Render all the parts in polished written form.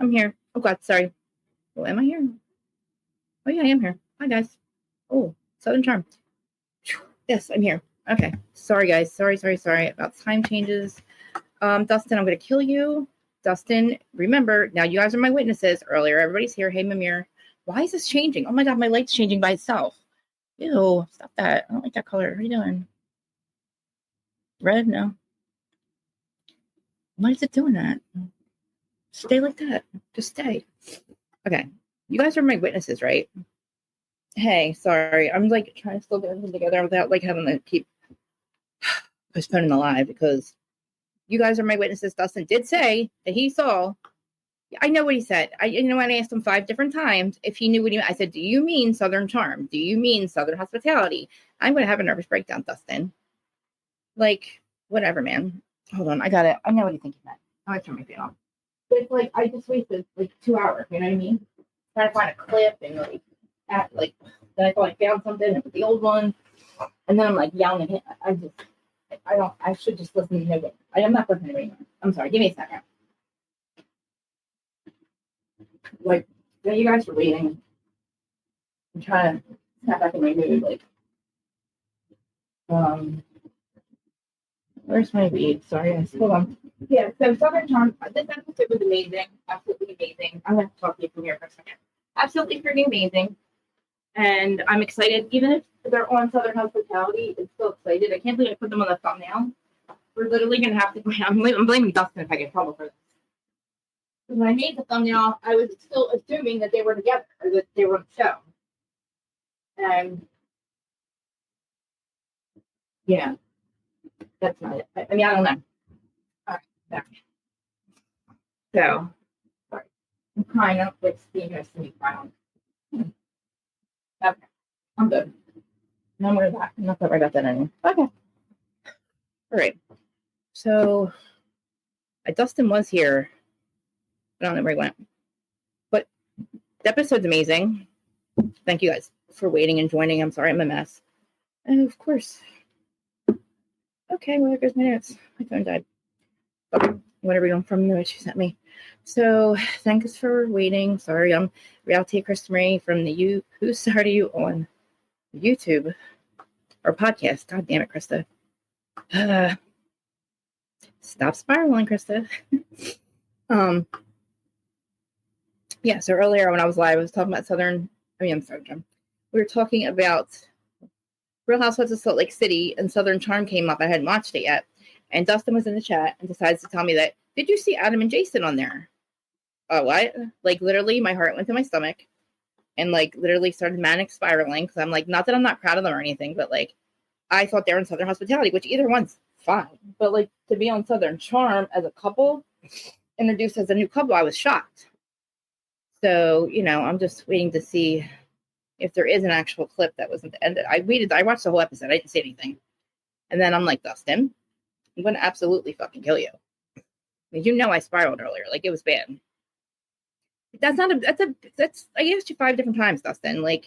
I'm here. Oh, God, sorry. Oh, am I here? Oh, yeah, I am here. Hi, guys. Oh, Southern Charm. Yes, I'm here. Okay. Sorry, guys. Sorry about time changes. Dustin, I'm going to kill you. Dustin, remember, now you guys are my witnesses. Earlier, everybody's here. Hey, Mimir. Why is this changing? Oh, my God, my light's changing by itself. Ew, stop that. I don't like that color. What are you doing? Red? No. Why is it doing that? Stay like that. Just stay. Okay. You guys are my witnesses, right? Hey, sorry. I'm like trying to still get everything together without like having to keep postponing the live because you guys are my witnesses. Dustin did say that he saw. I know what he said. When I asked him 5 different times if he knew what he meant. I said, do you mean Southern Charm? Do you mean Southern Hospitality? I'm going to have a nervous breakdown, Dustin. Like, whatever, man. Hold on. I got it. I know what you think he meant. I turn my fan off. But it's like, I just wasted like 2 hours. You know what I mean? Trying to find a clip and then I thought I found something with the old one. And then I'm like yelling at him. I should just listen to him. I'm not listening anymore. I'm sorry. Give me a second. Like, you guys are waiting. I'm trying to snap back in my mood. Like, where's my read? Sorry, guys. Hold on. Yeah, so Southern Charm, this episode was amazing. Absolutely amazing. I'm going to talk to you from here for a second. Absolutely freaking amazing. And I'm excited. Even if they're on Southern Hospitality, I'm still excited. I can't believe I put them on the thumbnail. We're literally going to have to, I'm blaming Dustin if I get in trouble for this. When I made the thumbnail, I was still assuming that they were together, or that they were on the show. And, yeah, that's not it. I mean, I don't know. All right, back. So, sorry. I'm crying. I don't like seeing you see me crying. Okay, I'm good. No more of that. I'm not that worried about that anymore. Okay. All right. So, Dustin was here. I don't know where he went. But the episode's amazing. Thank you guys for waiting and joining. I'm sorry I'm a mess. And of course. Okay, well, there goes my notes. My phone died. Okay, whatever you want from the notes you sent me. So, thanks for waiting. Sorry, I'm RealiTEA Krista Marie from the Who Started You on YouTube or podcast. God damn it, Krista. Stop spiraling, Krista. Yeah, so earlier when I was live, I was talking about I'm sorry, Jim. We were talking about Real Housewives of Salt Lake City, and Southern Charm came up. I hadn't watched it yet. And Dustin was in the chat and decides to tell me that, did you see Adam and Jason on there? Oh, what? Like, literally, my heart went to my stomach and, like, literally started manic spiraling. Because I'm like, not that I'm not proud of them or anything, but, like, I thought they were in Southern Hospitality, which either one's fine. But, like, to be on Southern Charm as a couple, introduced as a new couple, I was shocked. So, I'm just waiting to see if there is an actual clip that wasn't ended. I watched the whole episode. I didn't see anything. And then I'm like, Dustin, I'm going to absolutely fucking kill you. I spiraled earlier. Like, it was bad. I asked you 5 different times, Dustin. Like,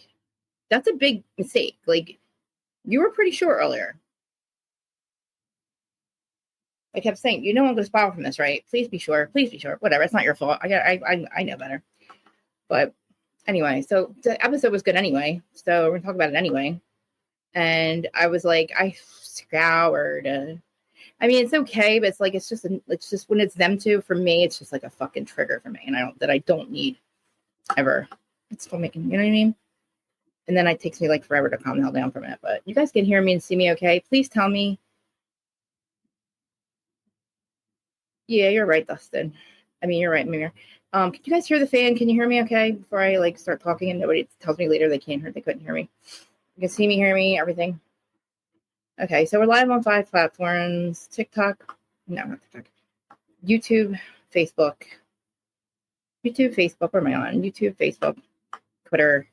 that's a big mistake. Like, you were pretty sure earlier. I kept saying, I'm going to spiral from this, right? Please be sure. Please be sure. Whatever. It's not your fault. I know better. But anyway, so the episode was good anyway. So we're going to talk about it anyway. And I was like, I scoured. I mean, it's okay, but it's just when it's them two, for me, it's just like a fucking trigger for me. And I don't need ever. It's filmmaking, you know what I mean? And then it takes me like forever to calm the hell down from it. But you guys can hear me and see me okay. Please tell me. Yeah, you're right, Dustin. I mean, you're right, Mimir. Can you guys hear the fan? Can you hear me okay before I like start talking and nobody tells me later they couldn't hear me? You can see me, hear me, everything. Okay, so we're live on 5 platforms. TikTok, no, not TikTok. YouTube, Facebook. Where am I on? YouTube, Facebook, Twitter,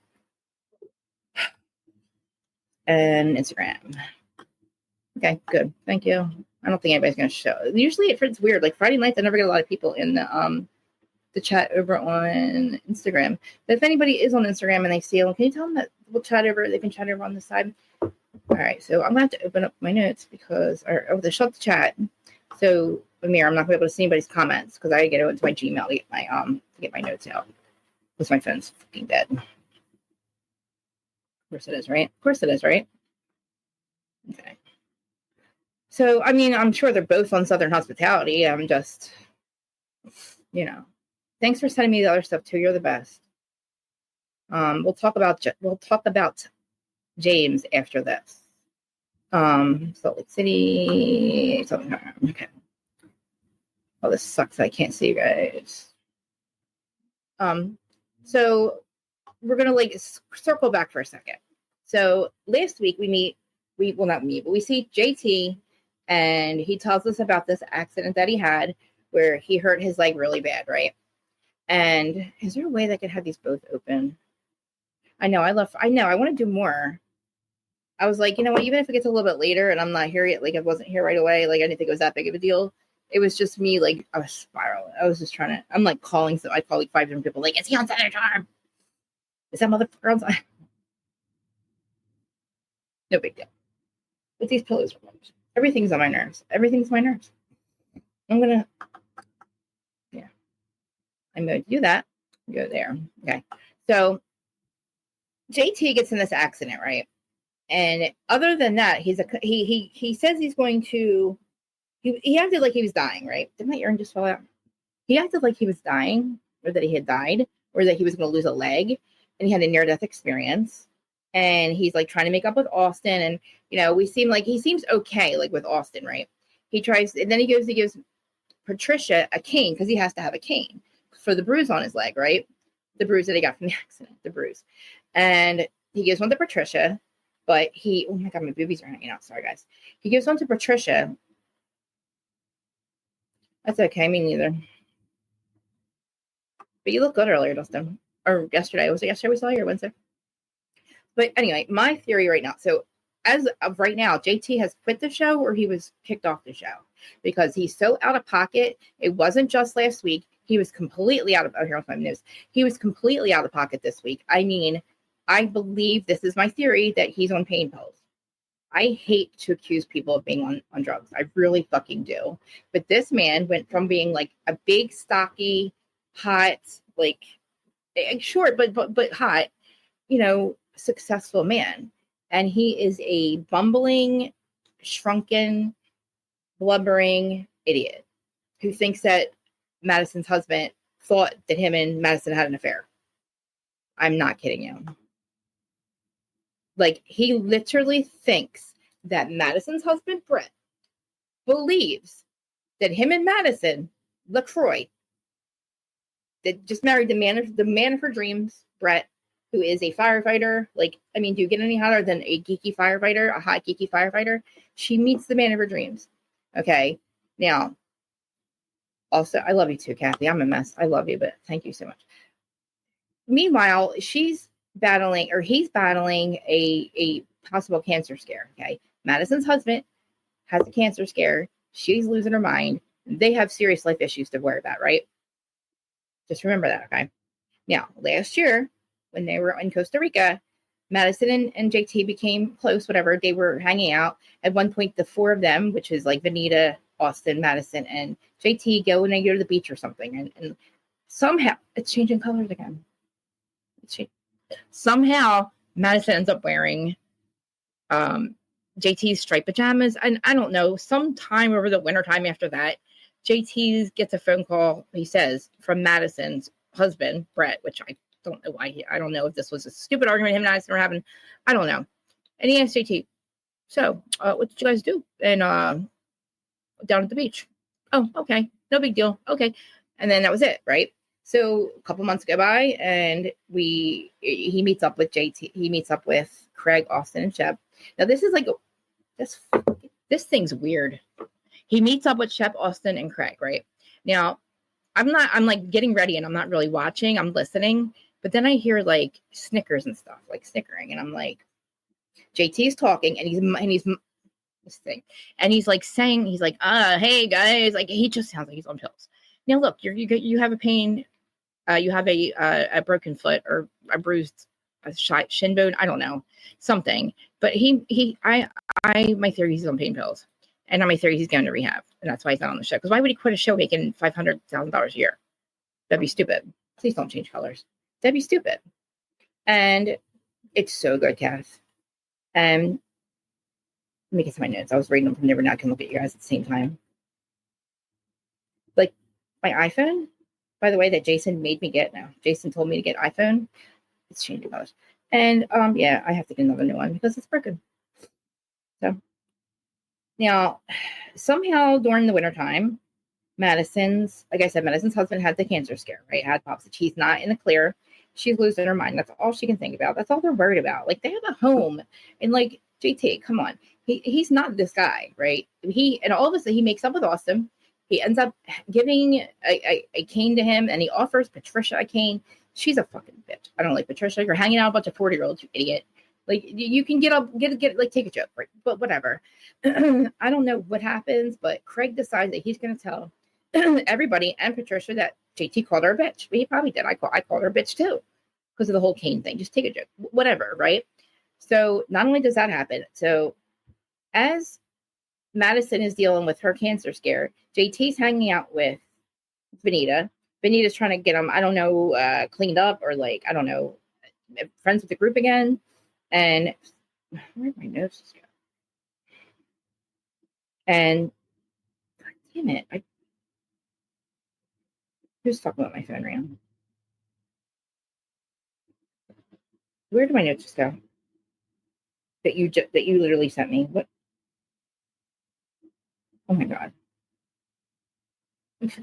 and Instagram. Okay, good. Thank you. I don't think anybody's going to show. Usually it's weird. Like Friday nights, I never get a lot of people in the chat over on Instagram. But if anybody is on Instagram and they see them, can you tell them that we'll chat over? They can chat over on this side. All right, so I'm going to have to open up my notes because, or to shut the chat. So, Amir, I'm not going to be able to see anybody's comments because I get into my Gmail to get my notes out. Because my phone's fucking dead. Of course it is, right? Of course it is, right? Okay. So, I mean, I'm sure they're both on Southern Hospitality. I'm just, thanks for sending me the other stuff too. You're the best. We'll talk about James after this. Salt Lake City. Okay. Oh, this sucks. I can't see you guys. So we're gonna circle back for a second. So last week we see JT, and he tells us about this accident that he had where he hurt his leg really bad, right? And is there a way that I could have these both open? I know. I want to do more. I was like, you know what? Even if it gets a little bit later and I'm not here yet, I wasn't here right away, I didn't think it was that big of a deal. It was just me, I was spiraling. I was just trying to, I'm calling, so I call 5 different people, is he on Southern Charm? Is that motherfucker on Southern? No big deal. But these pillows are much. Everything's on my nerves. Everything's my nerves. I'm going to do that. Go there. Okay. So JT gets in this accident, right? And other than that, he says he's going to, he acted like he was dying, right? Did my earring just fall out? He acted like he was dying, or that he had died, or that he was going to lose a leg, and he had a near-death experience. And he's trying to make up with Austin, and he seems okay, with Austin, right? He tries, and then he gives Patricia a cane because he has to have a cane for the bruise on his leg, right? The bruise that he got from the accident, the bruise, and he gives one to Patricia. But oh my God, my boobies are hanging out. Sorry, guys. He gives one to Patricia. That's okay. Me neither. But you look good earlier, Dustin. Or yesterday. Was it yesterday we saw you, or Wednesday? But anyway, my theory right now. So as of right now, JT has quit the show, or he was kicked off the show because he's so out of pocket. It wasn't just last week. He was completely out of, here on my news. He was completely out of pocket this week. I mean, I believe, this is my theory, that he's on pain pills. I hate to accuse people of being on drugs. I really fucking do. But this man went from being a big, stocky, hot, short, but hot, successful man. And he is a bumbling, shrunken, blubbering idiot who thinks that Madison's husband thought that him and Madison had an affair. I'm not kidding you. He literally thinks that Madison's husband, Brett, believes that him and Madison, LaCroix, that just married the man of her dreams, Brett, who is a firefighter. Do you get any hotter than a geeky firefighter, a hot geeky firefighter? She meets the man of her dreams. Okay. Now, also, I love you too, Kathy. I'm a mess. I love you, but thank you so much. Meanwhile, he's battling a possible cancer scare. Okay. Madison's husband has a cancer scare. She's losing her mind. They have serious life issues to worry about, right? Just remember that. Okay. Now, last year, when they were in Costa Rica, Madison and JT became close, whatever. They were hanging out. At one point, the 4 of them, which is Vanita, Austin, Madison, and JT, go to the beach or something. And somehow, it's changing colors again. Somehow Madison ends up wearing JT's striped pajamas, and I don't know, sometime over the wintertime after that, JT gets a phone call, he says, from Madison's husband, Brett, which I don't know why I don't know if this was a stupid argument him and Madison were having. I don't know. And he asked JT, so what did you guys do? And down at the beach. Oh, okay. No big deal. Okay. And then that was it, right? So a couple months go by, and he meets up with JT. He meets up with Craig, Austin, and Shep. Now this is this thing's weird. He meets up with Shep, Austin, and Craig, right? Now I'm getting ready, and I'm not really watching. I'm listening, but then I hear snickers and stuff, snickering, and I'm JT's talking, and he's this thing, and he's saying, he's hey guys, he just sounds like he's on pills. Now look, you have a pain. You have a broken foot or a bruised shin bone. I don't know, something. But my theory is he's on pain pills. And on my theory, he's going to rehab. And that's why he's not on the show. Because why would he quit a show making $500,000 a year? That'd be stupid. Please don't change colors. That'd be stupid. And it's so good, Cass. And let me get to my notes. I was reading them from there. Now I can look at you guys at the same time. Like my iPhone, by the way, that Jason made me get now. Jason told me to get iPhone. It's changing colors. And yeah, I have to get another new one because it's broken. So now, somehow during the wintertime, Madison's husband had the cancer scare, right? Had pops. She's not in the clear. She's losing her mind. That's all she can think about. That's all they're worried about. Like, they have a home. And like, JT, come on. He's not this guy, right? And all of a sudden he makes up with Austin. He ends up giving a cane to him, and he offers Patricia a cane. She's a fucking bitch. I don't like Patricia. You're hanging out with a bunch of 40-year-olds, you idiot. Like, you can get up, like, take a joke, right? But whatever. I don't know what happens, but Craig decides that he's going to tell everybody and Patricia that JT called her a bitch. But he probably did. I called her a bitch too because of the whole cane thing. Just take a joke, whatever, right? So not only does that happen, so as Madison is dealing with her cancer scare, JT's hanging out with Vanita. Vanita's trying to get him, I don't know, cleaned up or like, I don't know, friends with the group again. And where'd my notes go? And God damn it, who's talking about my phone right now? Where did my notes just go? That you literally sent me. What? Oh my God.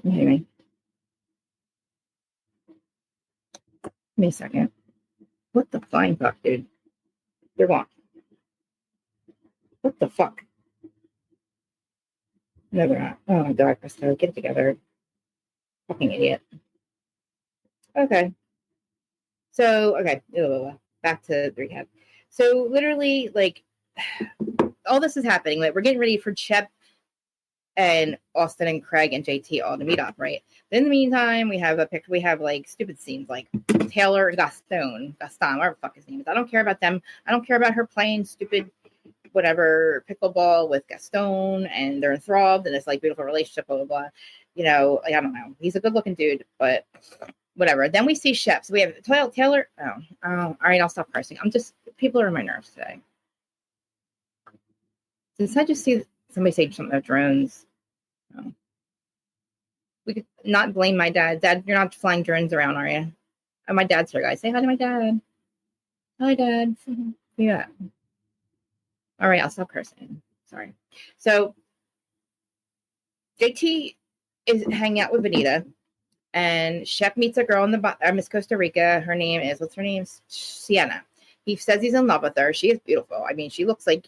Anyway. Give me a second. What the flying fuck, dude? They're gone. What the fuck? No, they're not. Oh my God, Krista, get it together. Fucking idiot. Okay. So, okay. Back to the recap. So, literally, like, all this is happening. Like, we're getting ready for Shep and Austin and Craig and JT all to meet up, right? But in the meantime, we have like stupid scenes like Taylor and Gaston, whatever the fuck his name is. I don't care about them. I don't care about her playing stupid whatever pickleball with Gaston, and they're enthralled and it's like beautiful relationship, blah blah blah. You know, like, I don't know. He's a good looking dude, but whatever. Then we see Shep. So we have Taylor. Oh, all right. I'll stop cursing. People are on my nerves today. Since I just see somebody say something about drones. Oh. We could not blame my dad. Dad, you're not flying drones around, are you? Oh, my dad's here, guys. Say hi to my dad. Hi, Dad. Yeah. All right, I'll stop cursing. Sorry. So JT is hanging out with Vanita, and Shep meets a girl in Miss Costa Rica. Her name is, what's her name? Sienna. He says he's in love with her. She is beautiful. I mean, she looks nothing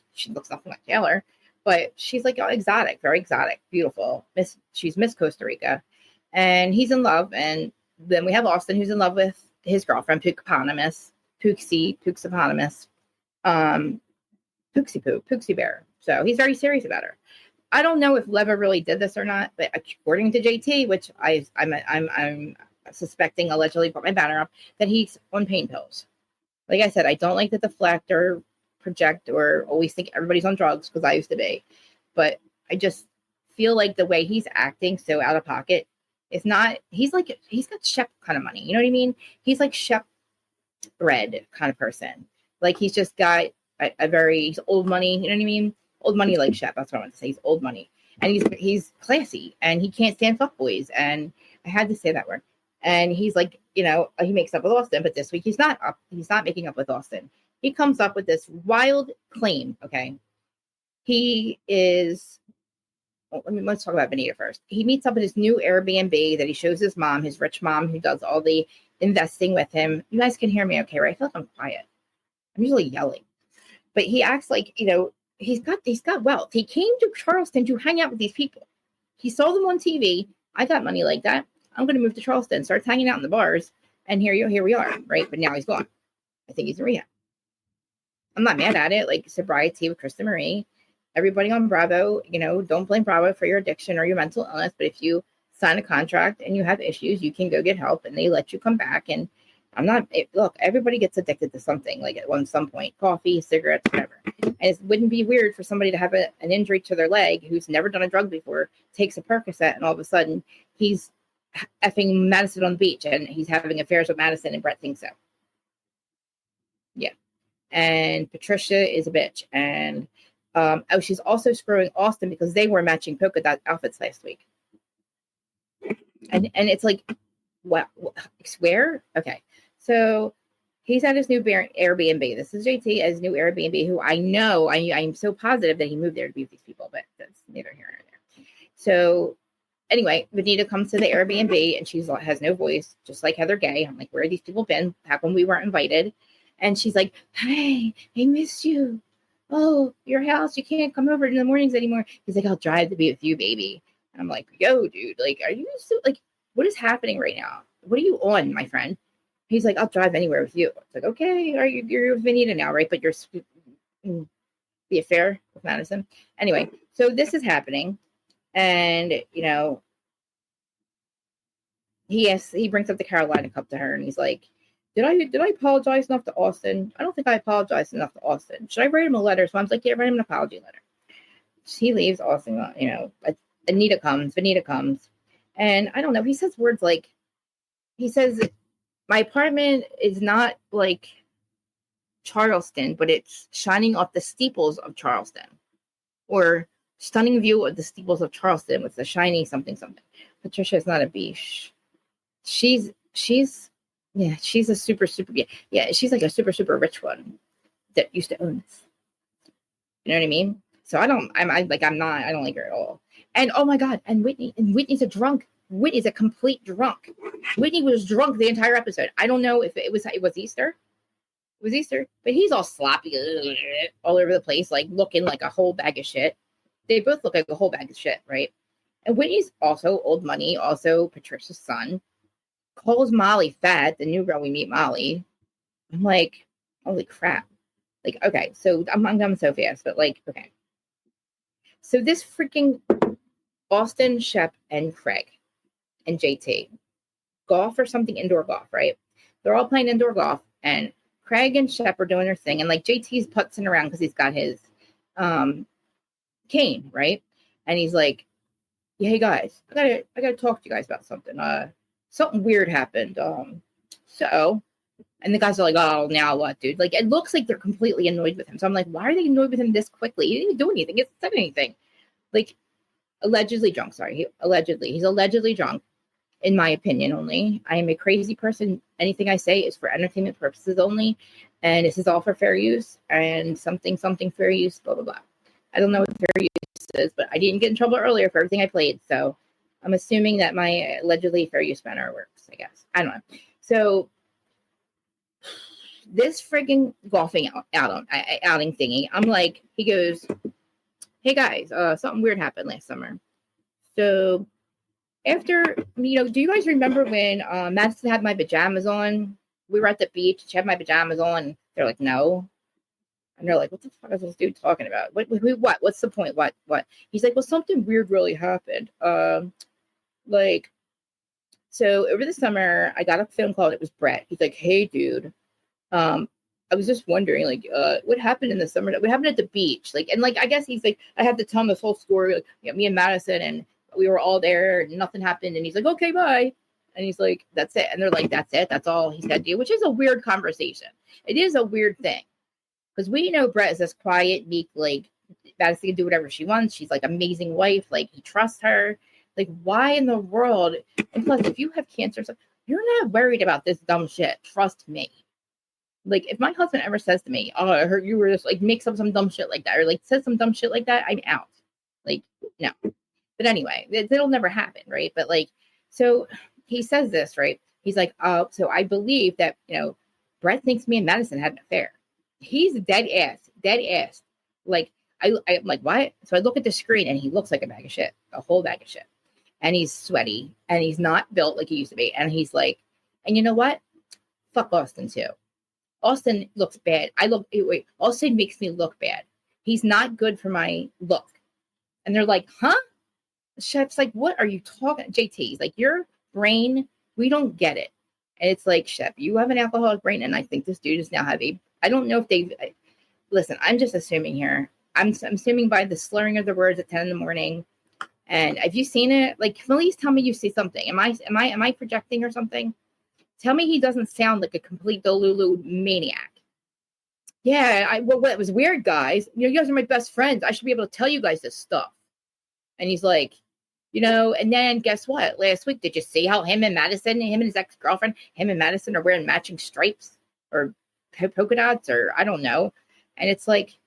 like Taylor, but she's like exotic, very exotic, beautiful. She's Miss Costa Rica, and he's in love. And then we have Austin, who's in love with his girlfriend, Pooksy Bear. So he's very serious about her. I don't know if Leva really did this or not, but according to JT, which I'm suspecting allegedly put my banner up, that he's on pain pills. Like I said, I don't like to deflect or project or always think everybody's on drugs, because I used to be. But I just feel like the way he's acting so out of pocket is not, he's got Shep kind of money. You know what I mean? He's like Shep bread kind of person. Like, he's just got he's old money. You know what I mean? Old money like Shep. That's what I want to say. He's old money. And he's classy, and he can't stand fuckboys. And I had to say that word. And he's like, you know, he makes up with Austin, but this week he's not making up with Austin. He comes up with this wild claim. Okay. Let's talk about Vanita first. He meets up with his new Airbnb that he shows his mom, his rich mom, who does all the investing with him. You guys can hear me okay, right? I feel like I'm quiet. I'm usually yelling. But he acts like, you know, he's got wealth. He came to Charleston to hang out with these people. He saw them on TV. I got money like that. I'm going to move to Charleston, starts hanging out in the bars, and here we are, right? But now he's gone. I think he's in rehab. I'm not mad at it. Like, sobriety with Krista Marie. Everybody on Bravo, you know, don't blame Bravo for your addiction or your mental illness. But if you sign a contract and you have issues, you can go get help, and they let you come back. And Look, everybody gets addicted to something, like at some point, coffee, cigarettes, whatever. And it wouldn't be weird for somebody to have an injury to their leg who's never done a drug before, takes a Percocet, and all of a sudden he's effing Madison on the beach and he's having affairs with Madison, and Brett thinks so. Yeah. And Patricia is a bitch. And she's also screwing Austin because they were matching polka dot outfits last week. And it's like, what? Where? Okay. So he's at his new Airbnb. This is JT at his new Airbnb, who I know, I'm so positive that he moved there to be with these people, but that's neither here nor there. So anyway, Vanita comes to the Airbnb and she has no voice, just like Heather Gay. I'm like, where have these people been back when we weren't invited? And she's like, hey, I missed you. Oh, your house, you can't come over in the mornings anymore. He's like, I'll drive to be with you, baby. And I'm like, yo, dude, like, are you so, like, what is happening right now? What are you on, my friend? He's like, I'll drive anywhere with you. It's like, okay, you're with Vanita now, right? But you're the affair with Madison. Anyway, so this is happening. And, you know, he brings up the Carolina Cup to her and he's like, did I apologize enough to Austin? I don't think I apologized enough to Austin. Should I write him a letter? So I'm like, yeah, write him an apology letter. He leaves. Austin, you know, Vanita comes. And I don't know, he says words like, he says, my apartment is not like Charleston, but it's shining off the steeples of Charleston. Or stunning view of the steeples of Charleston with the shiny something. Patricia is not a beach. She's a super, yeah, she's like a super rich one that used to own this. You know what I mean? So I don't like her at all. And oh my God, and Whitney's a drunk. Whitney's a complete drunk. Whitney was drunk the entire episode. I don't know if it was Easter. It was Easter, but he's all sloppy all over the place, like looking like a whole bag of shit. They both look like a whole bag of shit, right? And Whitney's also old money, also Patricia's son. Calls Molly fat, the new girl we meet, Molly. I'm like, holy crap. Like, okay, so I'm done so fast, but like, okay. So this freaking Austin, Shep, and Craig and JT golf or something, indoor golf, right? They're all playing indoor golf, and Craig and Shep are doing their thing, and like JT's putzing around because he's got his cane, right? And he's like, yeah, hey guys, I gotta talk to you guys about something. Something weird happened. And the guys are like, oh, now what, dude? Like, it looks like they're completely annoyed with him. So I'm like, why are they annoyed with him this quickly? He didn't even do anything. He hasn't said anything. Like, allegedly drunk. Sorry. He's allegedly drunk, in my opinion only. I am a crazy person. Anything I say is for entertainment purposes only. And this is all for fair use and something fair use, blah, blah, blah. I don't know what fair use is, but I didn't get in trouble earlier for everything I played. So I'm assuming that my allegedly fair use banner works, I guess. I don't know. So this frigging golfing outing thingy, I'm like, he goes, hey guys, something weird happened last summer. So after, you know, do you guys remember when Madison had my pajamas on? We were at the beach. She had my pajamas on. They're like, no. And they're like, what the fuck is this dude talking about? What? What's the point? What? He's like, well, something weird really happened. Like, so over the summer, I got a phone call and it was Brett. He's like, hey, dude, I was just wondering, like, what happened in the summer? What happened at the beach? Like, and like, I guess he's like, I have to tell him this whole story. Like, you know, me and Madison, and we were all there, and nothing happened. And he's like, okay, bye. And he's like, that's it. And they're like, that's it. That's all he said to you, which is a weird conversation. It is a weird thing because we know Brett is this quiet, meek, like, Madison can do whatever she wants. She's like amazing wife. Like, he trusts her. Like, why in the world? And plus, if you have cancer, you're not worried about this dumb shit. Trust me. Like, if my husband ever says to me, oh, I heard you were just like, makes up some dumb shit like that, or like says some dumb shit like that, I'm out. Like, no. But anyway, it'll never happen, right? But like, so he says this, right? He's like, oh, so I believe that, you know, Brett thinks me and Madison had an affair. He's dead ass. Like, I'm like, what? So I look at the screen and he looks like a bag of shit, a whole bag of shit. And he's sweaty and he's not built like he used to be. And he's like, and you know what? Fuck Austin too. Austin looks bad. Austin makes me look bad. He's not good for my look. And they're like, huh? Chef's like, what are you talking? JT's like, your brain, we don't get it. And it's like, Shep, you have an alcoholic brain, and I think this dude is now heavy. I don't know if they've, listen, I'm just assuming here. I'm assuming by the slurring of the words at 10 in the morning. And have you seen it? Like, please tell me you see something. Am I projecting or something? Tell me he doesn't sound like a complete Delulu maniac. Yeah, well, it was weird, guys. You guys are my best friends. I should be able to tell you guys this stuff. And he's like, and then guess what? Last week, did you see how him and his ex-girlfriend, him and Madison are wearing matching stripes or polka dots or I don't know. And it's like,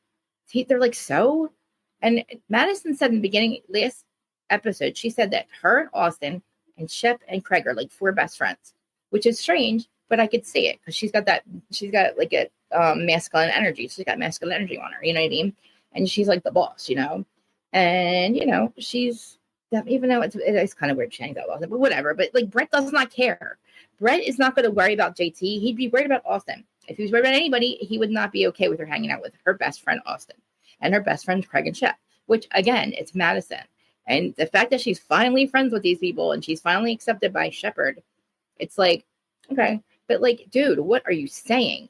they're like, so? And Madison said in the beginning, last episode, she said that her, Austin, and Shep and Craig are like 4 best friends, which is strange, but I could see it because she's got like a masculine energy. She's got masculine energy on her, you know what I mean? And she's like the boss, and she's, even though it's kind of weird saying that, but whatever. But like Brett does not care. Brett is not going to worry about JT. He'd be worried about Austin. If he was worried about anybody, he would not be okay with her hanging out with her best friend Austin and her best friends Craig and Shep. Which again, it's Madison, and the fact that she's finally friends with these people and she's finally accepted by Shepard, it's like, okay, but like, dude, what are you saying?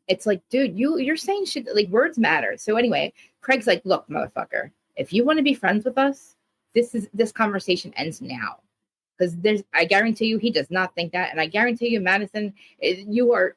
It's like, dude, you're saying shit, like words matter. So anyway, Craig's like, look, motherfucker, if you want to be friends with us, this conversation ends now. Because I guarantee you, he does not think that. And I guarantee you, Madison, your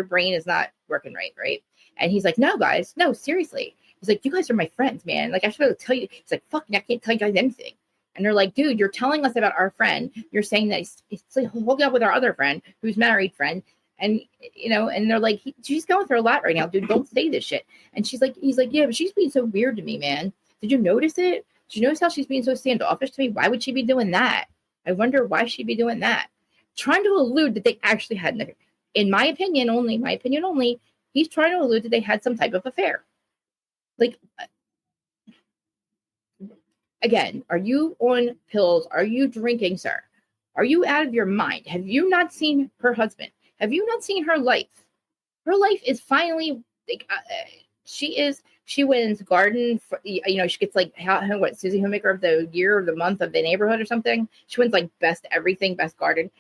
brain is not working right? And he's like, no, guys, no, seriously. He's like, you guys are my friends, man. Like, I should be able to tell you. He's like, fuck, I can't tell you guys anything. And they're like, dude, you're telling us about our friend. You're saying that he's like hooking up with our other friend, who's married friend. And, and they're like, she's going through a lot right now, dude. Don't say this shit. And he's like, yeah, but she's being so weird to me, man. Did you notice it? Did you notice how she's being so standoffish to me? Why would she be doing that? I wonder why she'd be doing that. Trying to allude that they actually had, in my opinion only, he's trying to allude that they had some type of affair. Like, again, are you on pills? Are you drinking, sir? Are you out of your mind? Have you not seen her husband? Have you not seen her life? Her life is finally, like, she wins garden, she gets like, Susie Homemaker of the year or the month of the neighborhood or something. She wins like best everything, best garden.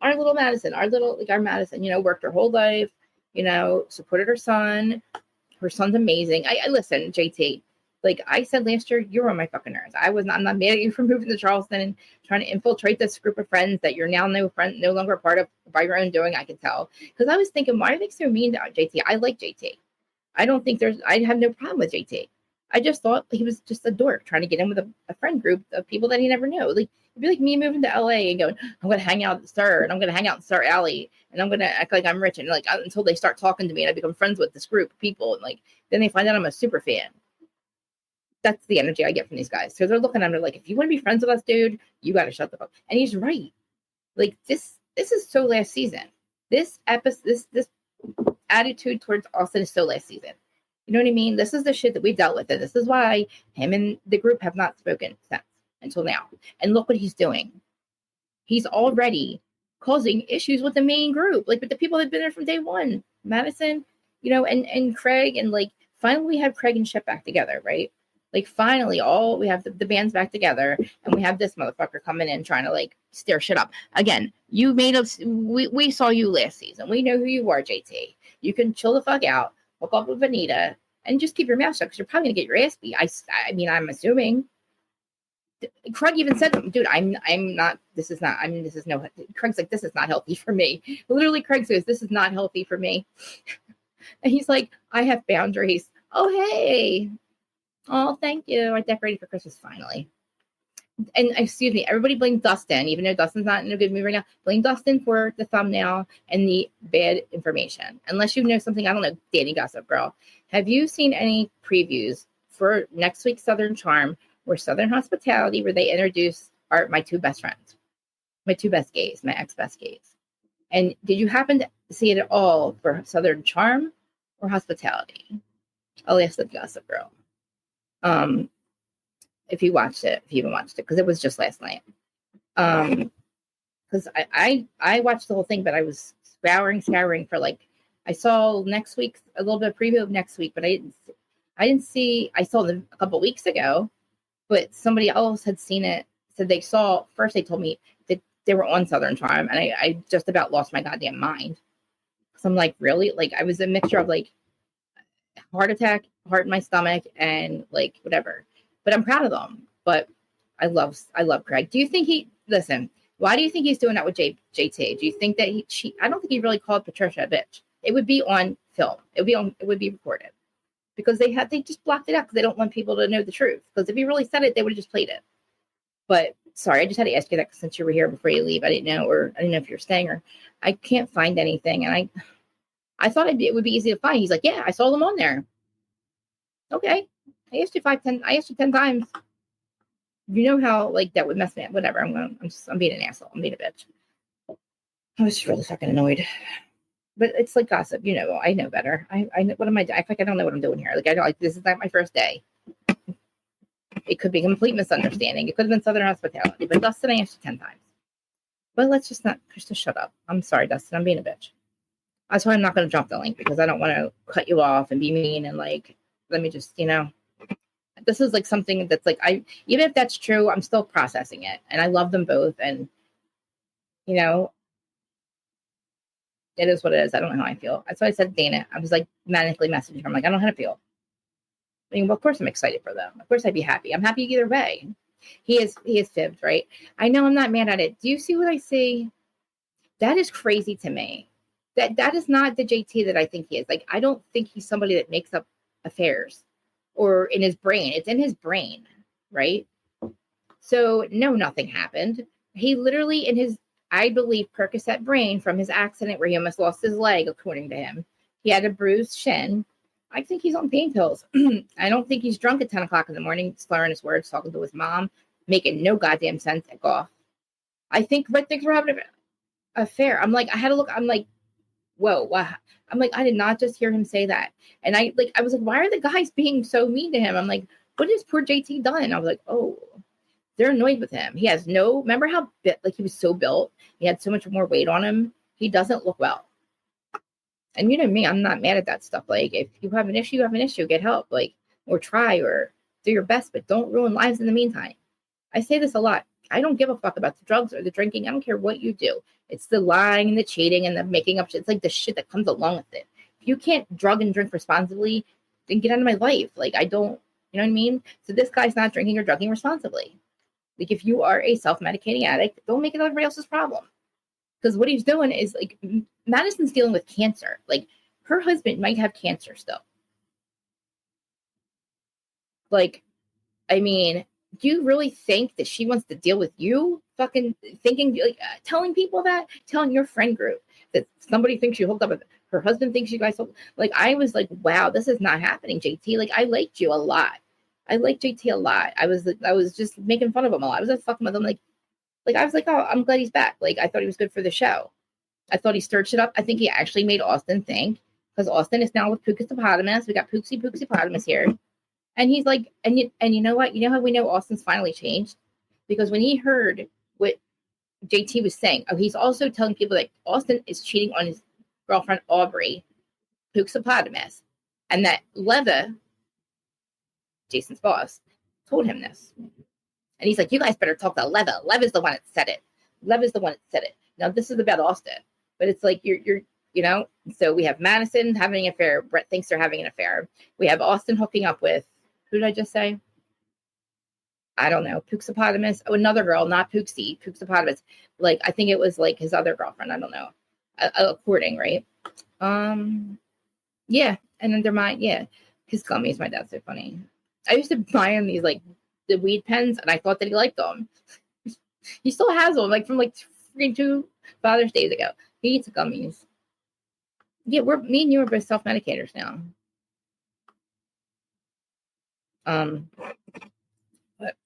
Our little Madison, our Madison, worked her whole life, supported her son. Her son's amazing. I listen, JT, like I said last year, you're on my fucking nerves. I'm not mad at you for moving to Charleston and trying to infiltrate this group of friends that you're now no longer a part of by your own doing. I can tell. Because I was thinking, why are they so mean to JT? I like JT. I don't think I have no problem with JT. I just thought he was just a dork trying to get in with a friend group of people that he never knew. Like, it'd be like me moving to LA and going, I'm going to hang out with Sir, and I'm going to hang out in Sir Alley, and I'm going to act like I'm rich, and like until they start talking to me and I become friends with this group of people, and like then they find out I'm a super fan. That's the energy I get from these guys. So they're looking at me like, if you want to be friends with us, dude, you got to shut the fuck. And he's right. Like this is so last season. This episode, this attitude towards Austin is so last season. You know what I mean? This is the shit that we dealt with, and this is why him and the group have not spoken since until now. And look what he's doing. He's already causing issues with the main group, like with the people that have been there from day one. Madison, and Craig, and like finally we have Craig and Shep back together, right? Like finally, we have the band's back together, and we have this motherfucker coming in trying to like stir shit up. Again, you made us. We saw you last season. We know who you are, JT. You can chill the fuck out, hook up with Anita, and just keep your mouth shut because you're probably gonna get your ass beat. I mean, I'm assuming. Craig even said, dude, I'm not, this is no, Craig's like, this is not healthy for me. Literally, Craig says, this is not healthy for me. And he's like, I have boundaries. Oh, hey. Oh, thank you. I decorated for Christmas finally. And excuse me, everybody blame Dustin, even though Dustin's not in a good mood right now. Blame Dustin for the thumbnail and the bad information. Unless you know something, I don't know, Danny Gossip Girl. Have you seen any previews for next week's Southern Charm or Southern Hospitality where they introduce my 2 best friends, my 2 best gays, my ex-best gays? And did you happen to see it at all for Southern Charm or Hospitality? I'll ask the Gossip Girl. If you even watched it, because it was just last night. Because I watched the whole thing, but I was scouring for like, I saw next week, a little bit of preview of next week, but I didn't see, I saw them a couple weeks ago, but somebody else had seen it. Said they saw, first they told me that they were on Southern Charm, and I just about lost my goddamn mind. So I'm like, really? Like, I was a mixture of like heart attack, heart in my stomach, and like whatever. But I'm proud of them. But I love Craig. Do you think listen, why do you think he's doing that with JT? Do you think that I don't think he really called Patricia a bitch. It would be on film. It would be recorded. Because they just blocked it out because they don't want people to know the truth. Because if he really said it, they would have just played it. But sorry, I just had to ask you that since you were here before you leave. I didn't know if you're staying, or I can't find anything. And I thought it would be easy to find. He's like, yeah, I saw them on there. Okay. I asked you 10 times. You know how like that would mess me up. Whatever. I'm being an asshole. I'm being a bitch. I was just really fucking annoyed. But it's like gossip, I know better. I know what am I act like I don't know what I'm doing here. Like I don't this is not my first day. It could be a complete misunderstanding. It could have been Southern hospitality. But Dustin, I asked you 10 times. But let's just not Krista, shut up. I'm sorry, Dustin. I'm being a bitch. That's why I'm not gonna drop the link because I don't want to cut you off and be mean and like let me just, this is like something that's like even if that's true, I'm still processing it. And I love them both and it is what it is. I don't know how I feel. That's why I said Dana. I was like manically messaging her. I'm like, I don't know how to feel. I mean, well, of course I'm excited for them. Of course I'd be happy. I'm happy either way. He is fibbed, right? I know I'm not mad at it. Do you see what I see? That is crazy to me. That is not the JT that I think he is. Like, I don't think he's somebody that makes up affairs or in his brain. It's in his brain, right? So no, nothing happened. He literally in his, I believe, Percocet brain from his accident where he almost lost his leg, according to him. He had a bruised shin. I think he's on pain pills. I don't think he's drunk at 10 o'clock in the morning, slurring his words, talking to his mom, making no goddamn sense at golf. I think we're having an affair. I'm like, I had to look. I'm like, whoa, wow. I'm like, I did not just hear him say that. And I was like, why are the guys being so mean to him? I'm like, what has poor JT done? And I was like, oh, they're annoyed with him. He has remember how he was so built? He had so much more weight on him. He doesn't look well. And you know me, I'm not mad at that stuff. Like, if you have an issue, you have an issue. Get help, or try, or do your best, but don't ruin lives in the meantime. I say this a lot. I don't give a fuck about the drugs or the drinking. I don't care what you do. It's the lying and the cheating and the making up shit. It's like the shit that comes along with it. If you can't drug and drink responsibly, then get out of my life. Like, I don't, you know what I mean? So this guy's not drinking or drugging responsibly. Like, if you are a self-medicating addict, don't make it everybody else's problem. Because what he's doing is, like, Madison's dealing with cancer. Like, her husband might have cancer still. Like, I mean, do you really think that she wants to deal with you? Fucking thinking, like, telling people that? Telling your friend group that somebody thinks you hooked up with her husband thinks you guys hooked. Like, I was like, wow, this is not happening, JT. Like, I liked you a lot. I liked JT a lot. I was just making fun of him a lot. I was just fucking with him, like I was like, oh, I'm glad he's back. Like, I thought he was good for the show. I thought he stirred shit up. I think he actually made Austin think, because Austin is now with Pookastopotamus. We got Pooksie here. And he's like, and you know what? You know how we know Austin's finally changed? Because when he heard what JT was saying, he's also telling people that Austin is cheating on his girlfriend, Aubrey, Pookastopotamus, and that Leva, Jason's boss, told him this. And he's like, you guys better talk to Leva. Leva's the one that said it. Now, this is about Austin. But it's like, you're so we have Madison having an affair. Brett thinks they're having an affair. We have Austin hooking up with, who did I just say? I don't know. Pookastopotamus. Oh, another girl, not Pooksie. Pookastopotamus. Like, I think it was like his other girlfriend. I don't know. According, right? Yeah. And then they're mine. Yeah. His gummies. My dad's so funny. I used to buy him these, like, the weed pens, and I thought that he liked them. He still has them, like, from like 2 Father's Days ago. He eats gummies. Yeah, me and you are both self-medicators now. But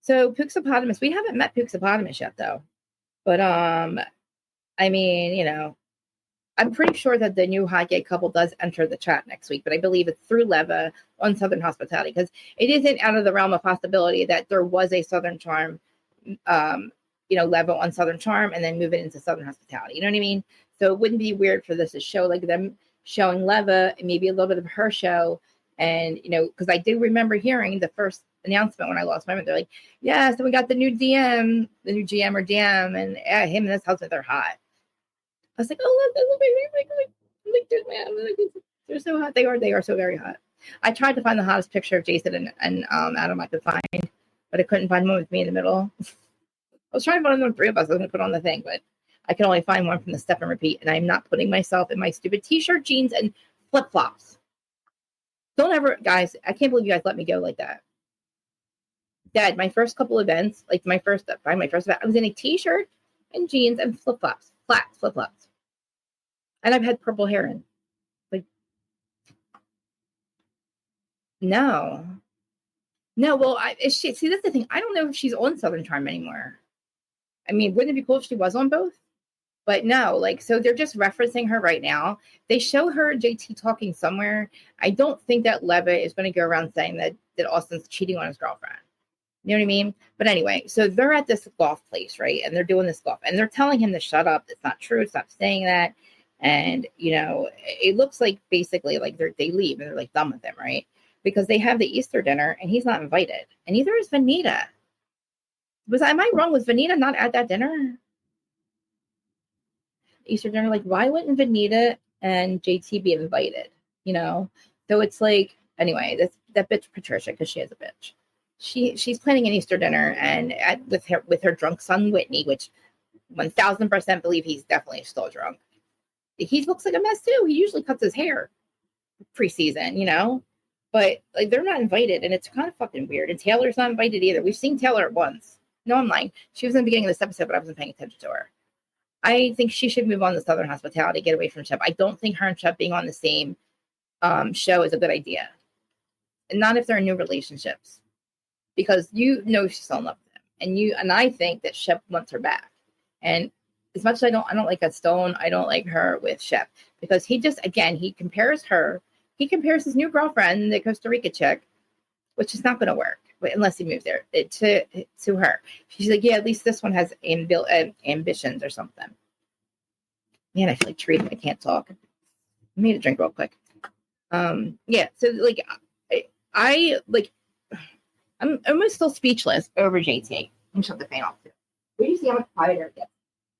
so Pookastopotamus, we haven't met Pookastopotamus yet, though. But I mean, I'm pretty sure that the new hot gay couple does enter the chat next week, but I believe it's through Leva on Southern Hospitality, because it isn't out of the realm of possibility that there was a Southern Charm, Leva on Southern Charm and then move it into Southern Hospitality. You know what I mean? So it wouldn't be weird for this to show like them showing Leva and maybe a little bit of her show. And, because I do remember hearing the first announcement when I lost my mom. They're like, yes, and we got the new GM or DM, and him and his husband, they're hot. I was like, oh, look, they're so hot. They are so very hot. I tried to find the hottest picture of Jason and Adam I could find, but I couldn't find one with me in the middle. I was trying to find the three of us. I was going to put on the thing, but I can only find one from the Step and Repeat, and I'm not putting myself in my stupid t-shirt, jeans, and flip-flops. Don't ever, guys, I can't believe you guys let me go like that. Dad, my first couple events, like my first event, I was in a t-shirt and jeans and flip-flops, flat flip-flops. And I've had purple hair in. Like, no, well, see, that's the thing. I don't know if she's on Southern Charm anymore. I mean, wouldn't it be cool if she was on both? But no, like, so they're just referencing her right now. They show her JT talking somewhere. I don't think that Levitt is going to go around saying that Austin's cheating on his girlfriend. You know what I mean? But anyway, so they're at this golf place, right? And they're doing this golf. And they're telling him to shut up. It's not true. Stop saying that. And, you know, it looks like basically like they leave and they're like done with him, right? Because they have the Easter dinner and he's not invited. And neither is Vanita. Am I wrong? Was Vanita not at that dinner? Easter dinner? Like, why wouldn't Vanita and JT be invited? You know? So it's like, anyway, that bitch Patricia, because she is a bitch. She's planning an Easter dinner and with her drunk son Whitney, which 1000% believe he's definitely still drunk. He looks like a mess too. He usually cuts his hair preseason, you know, but like they're not invited, and it's kind of fucking weird. And Taylor's not invited either. We've seen Taylor once. No, I'm lying. She was in the beginning of this episode, but I wasn't paying attention to her. I think she should move on to Southern Hospitality, get away from Shep. I don't think her and Shep being on the same show is a good idea, and not if they're in new relationships, because you know she's still in love with him, and I think that Shep wants her back. And as much as I don't like that Stone, I don't like her with Shep, because he compares his new girlfriend, the Costa Rica chick, which is not going to work unless he moves there, to her. She's like, yeah, at least this one has ambitions or something. Man, I feel like Teresa. I can't talk. I made a drink real quick. Yeah. So like, I'm almost still speechless over JT. I'm shut the fan off too. Where do you see how much quieter it gets?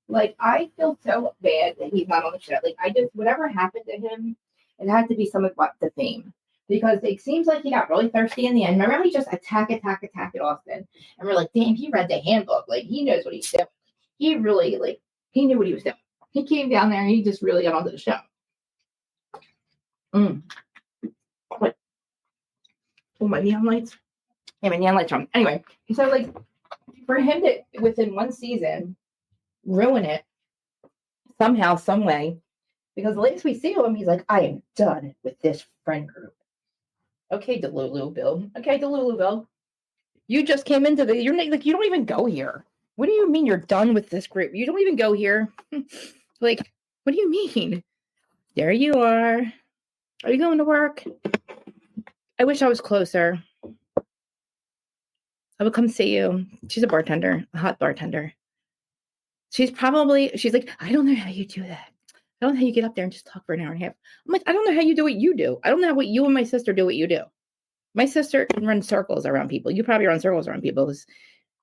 Like, I feel so bad that he's not on the show. Like, whatever happened to him, it had to be some of the fame. Because it seems like he got really thirsty in the end. Remember, he just attack at Austin. And we're like, damn, he read the handbook. Like, he knows what he's doing. He really, he knew what he was doing. He came down there and he just really got onto the show. What? Oh, my neon lights? Yeah, my neon lights are on. Anyway, so, for him to, within one season, ruin it somehow, some way, because the latest we see him, he's like, I am done with this friend group. Okay, Delulu Bill. You just came into you're like, you don't even go here. What do you mean you're done with this group? You don't even go here. Like, what do you mean? There you are. Are you going to work? I wish I was closer. I would come see you. She's a bartender, a hot bartender. She's like, I don't know how you do that. I don't know how you get up there and just talk for an hour and a half. I'm like, I don't know how you do what you do. I don't know what you and my sister do what you do. My sister can run circles around people. You probably run circles around people.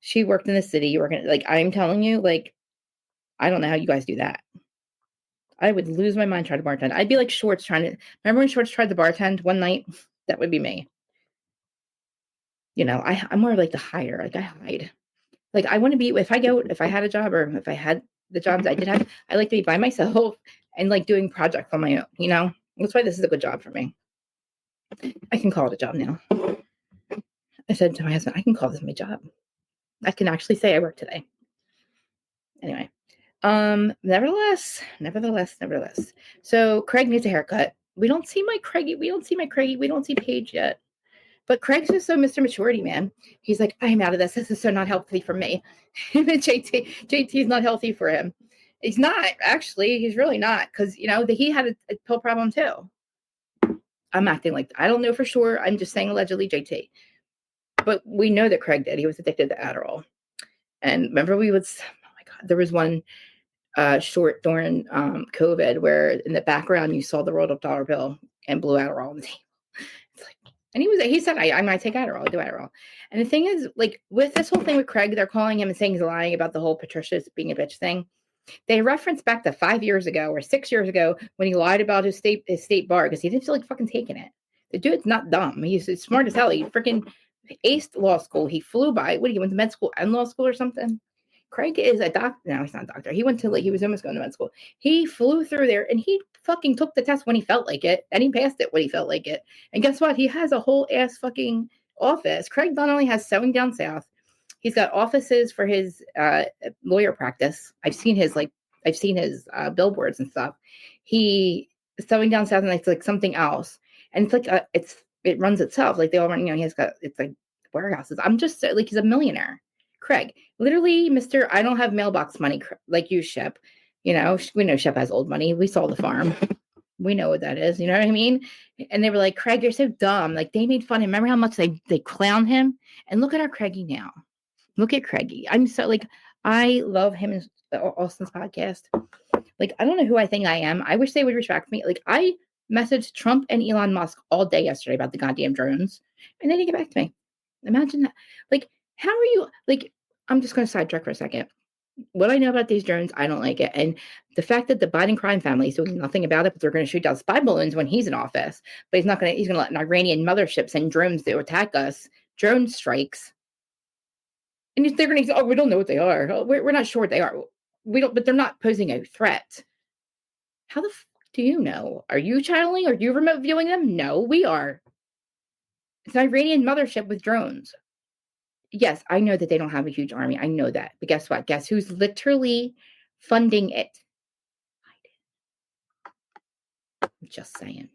She worked in the city. You work in, I'm telling you, I don't know how you guys do that. I would lose my mind trying to bartend. I'd be like Schwartz remember when Schwartz tried to bartend one night? That would be me. You know, I'm more like the hider. I hide. I want to be, if I had a job, or if I had the jobs I did have, I like to be by myself and doing projects on my own, you know? That's why this is a good job for me. I can call it a job now. I said to my husband, I can call this my job. I can actually say I work today. Anyway, nevertheless. So Craig needs a haircut. We don't see my Craigie. We don't see Paige yet. But Craig's just so Mr. Maturity, man. He's like, I'm out of this. This is so not healthy for me. And JT's not healthy for him. He's not, actually. He's really not. Because, you know, he had a pill problem too. I'm acting like, I don't know for sure. I'm just saying allegedly JT. But we know that Craig did. He was addicted to Adderall. And remember oh my God, there was one short during COVID where in the background you saw the rolled up dollar bill and blue Adderall on the table. It's like, And he said, I might take Adderall. I do Adderall. And the thing is, like, with this whole thing with Craig, they're calling him and saying he's lying about the whole Patricia's being a bitch thing. They reference back to 5 years ago or 6 years ago when he lied about his state bar because he didn't feel like fucking taking it. The dude's not dumb. He's smart as hell. He freaking aced law school. He flew by. What, he went to med school and law school or something? Craig is a doctor. No, he's not a doctor. He went to, like, he was almost going to med school. He flew through there and he fucking took the test when he felt like it. And he passed it when he felt like it. And guess what? He has a whole ass fucking office. Craig not only has Sewing Down South, he's got offices for his lawyer practice. I've seen his billboards and stuff. He Sewing Down South, and it's like something else. And it's like it runs itself. Like they all run, it's like warehouses. I'm just like, he's a millionaire. Craig, literally, Mr. I don't have mailbox money like you, Shep. We know Shep has old money. We saw the farm. We know what that is. You know what I mean? And they were like, Craig, you're so dumb. Like they made fun of him. Remember how much they clowned him? And look at our Craigie now. Look at Craigie. I'm so like, I love him and Austin's podcast. Like, I don't know who I think I am. I wish they would respect me. Like, I messaged Trump and Elon Musk all day yesterday about the goddamn drones, and they didn't get back to me. Imagine that. Like, how are you? Like, I'm just going to sidetrack for a second. What I know about these drones, I don't like it. And the fact that the Biden crime family is doing nothing about it, but they're going to shoot down spy balloons when he's in office, but he's going to let an Iranian mothership send drones to attack us, drone strikes. And they're going to say, oh, we don't know what they are. Oh, we're not sure what they are. We don't, but they're not posing a threat. How the fuck do you know? Are you channeling? Are you remote viewing them? No, we are. It's an Iranian mothership with drones. Yes, I know that they don't have a huge army. I know that. But guess what? Guess who's literally funding it? I'm just saying.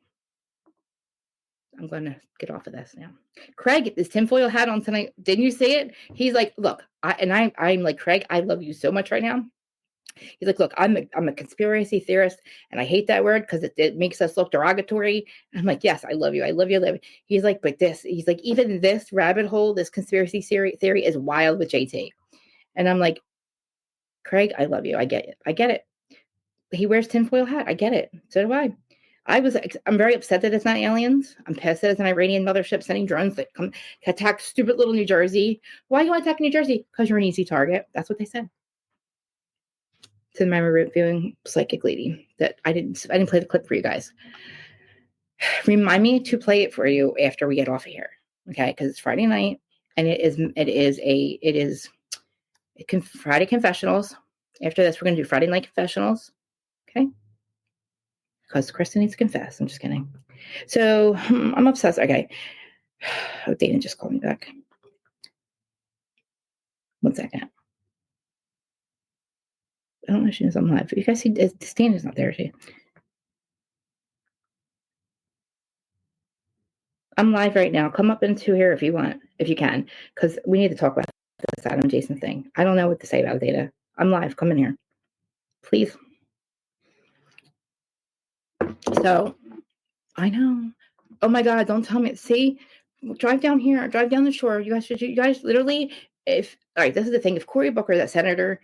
I'm going to get off of this now. Craig, this tinfoil hat on tonight. Didn't you see it? He's like, look, I'm like, Craig, I love you so much right now. He's like, look, I'm a conspiracy theorist, and I hate that word because it makes us look derogatory. And I'm like, yes, I love you. I love you. I love you. He's like, but he's like, even this rabbit hole, this conspiracy theory is wild with JT. And I'm like, Craig, I love you. I get it. I get it. He wears tinfoil hat. I get it. So do I. I'm very upset that it's not aliens. I'm pissed that it's an Iranian mothership sending drones that come attack stupid little New Jersey. Why do you want to attack New Jersey? Because you're an easy target. That's what they said. To my reviewing psychic lady that I didn't play the clip for you guys. Remind me to play it for you after we get off of here. Okay. Because it's Friday night and it is Friday confessionals. After this, we're going to do Friday night confessionals. Okay. Because Krista needs to confess. I'm just kidding. So I'm obsessed. Okay. Oh, Dana just called me back. 1 second. I don't know if she knows I'm live. You guys see, Dana's not there. I'm live right now. Come up into here if you want, if you can, because we need to talk about this Adam Jason thing. I don't know what to say about Dana. I'm live. Come in here, please. So, I know. Oh my God! Don't tell me. See, drive down here. Drive down the shore. You guys literally. All right, this is the thing. If Cory Booker, that senator,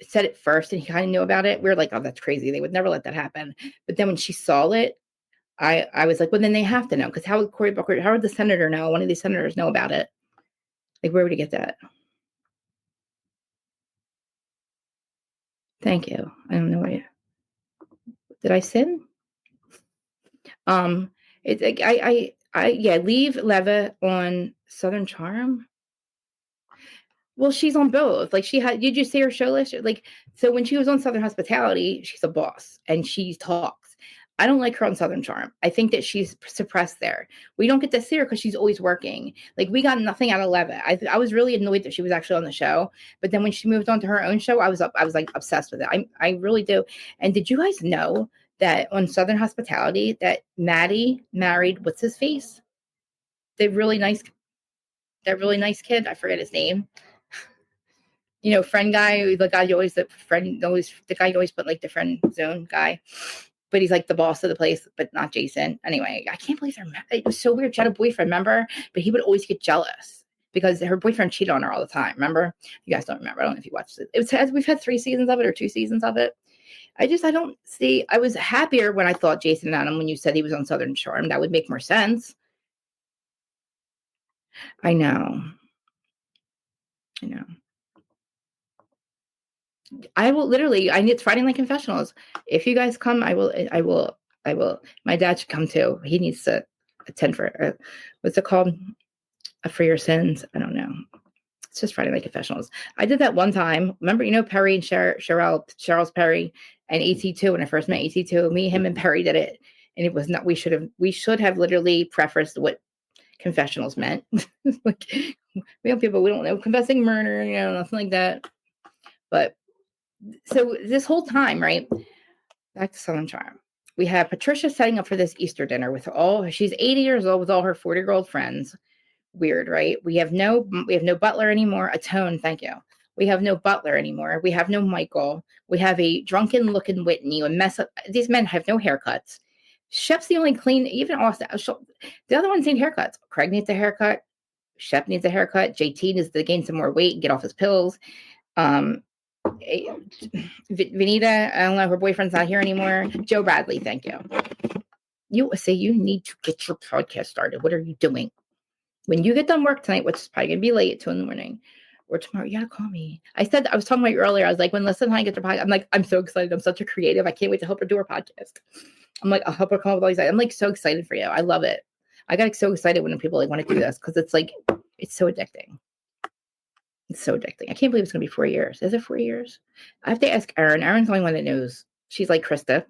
said it first and he kind of knew about it, we're like, oh, that's crazy. They would never let that happen. But then when she saw it, I was like, well, then they have to know, because how would Cory Booker, how would the senator know? One of these senators know about it? Like, where would he get that? Thank you. I don't know why. Did I sin? It's like leave Leva on Southern Charm. Well, she's on both. Like did you see her show list? Like, so when she was on Southern Hospitality, she's a boss and she talks. I don't like her on Southern Charm. I think that she's suppressed there. We don't get to see her because she's always working. Like, we got nothing out of Leva. I was really annoyed that she was actually on the show. But then when she moved on to her own show, I was like obsessed with it. I really do. And did you guys know that on Southern Hospitality that Maddie married what's his face? That really nice kid. I forget his name. Friend guy, the guy you always put like the friend zone guy. But he's like the boss of the place, but not Jason. Anyway, I can't believe it was so weird. She had a boyfriend, remember? But he would always get jealous because her boyfriend cheated on her all the time. Remember? You guys don't remember. I don't know if you watched it. We've had 3 seasons of it or 2 seasons of it. I don't see. I was happier when I thought Jason and Adam, when you said he was on Southern Charm, that would make more sense. I know. I will literally, it's Friday Night Confessionals. If you guys come, I will. My dad should come too. He needs to attend for, what's it called? For your sins. I don't know. It's just Friday Night Confessionals. I did that one time. Remember, Perry and Charles Perry and AT2 when I first met AT2. Me, him, and Perry did it. And it was not, we should have literally prefaced what confessionals meant. Like, we have people, we don't know, confessing murder, nothing like that. But so this whole time, right? Back to Southern Charm. We have Patricia setting up for this Easter dinner with she's 80 years old with all her 40-year-old friends. Weird, right? We have no butler anymore. Atone, thank you. We have no butler anymore. We have no Michael. We have a drunken looking Whitney, a mess up. These men have no haircuts. Shep's the only clean, even Austin. The other ones need haircuts. Craig needs a haircut. Shep needs a haircut. JT needs to gain some more weight and get off his pills. Vanita, I don't know, her boyfriend's not here anymore. Joe Bradley, thank you. You say you need to get your podcast started. What are you doing? When you get done work tonight, which is probably going to be late, 2 a.m, or tomorrow, you got to call me. I was talking about you earlier. I was like, when Lisa and I get their podcast, I'm like, I'm so excited. I'm such a creative. I can't wait to help her do her podcast. I'm like, I'll help her come up with all these ideas. I'm like so excited for you. I love it. I got so excited when people want to do this because it's like, it's so addicting. It's so addicting. I can't believe it's going to be 4 years. Is it 4 years? I have to ask Erin. Erin's the only one that knows. She's like, Krista,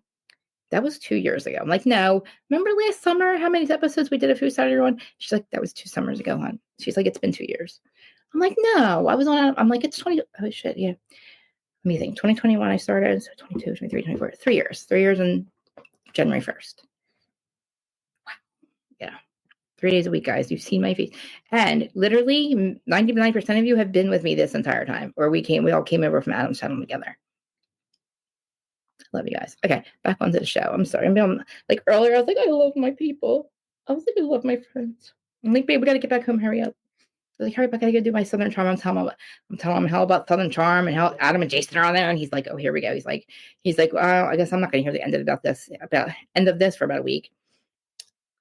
that was 2 years ago. I'm like, no. Remember last summer how many episodes we did of Who Started Your One? She's like, that was 2 summers ago, hon. She's like, it's been 2 years. I'm like, no. I was on. I'm like, it's 20. Oh, shit. Yeah. Let me think. 2021 I started. So 22, 23, 24. 3 years. 3 years and January 1st. Wow. Yeah. 3 days a week, guys. You've seen my face. And literally 99% of you have been with me this entire time. Or we all came over from Adam's channel together. Love you guys. Okay, back onto the show. I'm sorry. I'm like earlier, I was like, I love my people. I was like, I love my friends. I'm like, babe, we got to get back home. Hurry up. I was like, hurry up. I got to go do my Southern Charm. I'm telling him how about Southern Charm and how Adam and Jason are on there. And he's like, oh, here we go. He's like, well, I guess I'm not going to hear the end of this for about a week.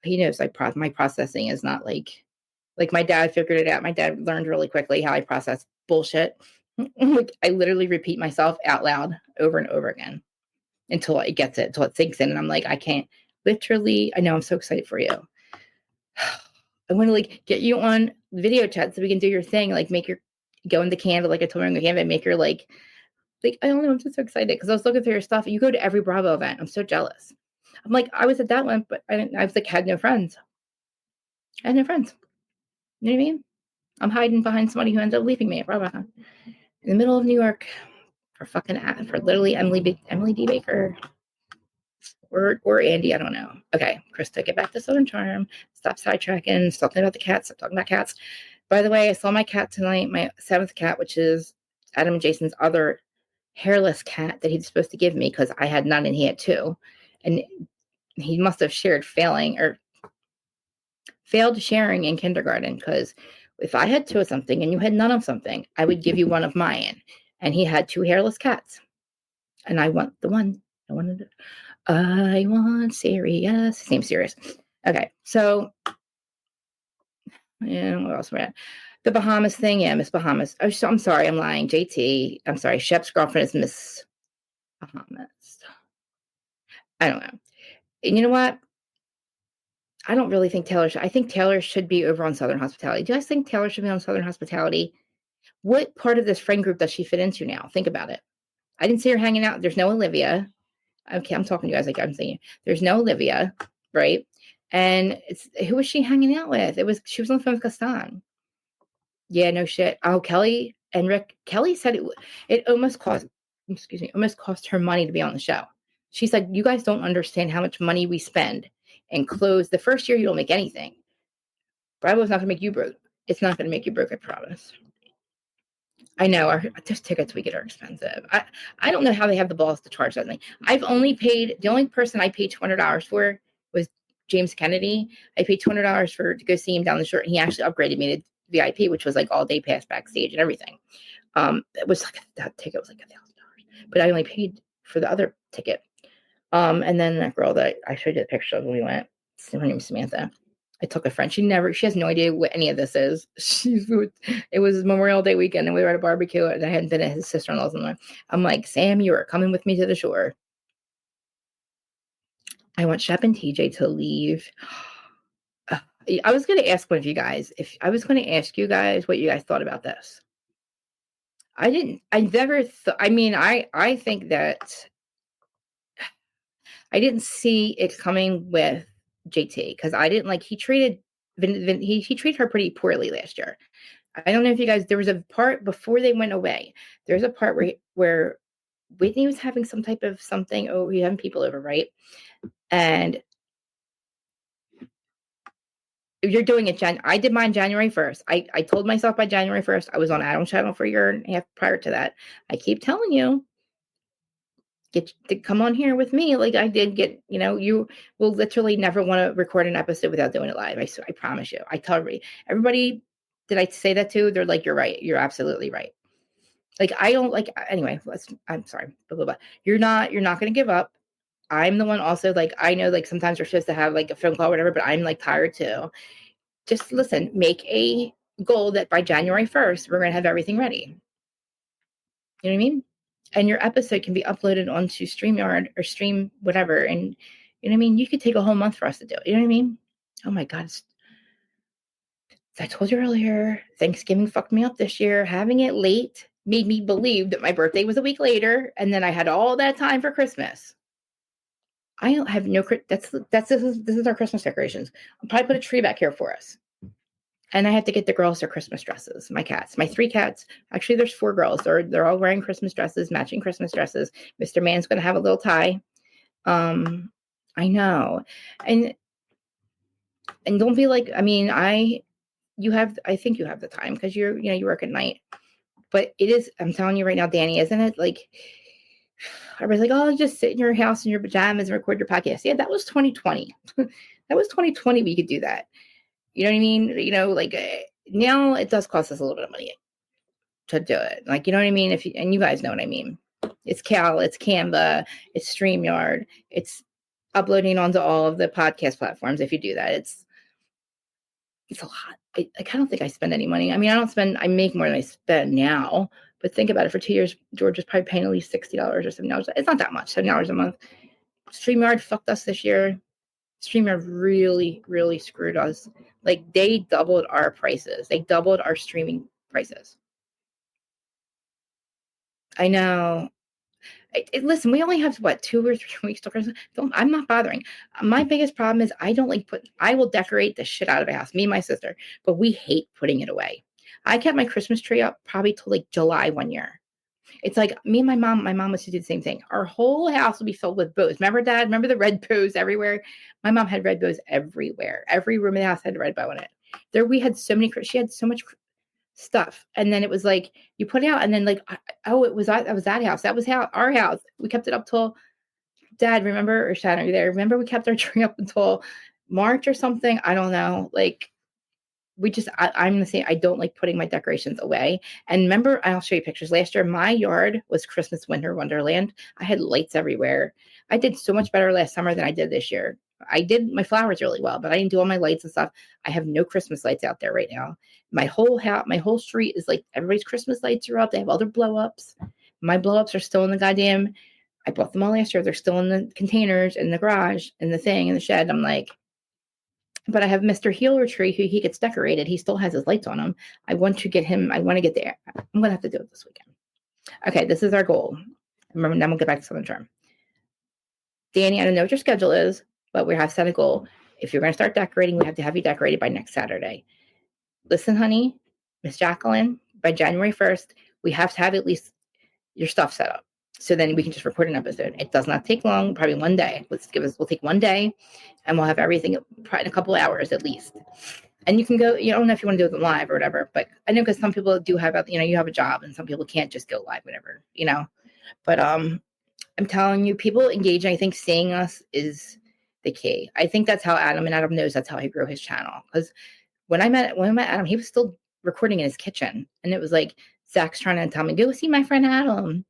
He knows like my processing is not like my dad figured it out. My dad learned really quickly how I process bullshit. Like I literally repeat myself out loud over and over again until it gets it, until it sinks in. And I'm like, I can't literally, I know I'm so excited for you. I want to like get you on video chat so we can do your thing, like go into Canva, like I told her in Canva, and make your like, I don't know, I'm just so excited because I was looking through your stuff. You go to every Bravo event. I'm so jealous. I'm like, I was at that one, but I was like, had no friends. I had no friends. You know what I mean? I'm hiding behind somebody who ends up leaving me at Bravo in the middle of New York for literally Emily D. Baker or Andy. I don't know. Okay, Krista, get back to Southern Charm. Stop sidetracking. Stop talking about the cats. Stop talking about cats. By the way, I saw my cat tonight, my 7th cat, which is Adam and Jason's other hairless cat that he's supposed to give me because I had none and he had 2. And he must have failed sharing in kindergarten because if I had 2 of something and you had none of something, I would give you one of mine. And he had 2 hairless cats. And I want the one. I want Sirius. His name's Sirius. Okay, so yeah, what else we're at? The Bahamas thing, yeah, Miss Bahamas. Oh, so I'm sorry, I'm lying. JT, I'm sorry. Shep's girlfriend is Miss Bahamas. I don't know. And you know what? I don't really think I think Taylor should be over on Southern Hospitality. Do you guys think Taylor should be on Southern Hospitality? What part of this friend group does she fit into now? Think about it. I didn't see her hanging out. There's no Olivia. Okay, I'm talking to you guys like I'm saying. There's no Olivia, right? And who was she hanging out with? She was on the phone with Gaston. Yeah, no shit. Oh, Kelly and Rick. Kelly said it almost cost her money to be on the show. She said, you guys don't understand how much money we spend and clothes. The first year you don't make anything. Bravo's not gonna make you broke. It's not gonna make you broke, I promise. I know those tickets we get are expensive. I don't know how they have the balls to charge that thing. The only person I paid $200 for was James Kennedy. I paid $200 to go see him down the shore, and he actually upgraded me to VIP, which was like all day pass backstage and everything. It was like that ticket was like $1,000, but I only paid for the other ticket. And then that girl that I showed you the picture of when we went, her name is Samantha. I took a friend. She has no idea what any of this is. It was Memorial Day weekend and we were at a barbecue and I hadn't been at his sister-in-law's. And I'm like, Sam, you are coming with me to the shore. I want Shep and TJ to leave. I was going to ask one of you guys, I was going to ask you guys what you guys thought about this. I think that I didn't see it coming with JT because I didn't like, he treated he treated her pretty poorly last year. I don't know if you guys, there was a part before they went away. There's a part where Whitney was having some type of something. Oh, we having people over, right? And you're doing it, I did mine January 1st. I told myself by January 1st, I was on Adam's channel for a year and a half prior to that. I keep telling you, get to come on here with me. Like I did get, you will literally never want to record an episode without doing it live. I promise you. I tell everybody, did I say that too? They're like, you're right. You're absolutely right. Like, I don't like, anyway, I'm sorry. Blah, blah, blah. You're not going to give up. I'm the one also, like, I know, like, sometimes we're supposed to have like a phone call or whatever, but I'm like tired too. Just listen, make a goal that by January 1st, we're going to have everything ready. You know what I mean? And your episode can be uploaded onto StreamYard or Stream whatever. And you know what I mean? You could take a whole month for us to do it. You know what I mean? Oh my God. As I told you earlier, Thanksgiving fucked me up this year. Having it late made me believe that my birthday was a week later. And then I had all that time for Christmas. I don't have no, this is our Christmas decorations. I'll probably put a tree back here for us. And I have to get the girls their Christmas dresses. My cats, my 3 cats. Actually, there's 4 girls. They're all wearing Christmas dresses, matching Christmas dresses. Mr. Man's going to have a little tie. I know, and don't be like. I mean, I think you have the time because you work at night. But it is. I'm telling you right now, Dani, isn't it like? Everybody's like, oh, just sit in your house in your pajamas and record your podcast. Yeah, that was 2020. That was 2020. We could do that. You know what I mean? Now it does cost us a little bit of money to do it. Like, you know what I mean? And you guys know what I mean. It's it's Canva, it's StreamYard, it's uploading onto all of the podcast platforms. If you do that, it's a lot. I don't think I spend any money. I mean, I make more than I spend now, but think about it. For 2 years, George is probably paying at least $60 or $70. It's not that much, $70 a month. StreamYard fucked us this year. StreamYard really, really screwed us. Like, they doubled our prices. They doubled our streaming prices. I know. Listen, we only have 2 or 3 weeks till Christmas. I'm not bothering. My biggest problem is I will decorate the shit out of a house, me and my sister, but we hate putting it away. I kept my Christmas tree up probably till like July one year. It's like me and my mom used to do the same thing. Our whole house would be filled with bows. Remember, Dad? Remember the red bows everywhere? My mom had red bows everywhere. Every room in the house had a red bow in it. She had so much stuff. And then it was like, you put it out and then like, that was that house. That was our house. We kept it up till, Dad, remember, or Shannon, are you there? Remember we kept our tree up until March or something? I don't know. Like, I'm the same. I don't like putting my decorations away. And remember, I'll show you pictures. Last year, my yard was Christmas winter wonderland. I had lights everywhere. I did so much better last summer than I did this year. I did my flowers really well, but I didn't do all my lights and stuff. I have no Christmas lights out there right now. My whole house, my whole street is like everybody's Christmas lights are up. They have other blow ups. My blow ups are still in the goddamn. I bought them all last year. They're still in the containers in the garage in the thing in the shed. I'm like, but I have Mr. Healer Tree who he gets decorated. He still has his lights on him. I want to get there. I'm going to have to do it this weekend. Okay, this is our goal. Remember, then we'll get back to Southern Charm. Dani, I don't know what your schedule is, but we have set a goal. If you're going to start decorating, we have to have you decorated by next Saturday. Listen, honey, Miss Jacqueline, by January 1st, we have to have at least your stuff set up. So then we can just record an episode. It does not take long, probably one day. We'll take one day and we'll have everything probably in a couple hours at least. And you can go, you don't know if you want to do it live or whatever, but I know because some people do have, you have a job and some people can't just go live, whatever, but, I'm telling you, people engaging, I think seeing us is the key. I think that's how Adam knows that's how he grew his channel. Because when I met Adam, he was still recording in his kitchen. And it was like, Zach's trying to tell me, go see my friend Adam.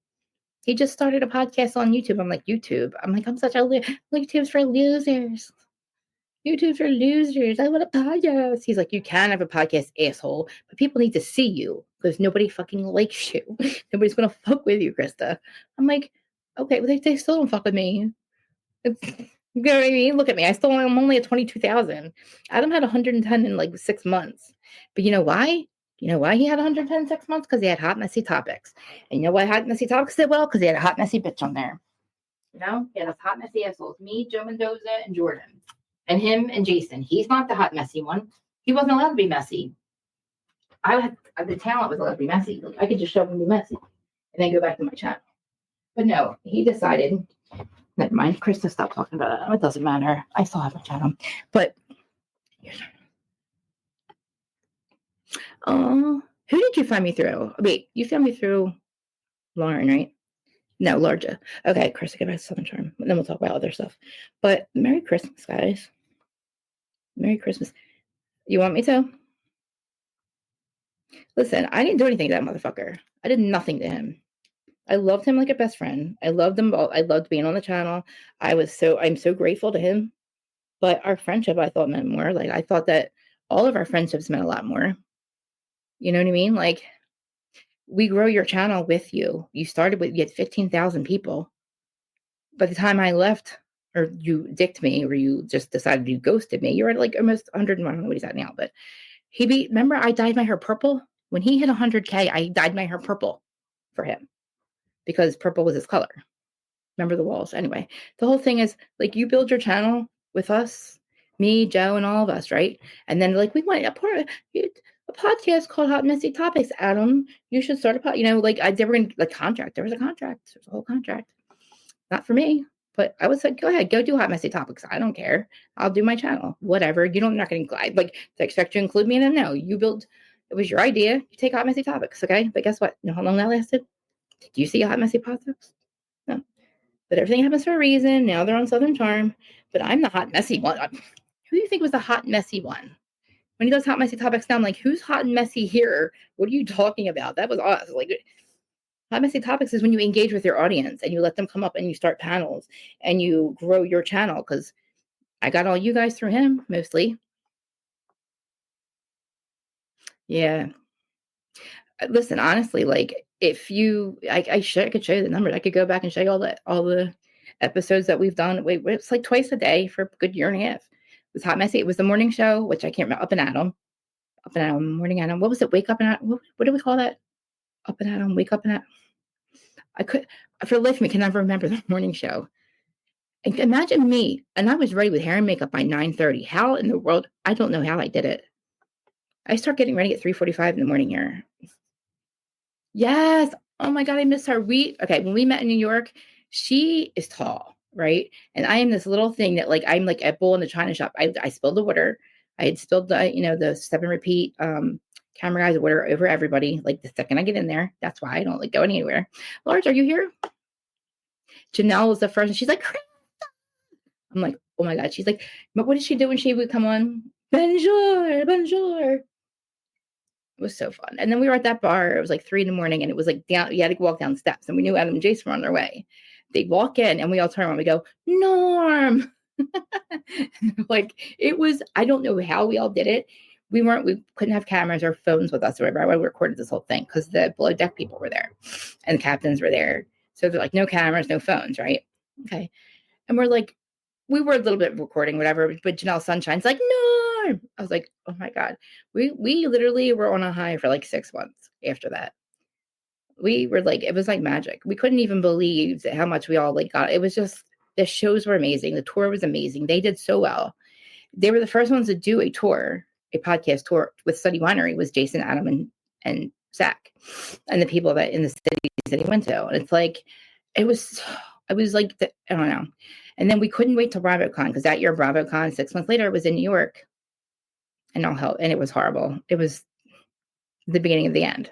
He just started a podcast on YouTube. I'm like, YouTube? I'm like, I'm such a YouTube's for losers. YouTube's for losers. I want a podcast. He's like, you can have a podcast, asshole, but people need to see you because nobody fucking likes you. Nobody's gonna fuck with you, Krista. I'm like, okay, well, they still don't fuck with me. You know what I mean? Look at me. I'm only at 22,000. Adam had 110 in like 6 months. But you know why? You know why he had 110 in 6 months? Because he had hot, messy topics. And you know why hot, messy topics did well? Because he had a hot, messy bitch on there. You know? He had a hot, messy assholes. Me, Joe Mendoza, and Jordan. And him and Jason. He's not the hot, messy one. He wasn't allowed to be messy. The talent was allowed to be messy. Like, I could just show him to be messy and then go back to my channel. But no, he decided. Never mind. Krista, stop talking about it. It doesn't matter. I still have my channel. But who did you find me through? Wait, you found me through Lauren, right? No, Larja. Okay, Krista, get back to Southern Charm. And then we'll talk about other stuff. But Merry Christmas, guys. Merry Christmas. You want me to? Listen, I didn't do anything to that motherfucker. I did nothing to him. I loved him like a best friend. I loved them both. I loved being on the channel. I'm so grateful to him. But our friendship, I thought, meant more. Like, I thought that all of our friendships meant a lot more. You know what I mean? Like, we grow your channel with you. You had 15,000 people. By the time I left, or you dicked me, or you just decided you ghosted me, you're at like almost 100. I don't know what he's at now, but remember I dyed my hair purple? When he hit 100K, I dyed my hair purple for him because purple was his color. Remember the walls? Anyway, the whole thing is like, you build your channel with us, me, Joe, and all of us, right? And then like, we want a podcast called Hot Messy Topics. Adam, you should start a podcast. You know, like they were in the contract. There was a contract. There's a whole contract. Not for me, but I was like, go ahead, go do Hot Messy Topics. I don't care. I'll do my channel. Whatever. I'm not going to like to expect you to include me in it. No, it was your idea. You take Hot Messy Topics, okay? But guess what? You know how long that lasted? Did you see Hot Messy Topics? No. But everything happens for a reason. Now they're on Southern Charm. But I'm the hot, messy one. Who do you think was the hot, messy one? When he does Hot Messy Topics now, I'm like, who's hot and messy here? What are you talking about? That was us. Like, Hot Messy Topics is when you engage with your audience and you let them come up and you start panels and you grow your channel, because I got all you guys through him, mostly. Yeah. Listen, honestly, like, if you, I could show you the numbers. I could go back and show you all the episodes that we've done. It's like twice a day for a good year and a half. It was Hot Messy. It was the morning show, which I can't remember. Up and Adam, Morning Adam. What was it? Wake Up and Adam. What do we call that? Up and Adam, Wake Up and Adam. I could, for the life of me, can never remember the morning show. And imagine me, and I was ready with hair and makeup by 9:30. How in the world? I don't know how I did it. I start getting ready at 3:45 in the morning here. Yes. Oh my God, I miss her. When we met in New York, she is tall, right? And I am this little thing that, like, I'm like a bull in the china shop. I spilled the water. I had spilled the step and repeat camera guys water over everybody. Like, the second I get in there, that's why I don't like go anywhere. Large, are you here? Janelle was the first, and she's like, I'm like, oh my God. She's like, but what did she do when she would come on? Bonjour, bonjour. It was so fun. And then we were at that bar. It was like 3 a.m. and it was like down, you had to walk down steps. And we knew Adam and Jason were on their way. They walk in and we all turn around. We go, Norm. Like, it was, I don't know how we all did it. We couldn't have cameras or phones with us or whatever. I recorded this whole thing because the below deck people were there and the captains were there. So they're like, no cameras, no phones, right? Okay. And we're like, we were a little bit recording, whatever, but Janelle Sunshine's like, no. I was like, oh my God. We literally were on a high for like 6 months after that. We were like, it was like magic. We couldn't even believe how much we all like got. It was just, the shows were amazing. The tour was amazing. They did so well. They were the first ones to do a podcast tour with Study Winery, was Jason, Adam, and Zach, and the people that in the cities that he went to. And it's like, it was like, I don't know. And then we couldn't wait till BravoCon, because that year BravoCon, 6 months later, was in New York. And all hell, and it was horrible. It was the beginning of the end.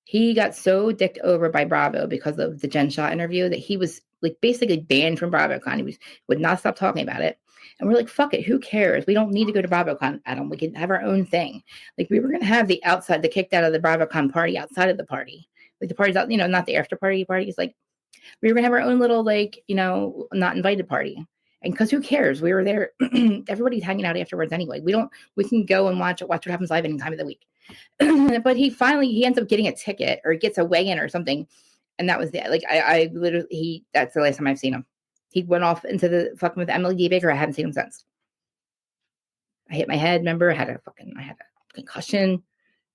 He got so dicked over by Bravo because of the Jen Shah interview that he was like basically banned from BravoCon. He would not stop talking about it. And we're like, fuck it, who cares? We don't need to go to BravoCon, Adam. We can have our own thing. Like, we were going to have the kicked out of the BravoCon party outside of the party. Like, the party's out, not the after party. It's like, we were going to have our own little, like, not invited party. And because who cares? We were there. Everybody's hanging out afterwards anyway. We can go and watch what happens live any time of the week. But he ends up getting a ticket or gets a weigh-in or something. And that was it. Like I literally, that's the last time I've seen him. He went off into the fucking with Emily D. Baker. I haven't seen him since. I hit my head. Remember, I had a concussion.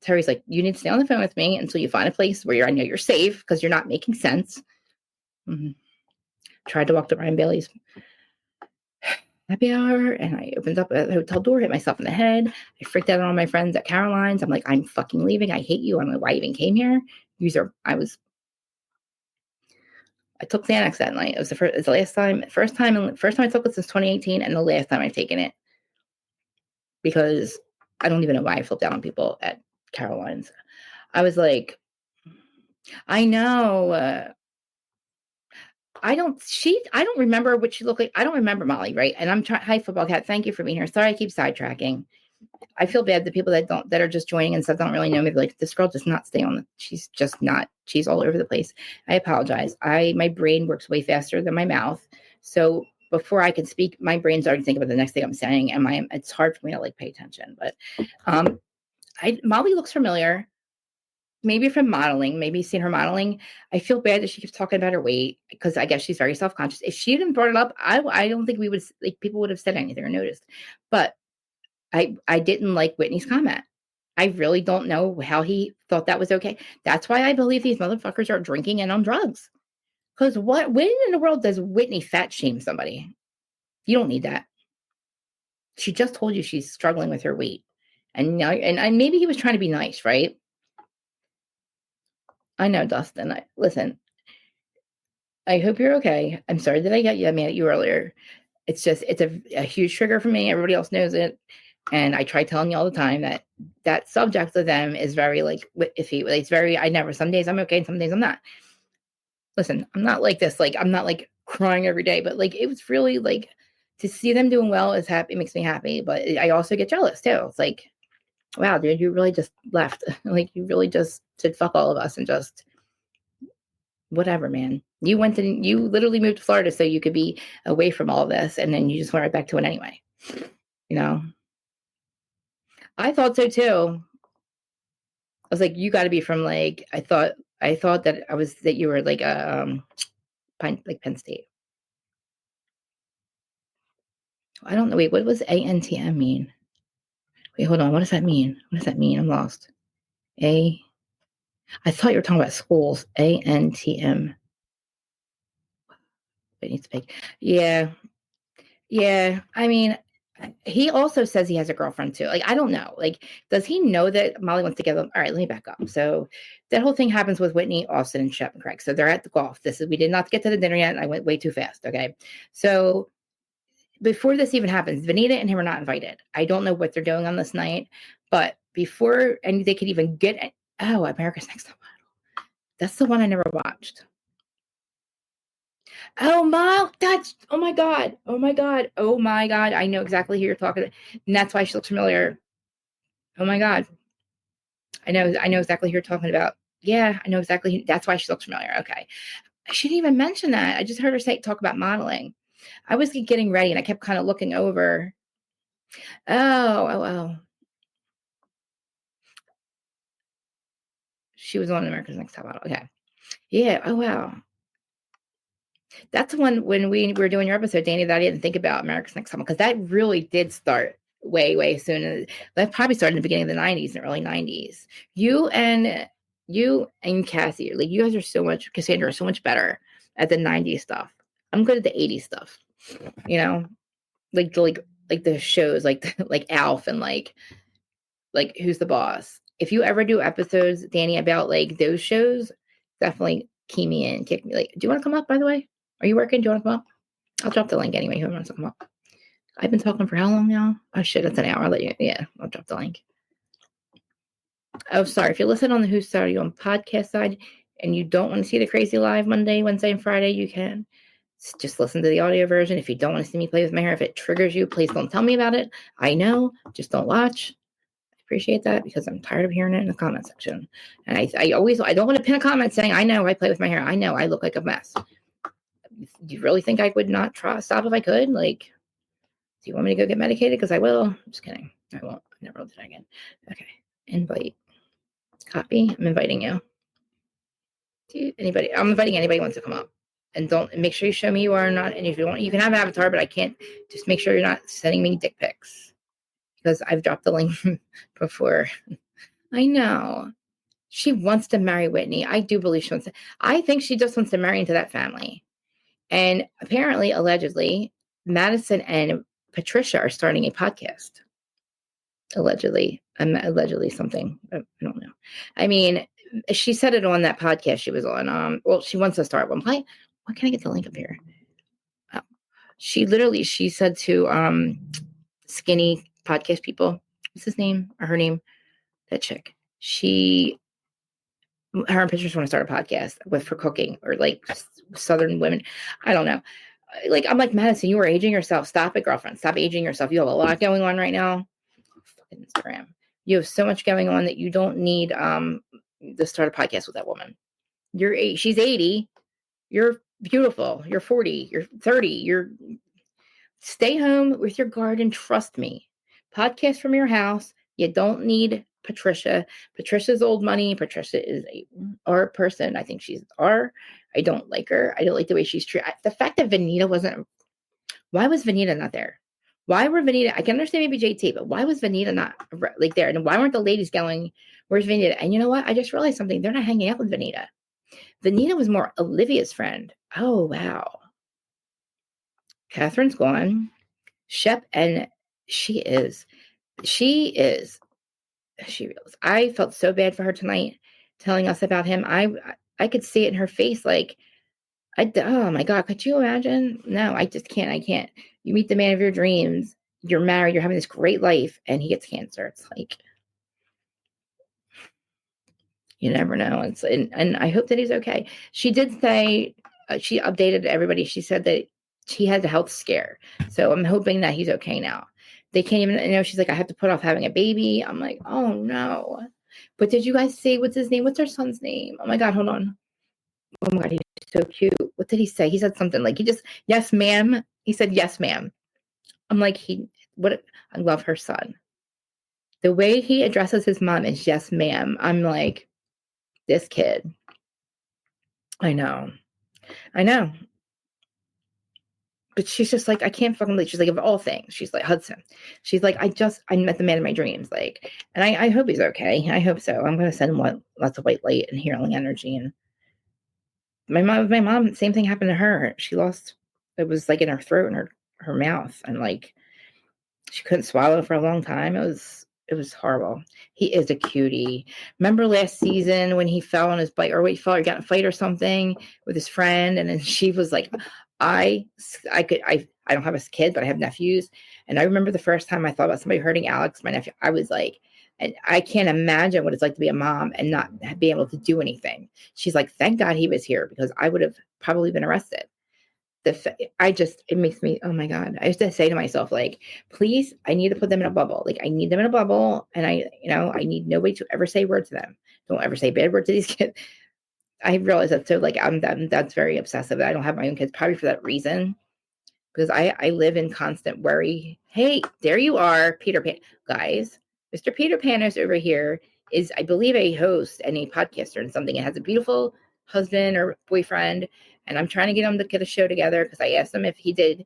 Terry's like, you need to stay on the phone with me until you find a place where I know you're safe because you're not making sense. Mm-hmm. Tried to walk to Ryan Bailey's happy hour, and I opened up a hotel door, hit myself in the head. I freaked out on all my friends at Caroline's. I'm like, I'm fucking leaving. I hate you. I don't know why I even came here. I took Xanax that night. It was the first time I took it since 2018, and the last time I've taken it because I don't even know why I flipped out on people at Caroline's. I was like, I know. I don't remember what she looked like. I don't remember Molly, right? And I'm trying. Hi, Football Cat. Thank you for being here. Sorry, I keep sidetracking. I feel bad. The people that are just joining and stuff don't really know me. Like, this girl does not stay on. She's just not. She's all over the place. I apologize. My brain works way faster than my mouth. So before I can speak, my brain's already thinking about the next thing I'm saying, and it's hard for me to pay attention. But Molly looks familiar. Maybe from modeling, maybe seen her modeling. I feel bad that she keeps talking about her weight because I guess she's very self-conscious. If she hadn't brought it up, I don't think people would have said anything or noticed. But I didn't like Whitney's comment. I really don't know how he thought that was okay. That's why I believe these motherfuckers are drinking and on drugs. Because when in the world does Whitney fat shame somebody? You don't need that. She just told you she's struggling with her weight. And maybe he was trying to be nice, right? I know, Dustin. Listen, I hope you're okay. I'm sorry that I got mad at you earlier. It's a huge trigger for me. Everybody else knows it. And I try telling you all the time that subject of them is very iffy. It's very, some days I'm okay and some days I'm not. Listen, I'm not like this. I'm not crying every day, but it was really to see them doing well is happy. It makes me happy, but I also get jealous too. It's like, wow, dude, you really just left. You really just said fuck all of us and just whatever, man. You literally moved to Florida so you could be away from all of this, and then you just went right back to it anyway. I thought so too. I was like, you got to be from I thought that you were Penn State. I don't know. Wait, what does ANTM mean? Wait, hold on. What does that mean? I'm lost. I thought you were talking about schools. ANTM. It needs to be. Yeah. I mean, he also says he has a girlfriend too. I don't know. Does he know that Molly wants to get them? All right, let me back up. So that whole thing happens with Whitney, Austin, and Shep and Craig. So they're at the golf. We did not get to the dinner yet. I went way too fast. Okay. So before this even happens, Vanita and him are not invited. I don't know what they're doing on this night, but before they could even get America's Next Top Model. That's the one I never watched. Oh my God. I know exactly who you're talking about. And that's why she looks familiar. Oh my God. I know exactly who you're talking about. Yeah, I know exactly. That's why she looks familiar. Okay. I shouldn't even mention that. I just heard her talk about modeling. I was getting ready and I kept kind of looking over. Oh. She was on America's Next Top Model. Okay. Yeah. Oh, wow. That's one when we were doing your episode, Dani, that I didn't think about America's Next Top Model because that really did start way, way soon. That probably started in the beginning of the 90s and early 90s. You and Cassie, you guys are so much, Cassandra, are so much better at the 90s stuff. I'm good at the 80s stuff. The shows like Alf and Who's the Boss. If you ever do episodes, Dani, about those shows, definitely key me in, kick me. Do you want to come up, by the way? Are you working? Do you want to come up? I'll drop the link anyway. Who wants to come up? I've been talking for how long now? Oh shit, it's an hour. I'll drop the link. Oh, sorry. If you listen on the Who's Side, you on podcast side, and you don't want to see the crazy live Monday, Wednesday, and Friday, you can just listen to the audio version. If you don't want to see me play with my hair, if it triggers you, please don't tell me about it. I know, just don't watch. Appreciate that because I'm tired of hearing it in the comment section. And I don't want to pin a comment saying, I know I play with my hair. I know I look like a mess. do you really think I would not stop if I could? Like, do you want me to go get medicated? Because I will. I'm just kidding. I won't. I never will do that again. Okay. Invite. Copy. I'm inviting you. Anybody? I'm inviting anybody who wants to come up. And don't make sure you show me you are not. And if you want, you can have an avatar, but I can't. Just make sure you're not sending me dick pics because I've dropped the link before. I know. She wants to marry Whitney. I do believe she wants to. I think she just wants to marry into that family. And apparently, allegedly, Madison and Patricia are starting a podcast. Allegedly something. I don't know. I mean, she said it on that podcast she was on. Well, she wants to start one. Why can't I get the link up here? Oh. She said to skinny podcast people, what's his name or her name? That chick. Her and Patricia want to start a podcast for cooking or like Southern women. I don't know. Like, I'm like, Madison, you are aging yourself. Stop it, girlfriend. Stop aging yourself. You have a lot going on right now. Fucking Instagram. You have so much going on that you don't need to start a podcast with that woman. She's 80. You're beautiful. You're 40. You're 30. Stay home with your garden. Trust me. Podcast from your house. You don't need Patricia. Patricia's old money. Patricia is a R person. I think she's R. I don't like her. I don't like the way she's treated. The fact that Vanita wasn't. Why was Vanita not there? Why were Vanita? I can understand maybe JT, but why was Vanita not like there? And why weren't the ladies going? Where's Vanita? And you know what? I just realized something. They're not hanging out with Vanita. Vanita was more Olivia's friend. Oh wow. Catherine's gone. Shep, and she is. I felt so bad for her tonight, telling us about him. I could see it in her face, like, oh my God, could you imagine? No, I just can't. I can't. You meet the man of your dreams. You're married. You're having this great life, and he gets cancer. It's like, you never know. And I hope that he's okay. She did say she updated everybody. She said that she had a health scare, so I'm hoping that he's okay now. They can't even, she's like, I have to put off having a baby. I'm like, oh no. But did you guys see what's his name? What's her son's name? Oh my God, hold on. Oh my God, he's so cute. What did he say? He said something like, yes, ma'am. He said, yes, ma'am. I'm like, I love her son. The way he addresses his mom is yes, ma'am. I'm like, this kid. I know. But she's just like, I can't fucking believe. She's like, of all things, she's like, Hudson. She's like, I met the man of my dreams. Like, and I hope he's okay. I hope so. I'm going to send him lots of white light and healing energy. And my mom, same thing happened to her. She lost, it was like in her throat and her mouth. And like, she couldn't swallow for a long time. It was horrible. He is a cutie. Remember last season when he fell on his bike, or he got in a fight or something with his friend, and then she was like, I don't have a kid, but I have nephews. And I remember the first time I thought about somebody hurting Alex, my nephew, I was like, and I can't imagine what it's like to be a mom and not be able to do anything. She's like, thank God he was here, because I would have probably been arrested. It makes me, oh my God. I used to say to myself, like, please, I need to put them in a bubble. Like, I need them in a bubble. And I need nobody to ever say a word to them. Don't ever say a bad word to these kids. I realize that. So like, that's very obsessive. I don't have my own kids, probably for that reason, because I live in constant worry. Hey, there you are, Peter Pan. Guys, Mr. Peter Panos over here is, I believe, a host and a podcaster and something. It has a beautiful husband or boyfriend. And I'm trying to get him to get a show together, because I asked him if he did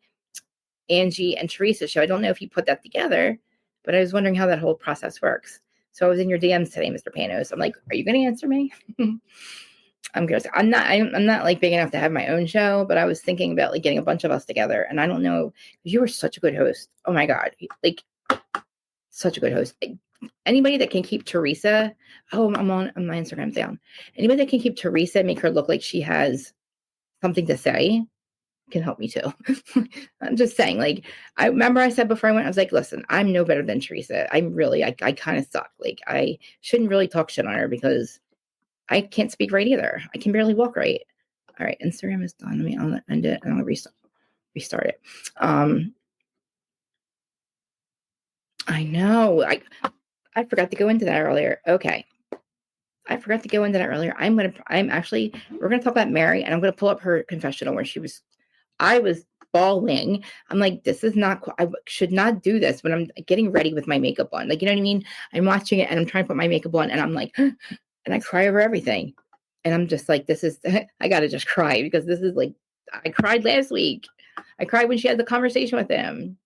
Angie and Teresa's show. I don't know if he put that together, but I was wondering how that whole process works. So I was in your DMs today, Mr. Panos. I'm like, are you going to answer me? I'm curious. I'm not like big enough to have my own show, but I was thinking about like getting a bunch of us together. And I don't know, you were such a good host. Oh my God. Like, such a good host. Anybody that can keep Teresa. Oh, I'm on my Instagram's down. Anybody that can keep Teresa, make her look like she has something to say, can help me too. I'm just saying, like, I remember I said before I went, I was like, listen, I'm no better than Teresa. I kind of suck. Like, I shouldn't really talk shit on her, because I can't speak right either. I can barely walk right. All right, Instagram is done. I'll end it and I'll restart it. I know. I forgot to go into that earlier. Okay. I forgot to go into that earlier. We're going to talk about Mary, and I'm going to pull up her confessional where she was I was bawling. I'm like, this is not, I should not do this when I'm getting ready with my makeup on. Like, you know what I mean? I'm watching it and I'm trying to put my makeup on and I'm like, and I cry over everything. And I'm just like, this is, I got to just cry because this is like, I cried last week. I cried when she had the conversation with him.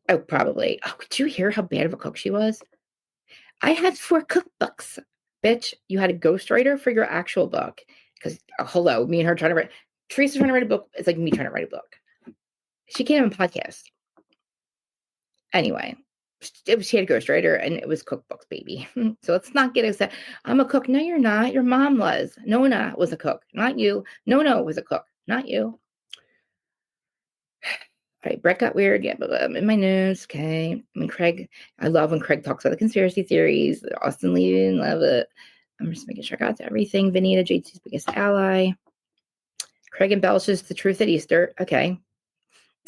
Oh, probably. Oh, did you hear how bad of a cook she was? I had 4 cookbooks. Bitch, you had a ghostwriter for your actual book. Because, hello, me and her trying to write. Teresa's trying to write a book. It's like me trying to write a book. She can't have a podcast. Anyway, she had a ghostwriter and it was cookbooks, baby. So let's not get upset. I'm a cook. No, you're not. Your mom was. Nona was a cook, not you. Nona was a cook, not you. All right, Brett got weird. Yeah, but in my news. Okay. I love when Craig talks about the conspiracy theories. Austin leaving, love it. I'm just making sure I got to everything. Vanita, JT's biggest ally. Craig embellishes the truth at Easter. Okay.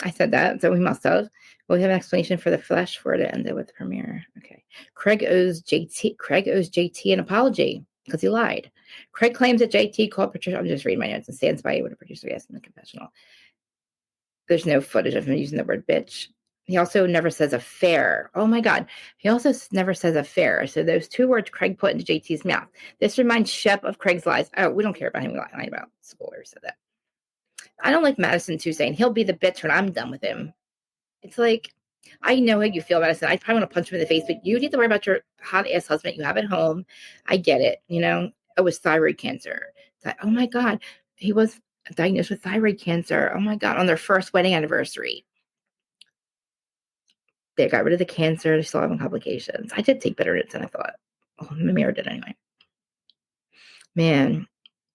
I said that, so we must have. We'll have an explanation for the flesh for it ended with the premiere. Okay. Craig owes JT an apology because he lied. Craig claims that JT called Patricia. I'm just reading my notes and stands by what a producer asked in the confessional. There's no footage of him using the word bitch. He also never says affair. Oh my God. He also never says affair. So those 2 words Craig put into JT's mouth. This reminds Shep of Craig's lies. Oh, we don't care about him lying about school or said that. I don't like Madison too saying he'll be the bitch when I'm done with him. It's like, I know how you feel, Madison. I probably want to punch him in the face, but you need to worry about your hot ass husband you have at home. I get it. It was thyroid cancer. Oh my God. He was diagnosed with thyroid cancer. Oh my God. On their first wedding anniversary. They got rid of the cancer. They're still having complications. I did take better than I thought. Oh, Mimir did anyway. Man.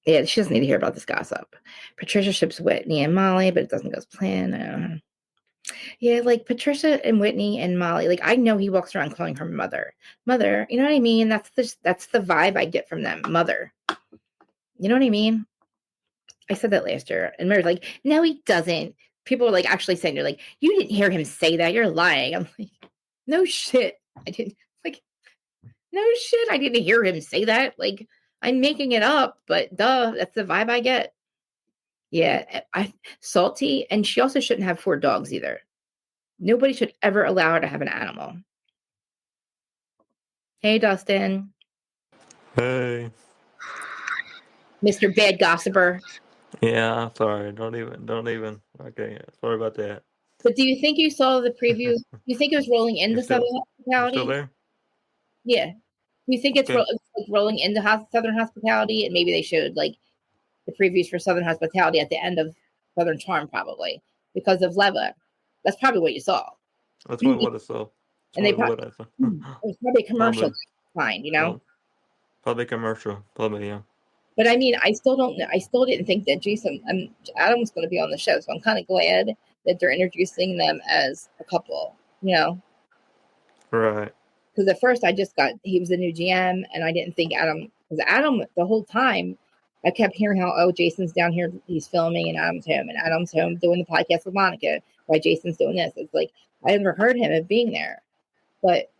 Yeah, she doesn't need to hear about this gossip. Patricia ships Whitney and Molly, but it doesn't go as planned. Yeah, like Patricia and Whitney and Molly, like I know he walks around calling her mother. Mother, you know what I mean? That's the vibe I get from them. Mother. You know what I mean? I said that last year. And Mary's like, no, he doesn't. People were like actually saying, they're like, you didn't hear him say that. You're lying. I'm like, no shit. I didn't like, no shit. I didn't hear him say that. Like, I'm making it up, but duh, that's the vibe I get. Yeah, salty. And she also shouldn't have 4 dogs either. Nobody should ever allow her to have an animal. Hey, Dustin. Hey. Mr. Bad Gossiper. Yeah, sorry. Don't even. Okay, sorry about that. But do you think you saw the preview? Do you think it was rolling into Southern You still Hospitality? there? Yeah. Do you think it's Okay. rolling into Southern Hospitality? And maybe they showed like the previews for Southern Hospitality at the end of Southern Charm, probably because of Leva. That's probably what you saw. That's what I saw. And they That's probably what I saw. it was probably a commercial Probably. fine. Probably commercial. Probably, yeah. But I mean, I still don't know. I still didn't think that Jason and Adam was going to be on the show. So I'm kind of glad that they're introducing them as a couple, Right. Because at first he was a new GM and I didn't think because Adam, the whole time, I kept hearing how, Jason's down here, he's filming and Adam's home doing the podcast with Monica, why Jason's doing this. It's like, I never heard him of being there. But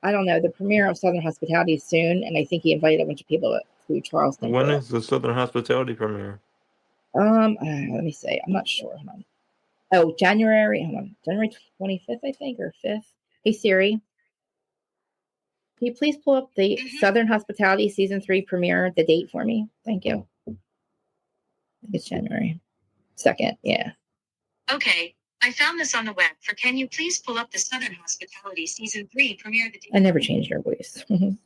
I don't know. The premiere of Southern Hospitality is soon. And I think he invited a bunch of people to Charleston. When is the Southern Hospitality premiere? Let me see. I'm not sure. Hold on. Oh, January 25th, I think, or 5th. Hey, Siri, can you please pull up the Southern Hospitality Season 3 premiere, the date for me? Thank you. I think it's January 2nd. Yeah. Okay. I found this on the web for can you please pull up the Southern Hospitality Season 3 premiere, the date? I never changed her voice. I'm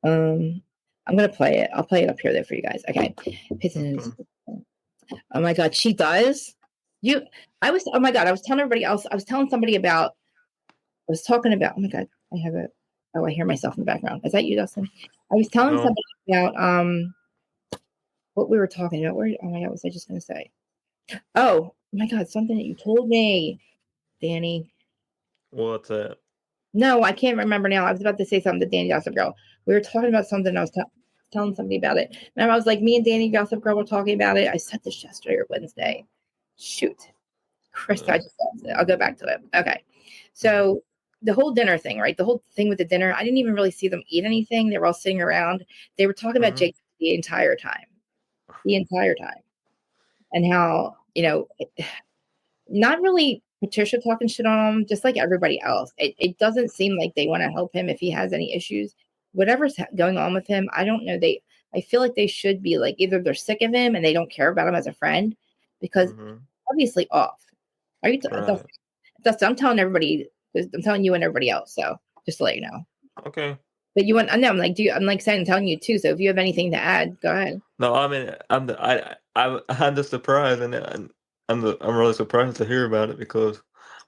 going to play it. I'll play it up here, though, for you guys. Okay. Oh, my God. She does? Oh, my God. I was telling everybody else. I was talking about, oh, my God. I hear myself in the background. Is that you, Dustin? I was telling somebody about what we were talking about. Oh, my God. What was I just going to say? Oh, my God. Something that you told me, Dani. What's that? No, I can't remember now. I was about to say something to Dani Gossip Girl. We were talking about something. I was telling somebody about it. Remember, I was like, me and Dani Gossip Girl were talking about it. I said this yesterday or Wednesday. Shoot. Krista, I just lost it. I'll go back to it. Okay. So the whole dinner thing, right? The whole thing with the dinner, I didn't even really see them eat anything. They were all sitting around. They were talking about Jake the entire time. The entire time. and how, not really Patricia talking shit on him, just like everybody else. It doesn't seem like they want to help him if he has any issues. Whatever's going on with him, I don't know. I feel like they should be like, either they're sick of him and they don't care about him as a friend, because obviously off. Are you? Right. I'm telling everybody. I'm telling you and everybody else. So just to let you know. Okay. But you want? I know. I'm like, I'm like saying, telling you too. So if you have anything to add, go ahead. No, I mean, I'm just surprised, and I'm really surprised to hear about it because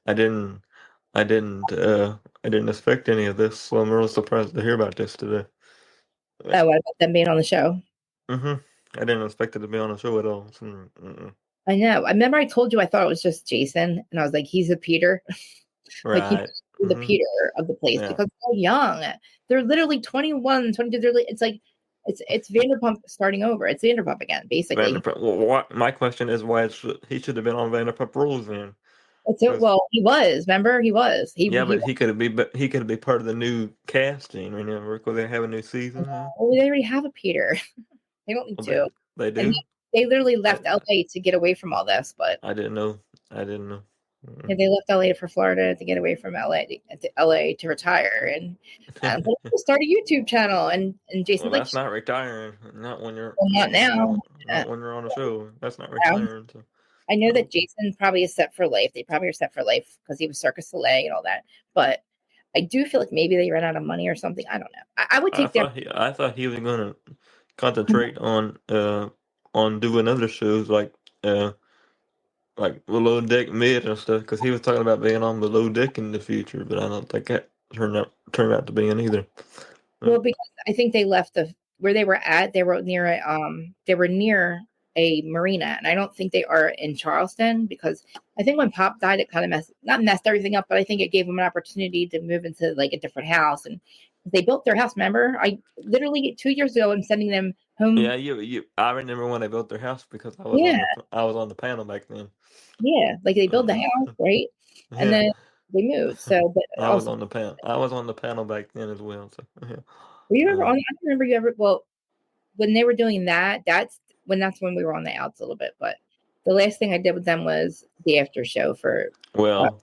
I didn't I didn't expect any of this, so I'm really surprised to hear about this today. Oh, what about them being on the show? I didn't expect it to be on the show at all. I know. I remember I told you I thought it was just Jason, and I was like, he's a Peter. Like Right. he's the Peter of the place, Yeah. because they're young. They're literally 21, 22. It's like it's Vanderpump starting over. It's Vanderpump again, basically. Vanderpump. Well, my question is why he should have been on Vanderpump Rules then. Well, he was. Remember, he was. But he could be part of the new casting. Remember, because they have a new season. Well, they already have a Peter. They don't need to. They do. And they literally left LA to get away from all this. But I didn't know. yeah, they left LA for Florida to get away from LA to retire and start a YouTube channel. And Jason's that's not retiring. Not when you're. Not now. Not when you're on a show. That's not retiring. So. I know that Jason probably is set for life. They probably are set for life because he was Circus Soleil and all that. But I do feel like maybe they ran out of money or something. I don't know. I would take that. I thought he was going to concentrate on doing other shows like Below Deck Mid and stuff, because he was talking about being on Below Deck in the future, but I don't think that turned out to be in either. Well, because I think they left where they were at. They were near a marina, and I don't think they are in Charleston, because I think when Pop died, it kind of messed everything up, but I think it gave them an opportunity to move into like a different house. And they built their house. Remember, I literally 2 years ago, I'm sending them home. Yeah, I remember when they built their house, because I was on the panel back then. Yeah, like they built the house, right? Yeah. And then they moved. So, but I was on the panel. I was on the panel back then as well. So, yeah. Were you ever on? I don't remember you ever. Well, when they were doing that, that's when we were on the outs a little bit. But the last thing I did with them was the after show for. Well,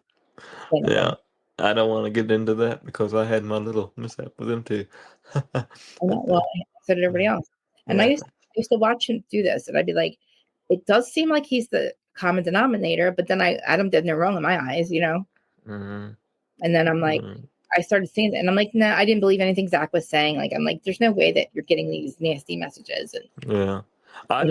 yeah, I don't want to get into that because I had my little mishap with them too. Well, so did everybody else. And I used to watch him do this, and I'd be like, it does seem like he's the common denominator, but then Adam did no wrong in my eyes, And then I'm like, I started seeing it, and I'm like, no, I didn't believe anything Zach was saying. Like, I'm like, there's no way that you're getting these nasty messages. And I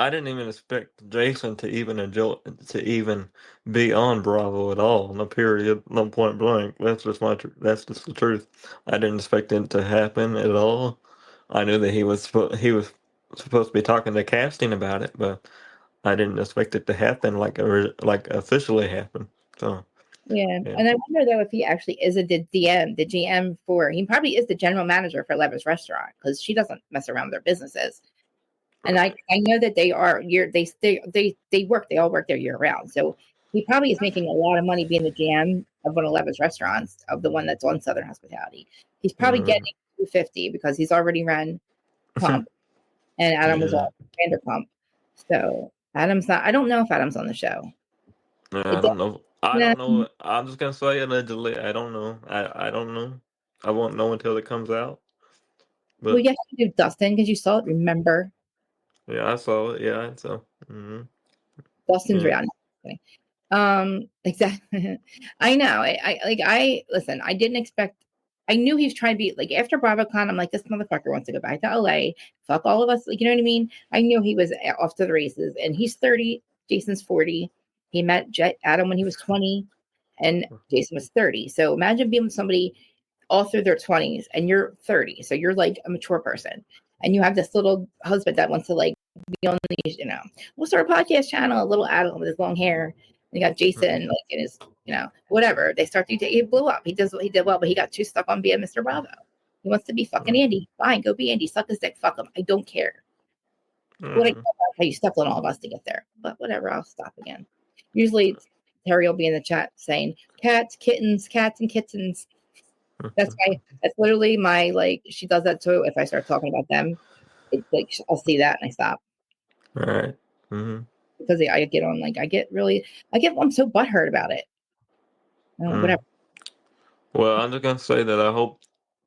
didn't even expect Jason to even be on Bravo at all. No period. No point blank. That's just the truth. I didn't expect it to happen at all. I knew that he was supposed to be talking to casting about it, but I didn't expect it to happen like officially happen. So. Yeah. And I wonder though if he actually is the GM for. He probably is the general manager for Leva's restaurant, because she doesn't mess around with their businesses. And I know that they are they all work there year round. So he probably is making a lot of money being the GM of one of Leva's restaurants, of the one that's on Southern Hospitality. He's probably getting $250 because he's already ran Pump, and Adam was on Vanderpump. So Adam's not. I don't know if Adam's on the show. I don't know. I don't know. I'm just gonna say allegedly. I don't know. I don't know. I won't know until it comes out. But, well, you have to do Dustin because you saw it. Remember? Yeah, I saw it. Yeah, so. Dustin's reality. Exactly. I know. I listen. I didn't expect. I knew he was trying to be like, after BravoCon. I'm like, this motherfucker wants to go back to LA. Fuck all of us. Like, you know what I mean? I knew he was off to the races, and he's 30. Jason's 40. He met Adam when he was 20, and Jason was 30. So imagine being with somebody all through their 20s, and you're 30. So you're like a mature person, and you have this little husband that wants to like be on these, we'll start a podcast channel, a little Adam with his long hair. And you got Jason like in his, whatever. They start to he blew up. He did well, but he got too stuck on being Mr. Bravo. He wants to be fucking Andy. Fine, go be Andy. Suck his dick. Fuck him. I don't care. What I care about how you stepped on all of us to get there. But whatever, I'll stop again. Usually Terry will be in the chat saying cats, kittens, cats and kittens. That's literally my, like, she does that too. If I start talking about them, it's like I'll see that and I stop. All right. because I get on like I'm so butthurt about it. Whatever. Well, I'm just gonna say that I hope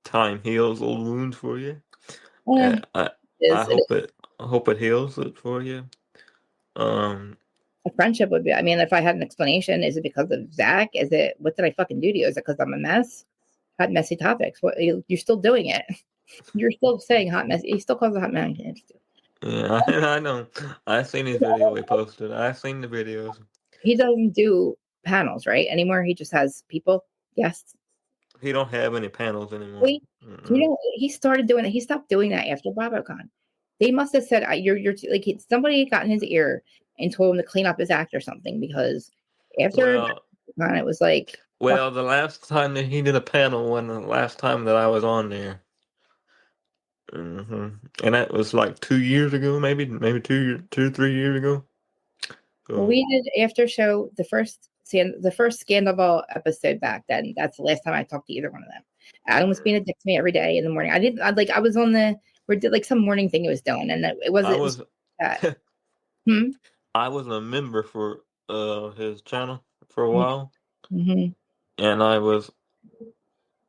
time heals old wounds for you. Yeah, I hope it heals it for you. A friendship would be. I mean, if I had an explanation, is it because of Zach? Is it what did I fucking do to you? Is it because I'm a mess? Hot messy topics. What you're still doing it? You're still saying hot messy. He still calls it hot messy. Yeah, I know. I've seen his video he posted. I've seen the videos. He doesn't do panels right anymore. He just has people guests. He don't have any panels anymore. Wait, he started doing it. He stopped doing that after BravoCon. They must have said you're like somebody got in his ear and told him to clean up his act or something because after BravoCon, it was like. Well, the last time that he did a panel, the last time that I was on there, and that was like 2 years ago, maybe 3 years ago. So, well, we did after show the first Scandal episode back then. That's the last time I talked to either one of them. Adam was being a dick to me every day in the morning. I was on we did like some morning thing he was doing, and it wasn't. I was a member for his channel for a while, and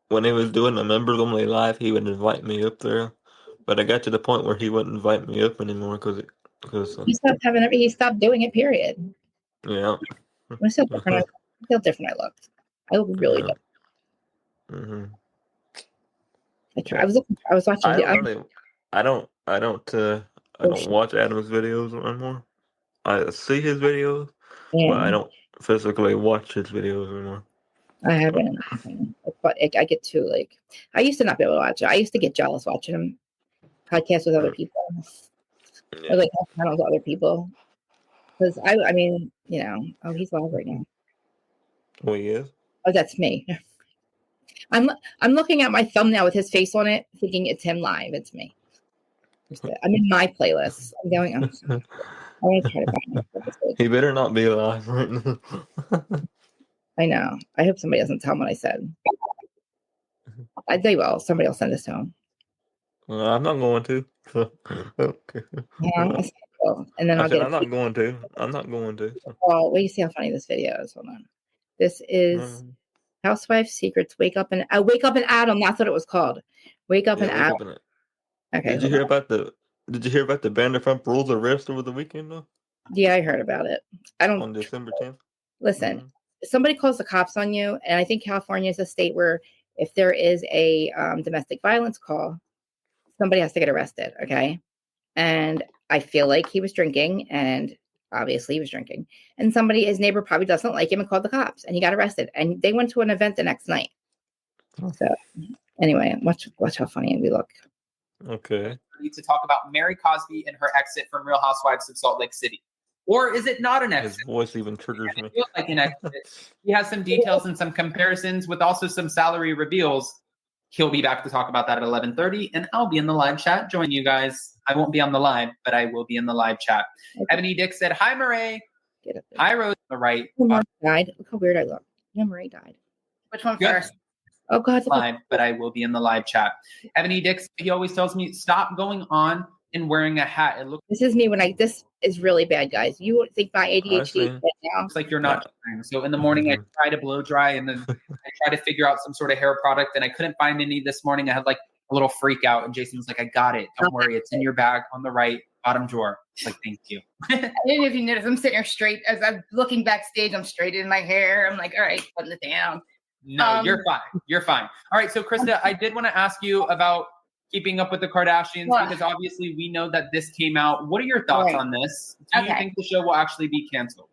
when he was doing the members only live, he would invite me up there, but I got to the point where he wouldn't invite me up anymore because he stopped doing it. Period. Yeah. I feel different. I looked. I look really different. I was watching. I don't watch Adam's videos anymore. I see his videos, but I don't physically watch his videos anymore. I haven't, but I get too I used to not be able to watch it. I used to get jealous watching him podcast with other people, or have panels with other people. Because I mean, he's live right now. Oh, he is. Oh, that's me. I'm looking at my thumbnail with his face on it, thinking it's him live. It's me. I'm in my playlist. I'm going. I'm going to try to find it. He better not be live right now. I know. I hope somebody doesn't tell him what I said. They will. Somebody will send this to him. I'm not going to. Okay. And then I'm not going to. I'm not going to. Well, wait, you see how funny this video is. Hold on. This is Housewife Secrets. Wake up and Adam. That's what it was called. Wake up and Adam. Okay. Did you hear about the Vanderpump Rules arrest over the weekend though? Yeah, I heard about it. On December 10th. Listen, somebody calls the cops on you, and I think California is a state where if there is a domestic violence call, somebody has to get arrested. Okay. And I feel like he was drinking, and obviously he was drinking, and his neighbor probably doesn't like him and called the cops, and he got arrested, and they went to an event the next night. So anyway, watch how funny we look. Okay. We need to talk about Mary Cosby and her exit from Real Housewives of Salt Lake City. Or is it not an exit? His voice even triggers me. It feels like an exit. He has some details and some comparisons with also some salary reveals. He'll be back to talk about that at 11:30, and I'll be in the live chat. Join you guys. I won't be on the live, but I will be in the live chat. Okay. Ebony Dick said, "Hi, Murray. Hi, Rose." On the right. Died. Look how weird I look. Yeah, Murray died. Which one first? Oh God. Live, but I will be in the live chat. Ebony Dick, he always tells me, "Stop going on and wearing a hat." This is me when this is really bad, guys. You would think my ADHD is bad now. Looks like you're not trying. So in the morning, I try to blow dry, and then I try to figure out some sort of hair product, and I couldn't find any this morning. I had like a little freak out, and Jason was like, "I got it. Don't worry. It's in your bag on the right bottom drawer." Like, thank you. I didn't know if you noticed. I'm sitting here straight. As I'm looking backstage, I'm straight in my hair. I'm like, all right, putting it down. No, you're fine. You're fine. All right. So Krista, I did want to ask you about keeping up with the Kardashians, because obviously we know that this came out. What are your thoughts on this? Do you think the show will actually be canceled?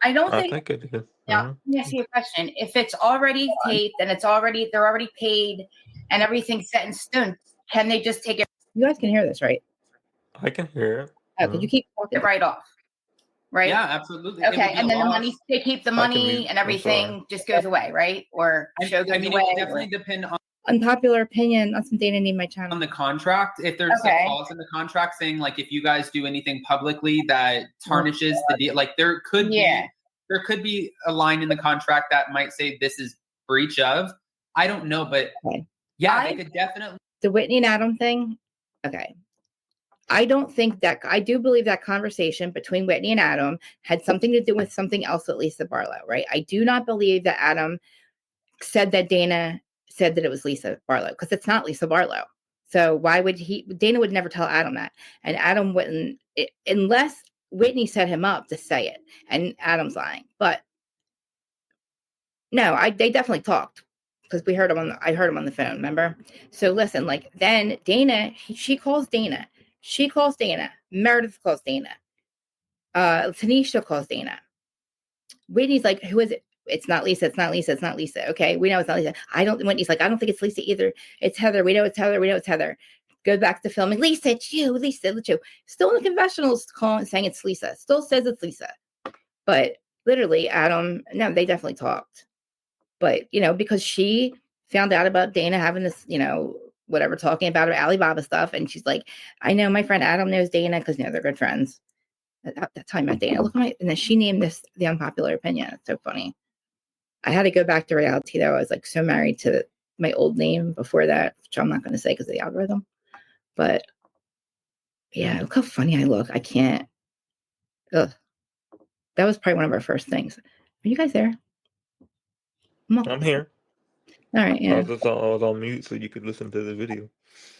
I don't think it is. Now, let me ask you a question. If it's already taped and they're already paid and everything's set in stone, can they just take it? You guys can hear this, right? I can hear it. Oh, could you keep talking right off? Right? Yeah, absolutely. Okay, and then they keep the money and everything just goes away, right? Or show goes away. It would definitely depend on unpopular opinion. That's something I need my channel. On the contract, if there's a clause in the contract saying like if you guys do anything publicly that tarnishes the deal, like there could be a line in the contract that might say this is breach of. I don't know, but they could definitely the Whitney and Adam thing. Okay, I don't think that, I do believe that conversation between Whitney and Adam had something to do with something else with Lisa Barlow, right? I do not believe that Adam said that Dana said that it was Lisa Barlow, because it's not Lisa Barlow. So why would Dana would never tell Adam that. And Adam wouldn't, unless Whitney set him up to say it, and Adam's lying. But no, they definitely talked, because I heard him on the phone, remember? So listen, like, then Dana, she calls Dana. Meredith calls Dana. Tanisha calls Dana. Whitney's like, who is it? It's not Lisa. Okay, we know it's not Lisa. Whitney's like, I don't think it's Lisa either. It's Heather. We know it's Heather. Go back to filming. Lisa, it's you. Still in the confessionals saying it's Lisa. Still says it's Lisa. But literally, Adam, no, they definitely talked. But, because she found out about Dana having this, whatever, talking about her Alibaba stuff. And she's like, I know my friend Adam knows Dana, because, they're good friends. At that time, at Dana, and then she named this the unpopular opinion. It's so funny. I had to go back to reality, though. I was like so married to my old name before that, which I'm not going to say because of the algorithm. But yeah, look how funny I look. I can't. Ugh. That was probably one of our first things. Are you guys there? I'm here. All right. Yeah. I was on mute so you could listen to the video.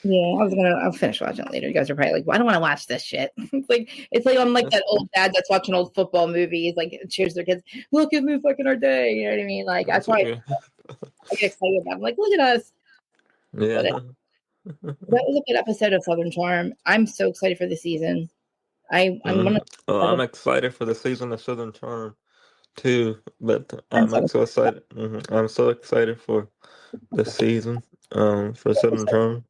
Yeah, I'll finish watching it later. You guys are probably like, well, I don't want to watch this shit. It's like I'm like that old dad that's watching old football movies, like cheers their kids. Look at me fucking our day. You know what I mean? Like that's why I get excited about it. I'm like, look at us. Yeah. That was a good episode of Southern Charm. I'm so excited for the season. I'm excited for the season of Southern Charm too, but I'm so excited. I'm so excited for the season for Southern Charm.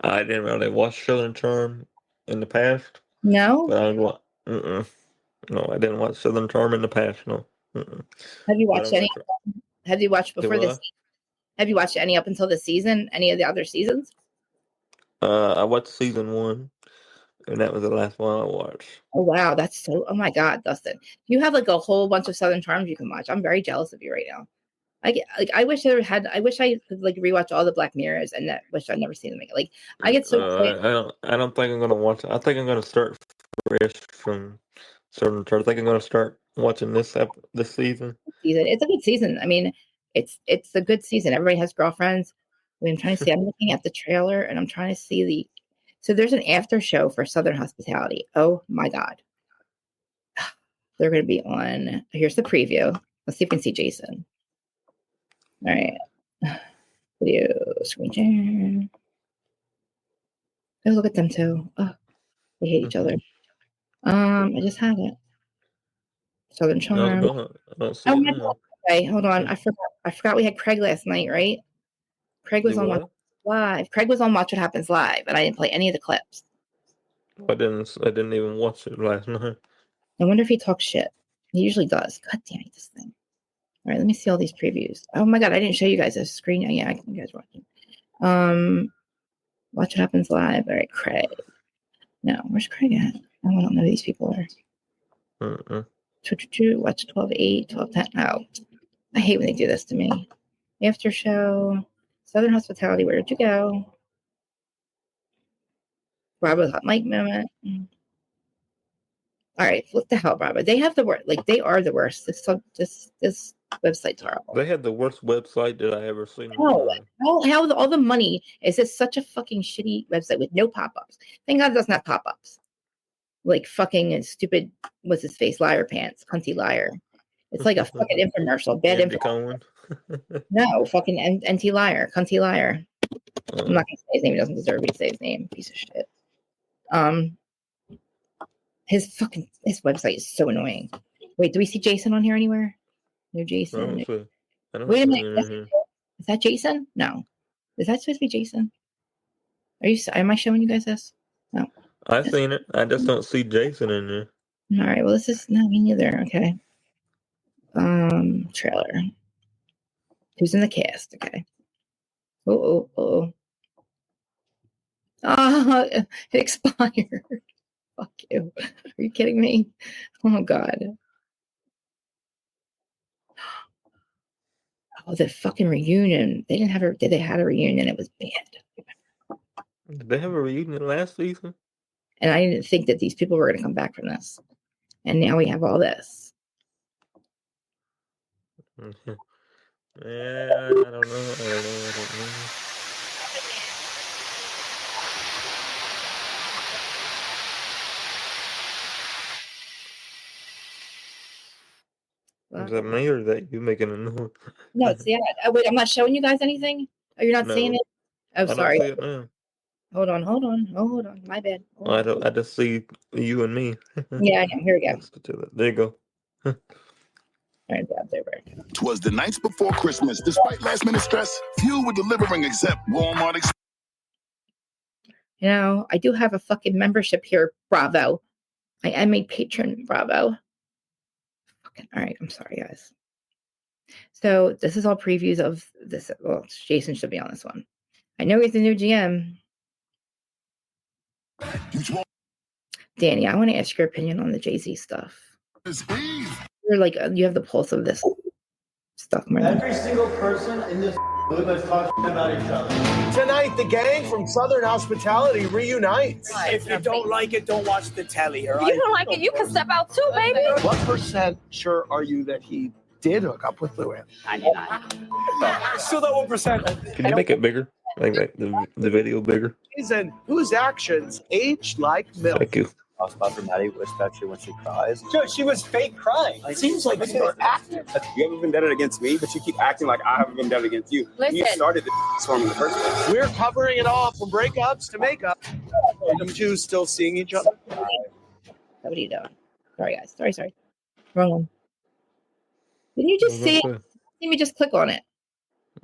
I didn't really watch Southern Charm in the past. No, but no, I didn't watch Southern Charm in the past. No. Have you watched any? Have you watched before this? Have you watched any up until this season? Any of the other seasons? I watched season 1, and that was the last one I watched. Oh wow, that's so. Oh my God, Dustin, you have like a whole bunch of Southern Charms you can watch. I'm very jealous of you right now. I wish I wish I could like rewatch all the Black Mirrors, and that wish I'd never seen them again. Like I get so. I don't think I'm gonna watch. I think I'm gonna start fresh from Southern Charm. I think I'm gonna start watching this season. It's a good season. I mean, it's a good season. Everybody has girlfriends. I'm trying to see. I'm looking at the trailer, and I'm trying to see the. So there's an after show for Southern Hospitality. Oh my God. They're going to be on. Here's the preview. Let's see if we can see Jason. All right. Video screen share. Oh, look at them too. Oh, they hate each other. I just had it. Southern Charm. I don't see it now. Okay, hold on. I forgot we had Craig last night, right? Craig was on live. Craig was on Watch What Happens Live, and I didn't play any of the clips. I didn't even watch it last night. I wonder if he talks shit. He usually does. God damn it, this thing. All right, let me see all these previews. Oh my God, I didn't show you guys a screen. Yeah, you guys watching. Watch What Happens Live. All right, Craig. No, where's Craig at? I don't know who these people are. Watch 12-8, 12-10. Oh, I hate when they do this to me. After show, Southern Hospitality. Where'd you go? Bravo's hot mic moment. All right, what the hell, Bravo? They have the worst. Like they are the worst. This website's horrible. They had the worst website that I ever seen. How all the money is this such a fucking shitty website with no pop-ups? Thank God it doesn't have pop-ups. Like fucking stupid. What's his face? Liar pants, cunty liar. It's like a fucking infomercial. Bad infomercial. No, fucking NT liar, cunty liar. I'm not gonna say his name. He doesn't deserve me to say his name. Piece of shit. His website is so annoying. Wait, do we see Jason on here anywhere? No Jason. Wait a minute. Is that Jason? No. Is that supposed to be Jason? Am I showing you guys this? No. I've seen it. I just don't see Jason in there. All right. Well, this is not me neither. Okay. Trailer. Who's in the cast? Okay. Oh. It expired. Fuck you. Are you kidding me? Oh God. Oh, the fucking reunion. They didn't have did they have a reunion? It was bad. Did they have a reunion last season? And I didn't think that these people were going to come back from this. And now we have all this. Yeah, I don't know. Is that me or is that you making a noise? No, it's the ad. Oh, wait, I'm not showing you guys anything? Oh, you're not seeing No, it? Oh, I don't sorry. see it now. Hold on. My bad. Hold on. I just see you and me. Yeah, I know. Here we go. Let's get to that. There you go. All right, that's over. 'Twas the nights before Christmas. Despite last-minute stress, few were delivering except Walmart Express. You know, I do have a fucking membership here, Bravo. I am a patron, Bravo. Fucking, all right, I'm sorry, guys. So this is all previews of this. Well, Jason should be on this one. I know he's the new GM. Dani, I want to ask your opinion on the Jay-Z stuff. You're like, you have the pulse of this stuff more than Every single person in this group has talked about each other. Tonight, the gang from Southern Hospitality reunites. If you don't like it, don't watch the telly, all right? If you don't like it, you can step out too, baby. What percent sure are you that he did hook up with Luann? 99. So that 1%. Can you make it bigger? Like the video bigger? And whose actions age like milk? Thank you. Talks about her Maddie, especially when she cries. Sure, she was fake crying. It seems like you're acting. You haven't vendetta against me, but you keep acting like I haven't vendetta against you. Listen. You started this storm in the first place. We're covering it all from breakups to makeup. Are you two still seeing each other? What are you doing? Sorry, guys. Sorry. Wrong one. Didn't you just see it? Let me just click on it.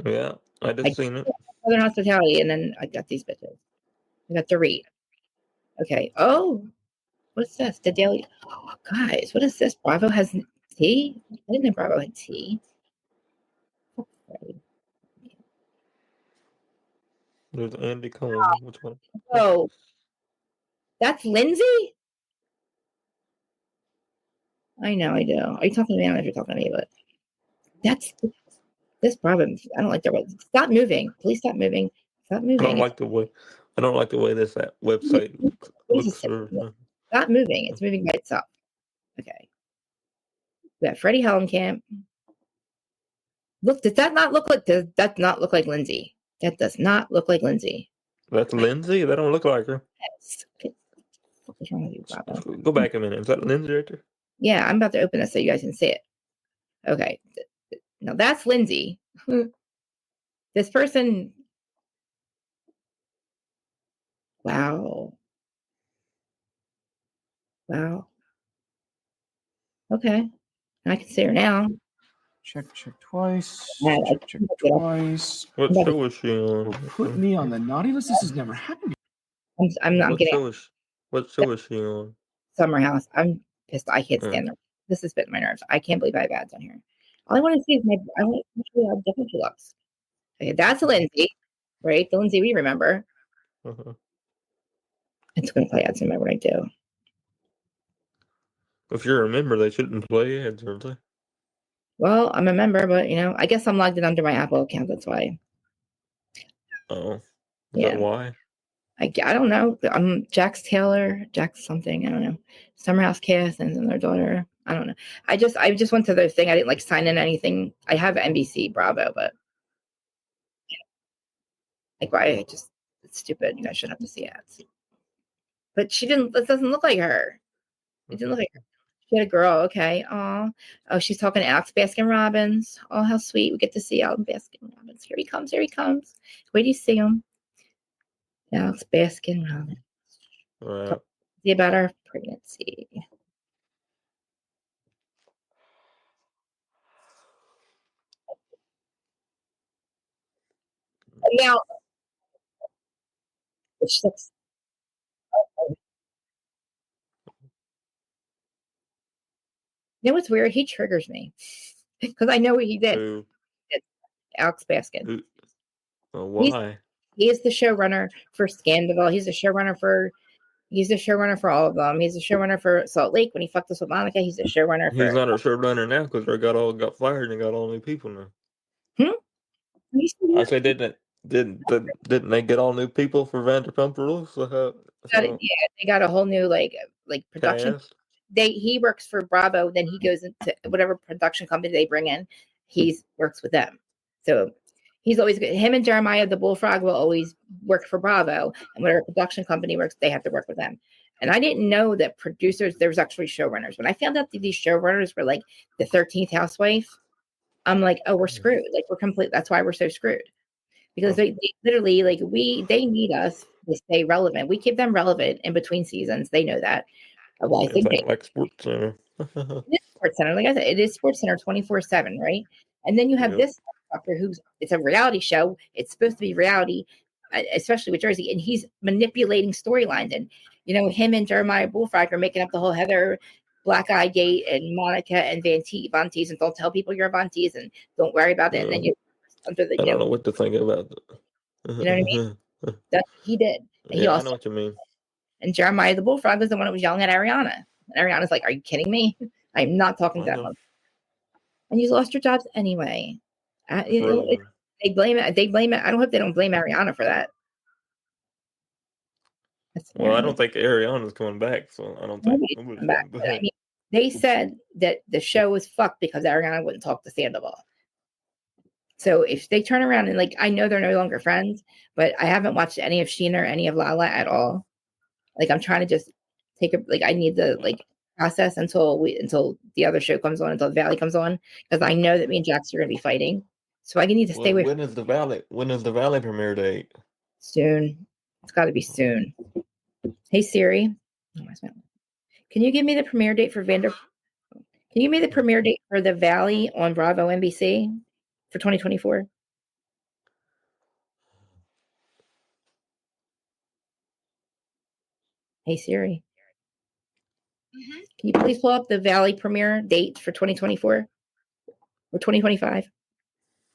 Yeah, I just seen it. Southern Hospitality, and then I got these bitches. I got the read. Okay. Oh, what's this? The daily. Oh, guys, what is this? Bravo has tea? I didn't know Bravo had tea. Okay. There's Andy Cohen. Which one? Oh, that's Lindsay? I know, I do. Are you talking to me? I don't know if you're talking to me, but that's this Bravo. I don't like their way. Stop moving. Please stop moving. Stop moving. I don't like the way this website looks. Stop moving. It's moving by itself. Okay. We got Freddie Hellenkamp. Look, does that not look like Lindsay? That does not look like Lindsay. That's Lindsay? That don't look like her. What's wrong with you, Bravo? Go back a minute. Is that Lindsay right there? Yeah, I'm about to open this so you guys can see it. Okay. Now that's Lindsay. This person. Wow. Okay. I can see her now. Check twice. Check twice. What show is she on? Put me on the naughty list. This has never happened. I'm not getting. What show is she on? Summer House. I'm pissed. I can't stand her. This has been my nerves. I can't believe I have ads on here. All I want to see is I want to see how different she looks. Okay, that's Lindsay, right? The Lindsay we remember. It's going to play ads no matter what I do. If you're a member, they shouldn't play ads, are they? Well, I'm a member, but I guess I'm logged in under my Apple account. That's why. Oh, is yeah. that why? I don't know. I'm Jax Taylor, Jax something. I don't know. Summerhouse Cast and their daughter. I don't know. I just went to their thing. I didn't sign in anything. I have NBC Bravo, but why? It's stupid. You guys shouldn't have to see ads. But she didn't. It doesn't look like her. It didn't look like her. She had a girl. Okay. Oh, she's talking to Alex Baskin Robbins. Oh, how sweet. We get to see Alex Baskin Robbins. Here he comes. Wait do you see him? Alex Baskin Robbins. Right. See about our pregnancy. Now, which looks. You know what's weird? He triggers me because I know what he did. Who? Alex Baskin. Why? He is the showrunner for Scandal. He's the showrunner for all of them. He's the showrunner for Salt Lake when he fucked us with Monica. He's the showrunner for. He's not a showrunner now because they got fired and got all new people now. I said Didn't they get all new people for Vanderpump Rules? Yeah, they got a whole new like production. Cast? He works for Bravo, then he goes into whatever production company they bring in. He works with them. So he's always good. Him and Jeremiah the Bullfrog will always work for Bravo, and whatever production company works, they have to work with them. And I didn't know that producers, there was actually showrunners. When I found out that these showrunners were like the 13th housewife, I'm like, oh, we're screwed. Like we're complete. That's why we're so screwed. Because they literally like they need us to stay relevant. We keep them relevant in between seasons. They know that. Well, I think they like Sports Center. it is Sports Center. Like I said, it is Sports Center 24/7, right? And then you have this fucker it's a reality show. It's supposed to be reality, especially with Jersey, and he's manipulating storylines. And him and Jeremiah Bullfrog are making up the whole Heather Black Eye Gate and Monica and Von Teese, and don't tell people you're Von Teese and don't worry about it. And then under the I don't know what to think about it. You know what I mean? That he did. And I know what you mean. And Jeremiah the Bullfrog was the one that was yelling at Ariana. And Ariana's like, "Are you kidding me? I'm not talking to that one." And you lost your jobs anyway. They blame it. They blame it. I don't hope they don't blame Ariana for that. Well, I don't think Ariana's coming back, so I don't think nobody's back. I mean, they said that the show was fucked because Ariana wouldn't talk to Sandoval. So if they turn around and like, I know they're no longer friends, but I haven't watched any of Sheena or any of Lala at all. Like I'm trying to just I need the process until the other show comes on, until the Valley comes on, because I know that me and Jax are going to be fighting. So I need to stay away. When is the Valley premiere date? Soon. It's got to be soon. Hey Siri, can you give me the premiere date for Can you give me the premiere date for the Valley on Bravo NBC for 2024? Hey Siri. Can you please pull up the Valley premiere date for 2024 or 2025?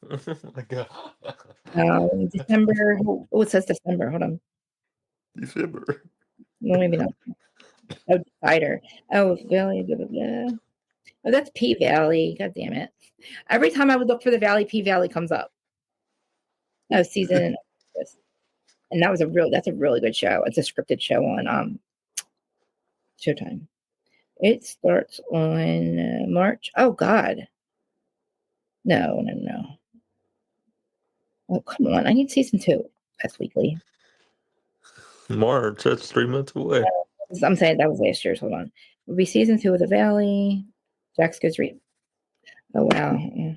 Oh my God. December. Oh, it says December. Hold on. December. No, maybe not. Oh, Decider. Oh, Valley. Blah, blah, blah. Oh, that's P Valley. God damn it. Every time I would look for the Valley, P Valley comes up. Oh, season. And that's a really good show. It's a scripted show on Showtime. It starts on March. Oh God. No. Oh, come on. I need season 2. That's weekly. March. That's 3 months away. I'm saying that was last year's. Hold on. It'll be season 2 of the Valley. Jax goes read. Oh wow. Yeah.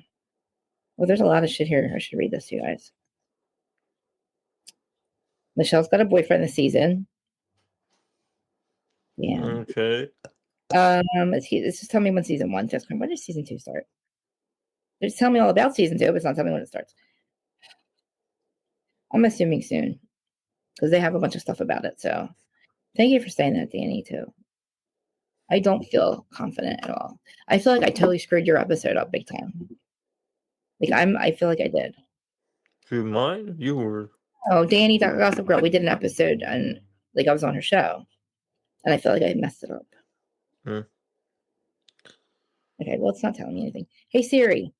Well, there's a lot of shit here. I should read this to you guys. Michelle's got a boyfriend this season. Yeah. Okay. Just tell me when season 1 just come. When does season 2 start? Just tell me all about season 2, but it's not telling me when it starts. I'm assuming soon, because they have a bunch of stuff about it. So thank you for saying that, Dani, too. I don't feel confident at all. I feel like I totally screwed your episode up big time. I feel like I did. Who, mine? You were. Oh, Dani, Dr. Gossip Girl, we did an episode and I was on her show, and I feel like I messed it up. Okay, well, it's not telling me anything. Hey Siri,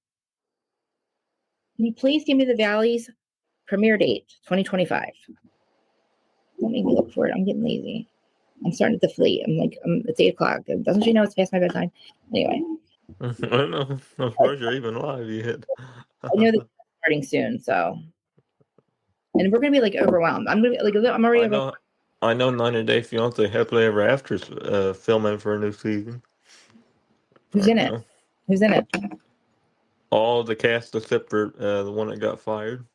can you please give me the Valley's premiere date, 2025? Don't make me look for it. I'm getting lazy. I'm starting to deflate. It's 8:00. Doesn't she know it's past my bedtime? Anyway. I don't know. I'm surprised you're even live yet. I know that it's starting soon, so. And we're gonna be overwhelmed. I'm already. I know 90 Day Fiance Happily Ever After's filming for a new season. Who's in it? Who's in it? All the cast except for the one that got fired.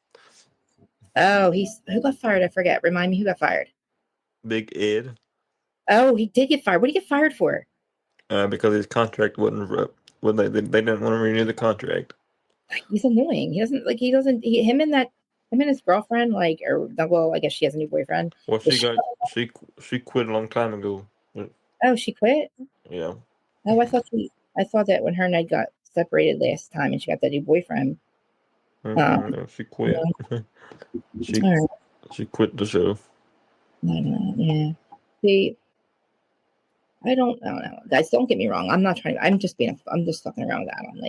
Oh, who got fired? I forget. Remind me who got fired. Big Ed. Oh, he did get fired. What did he get fired for? Because his contract wasn't. They didn't want to renew the contract. He's annoying. Him and his girlfriend, I guess she has a new boyfriend. Well, she quit a long time ago. Oh, she quit? Yeah. Oh, I thought that when her and I got separated last time and she got that new boyfriend. No, she quit. She quit the show. Yeah. See, I don't know. Guys, don't get me wrong. I'm just fucking around with Adam.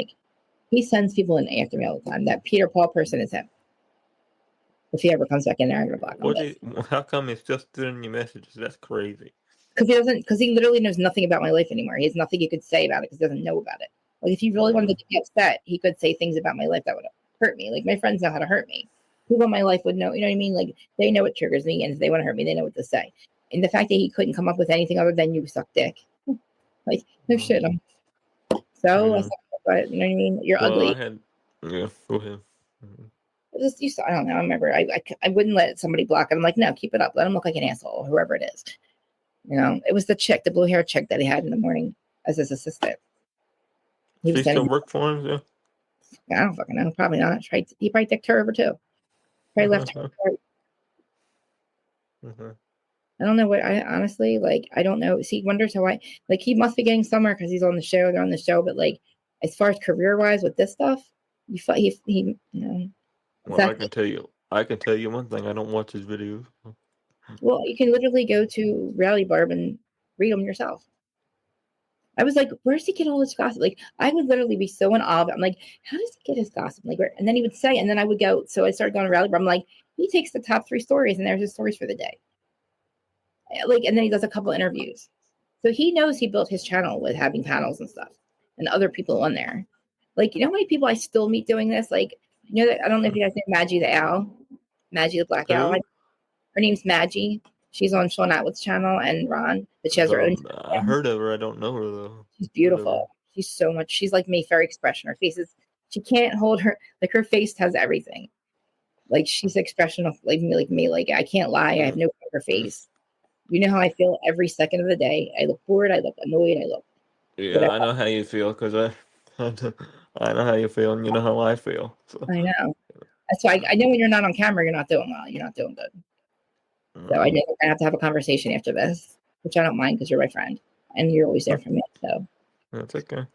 He sends people in after me all the time. That Peter Paul person is him. If he ever comes back in there, I'm gonna block him. How come it's just sending you messages? That's crazy. Because he literally knows nothing about my life anymore. He has nothing he could say about it because he doesn't know about it. Like if he really wanted to get me upset, he could say things about my life that would hurt me. Like my friends know how to hurt me. People in my life would know, you know what I mean? Like they know what triggers me, and if they want to hurt me, they know what to say. And the fact that he couldn't come up with anything other than you suck dick, like no shit. So I said, but you know what I mean? You're ugly. Yeah, go ahead. I don't know. I remember I wouldn't let somebody block it. I'm like, no, keep it up. Let him look like an asshole, whoever it is. You know, it was the chick, the blue hair chick that he had in the morning as his assistant. She still work for him? Yeah. I don't fucking know. Probably not. He probably dicked her over too. Probably left her. I don't know what I honestly like. I don't know. See, he wonders how he must be getting somewhere because he's on the show. They're on the show, but like as far as career wise with this stuff, he you know. Well, exactly. I can tell you one thing. I don't watch his videos. Well, you can literally go to Realit Barb and read them yourself. I was like, where's he get all this gossip? Like, I would literally be so in awe. I'm like, how does he get his gossip? Like, where? And then he would say, and then I would go. So I started going to Realit Barb. I'm like, he takes the top 3 stories, and there's his stories for the day. Like, and then he does a couple interviews. So he knows he built his channel with having panels and stuff, and other people on there. Like, you know how many people I still meet doing this? Like, you know that I don't know if you guys know Maggie the Owl, Maggie the Black Owl. Her name's Maggie. She's on Sean Atwood's channel and Ron, but she has her own. I heard of her. I don't know her though. She's beautiful. She's so much. She's like me, fair expression. Her face is. She can't hold her. Like her face has everything. Like she's expression of like me. Like I can't lie. I have no poker face. You know how I feel every second of the day. I look bored. I look annoyed. I look. Yeah, I know how you feel because I know how you feel, and you know how I feel. So. I know. That's why I know when you're not on camera, you're not doing well. You're not doing good. So I know we're gonna have to have a conversation after this, which I don't mind because you're my friend and you're always there for me. So that's okay.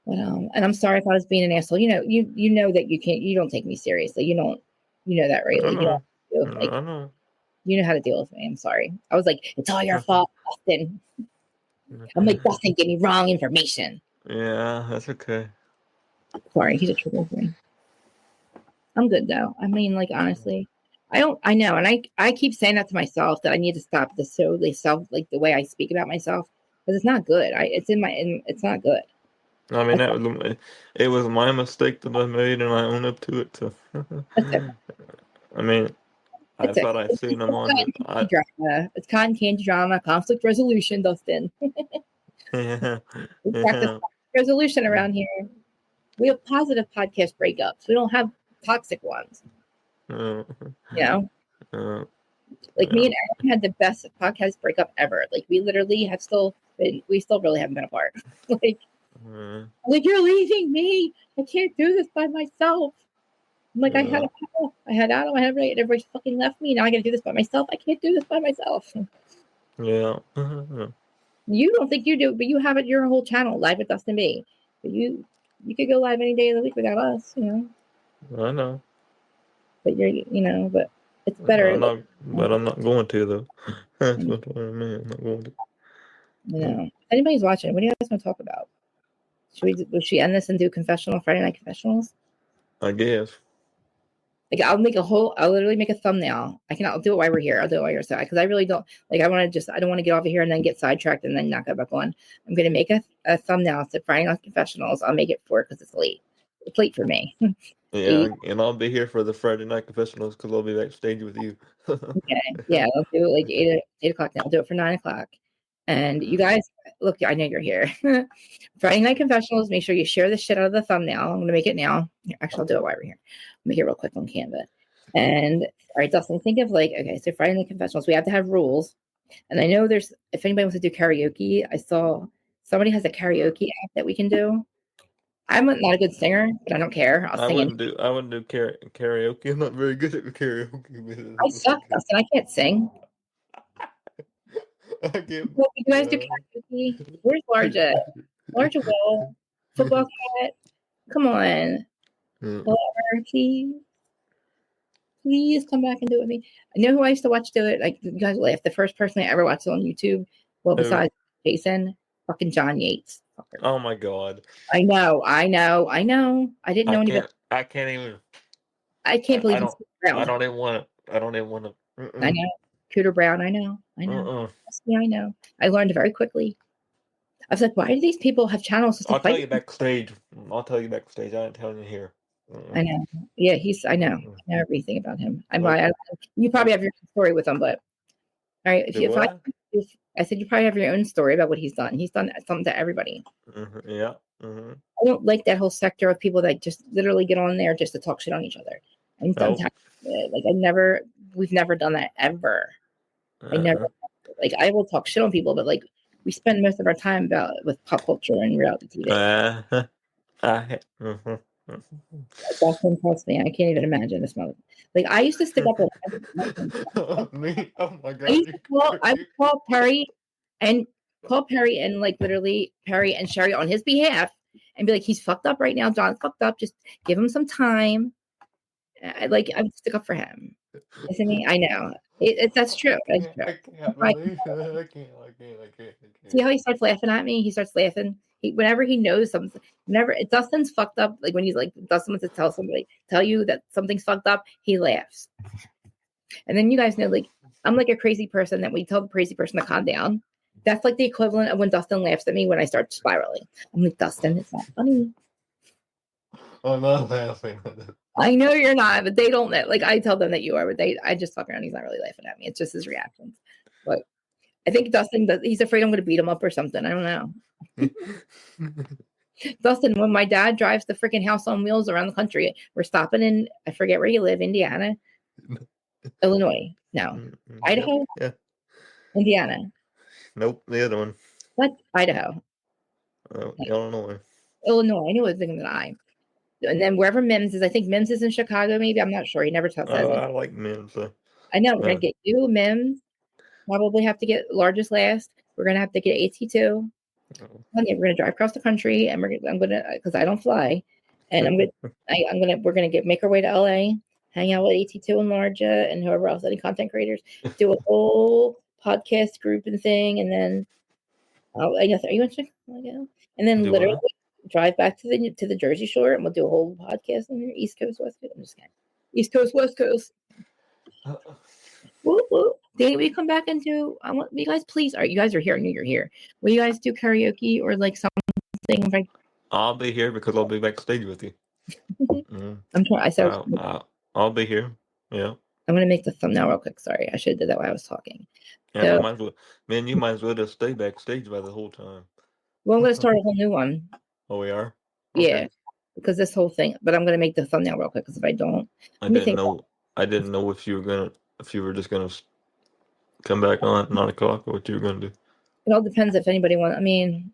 But and I'm sorry if I was being an asshole. You know, you know that you don't take me seriously. You know that, right? Like, I know. You know how to deal with me. I'm sorry. I was like, it's all your fault, Dustin. I'm like, Dustin gave me wrong information. Yeah, that's okay. Sorry, he's a trigger for me. I'm good though. I mean, like honestly. I know, and I keep saying that to myself that I need to stop this like the way I speak about myself because it's not good. It's not good. I mean, it was my mistake that I made, and I own up to it. So, I mean, I thought I'd seen them on the drama. It's cotton candy drama, conflict resolution, Dustin. Yeah. We practice resolution around here. We have positive podcast breakups. We don't have toxic ones. You know, like me and Aaron had the best podcast breakup ever. Like we literally we still really haven't been apart. like you're leaving me. I can't do this by myself. I'm like I had Adam, I had Ray, and everybody fucking left me. Now I got to do this by myself. I can't do this by myself. Yeah. You don't think you do, but you have your whole channel live with Dustin B. But you could go live any day of the week without us. You know. I know. But but it's better. I'm not going to though. That's what I mean. I'm not going to. If anybody's watching, what do you guys want to talk about? Should we end this and do Friday night confessionals? I guess. Like I'll literally make a thumbnail. I'll do it while we're here. I'll do it while you're so because I really don't like. I don't want to get off of here and then get sidetracked and then not go back on. I'm gonna make a thumbnail to Friday night confessionals. I'll make it 4 because it's late. It's late for me. Yeah, and I'll be here for the Friday night confessionals because I'll be backstage with you. Okay, yeah, I'll do it like 8 o'clock now. I'll do it for 9 o'clock. And you guys, look, I know you're here. Friday night confessionals, make sure you share the shit out of the thumbnail. I'm going to make it now. Actually, I'll do it while we're here. Make it real quick on Canva. And all right, Dustin, think of so Friday night confessionals, we have to have rules. And I know if anybody wants to do karaoke, I saw somebody has a karaoke app that we can do. I'm not a good singer, but I don't care. I wouldn't do karaoke. I'm not very good at karaoke. I suck, Dustin. I can't sing. You guys do karaoke? Where's Larja? Larja Will, football cat. Come on, please come back and do it with me. I know who I used to watch do it. Like you guys laugh. The first person I ever watched on YouTube, well, besides Jason, fucking John Yates. Oh my god! I know. I didn't know anybody. I can't even. I can't believe he's Brown. I don't even want to. I know. Cooter Brown. I know. Yeah, I know. I learned very quickly. I was like, why do these people have channels just to I'll fight? tell you backstage. I ain't telling you here. I know. Yeah, I know. I know everything about him. You probably have your story with him, but all right. I said you probably have your own story about what he's done. He's done something to everybody. Yeah. I don't like that whole sector of people that just literally get on there just to talk shit on each other. And sometimes, we've never done that ever. I never, I will talk shit on people, but we spend most of our time with pop culture and reality TV. Boston tells me, I can't even imagine this mother. I used to stick up with me. Oh my god! I would call Perry and literally Perry and Sherry on his behalf and be like, he's fucked up right now. John's fucked up. Just give him some time. I would stick up for him. Listen to me. I know. That's true. That's true. I can't believe it. I can't. See how he starts laughing at me? He starts laughing. Whenever he knows something, whenever Dustin's fucked up, when he's Dustin wants to tell you that something's fucked up, he laughs. And then you guys know, I'm like a crazy person that when you tell the crazy person to calm down, that's like the equivalent of when Dustin laughs at me when I start spiraling. I'm like, Dustin, it's not funny. I'm not laughing. I know you're not, but they don't know. I tell them that you are, but I just fuck around. He's not really laughing at me. It's just his reactions. But I think Dustin, he's afraid I'm going to beat him up or something. I don't know. Dustin, when my dad drives the freaking house on wheels around the country, we're stopping in, I forget where you live, Indiana, Illinois. No. Idaho? Yeah. Indiana. Nope, the other one. What? Idaho. Illinois. Illinois. I knew it was thinking that I. And then wherever Mims is, I think Mims is in Chicago, maybe. I'm not sure. He never tells us. I like Mims. So. I know. We're going to get you, Mims. Probably have to get largest last. We're going to have to get AT2. We're going to drive across the country, and I'm going to, because I don't fly, and we're going to make our way to LA, hang out with AT2 and Larja and whoever else, any content creators, do a whole podcast group and thing, and then I guess, are you in Chicago? And then literally drive back to the Jersey Shore, and we'll do a whole podcast on your East Coast, West Coast. I'm just kidding. East Coast, West Coast. Whoop, whoop. Dani, will you come back and do? I want you guys, please. You guys are here. I knew you're here. Will you guys do karaoke or something? I'll be here because I'll be backstage with you. I'm trying. I said I'll be here. Yeah. I'm gonna make the thumbnail real quick. Sorry, I should have did that while I was talking. Yeah, you might as well just stay backstage by the whole time. Well, I'm gonna start a whole new one. Oh, we are. Okay. Yeah, because this whole thing. But I'm gonna make the thumbnail real quick because if I don't, I didn't know if you were just gonna come back on at 9 o'clock or what you were gonna do. It all depends if anybody wants. I mean,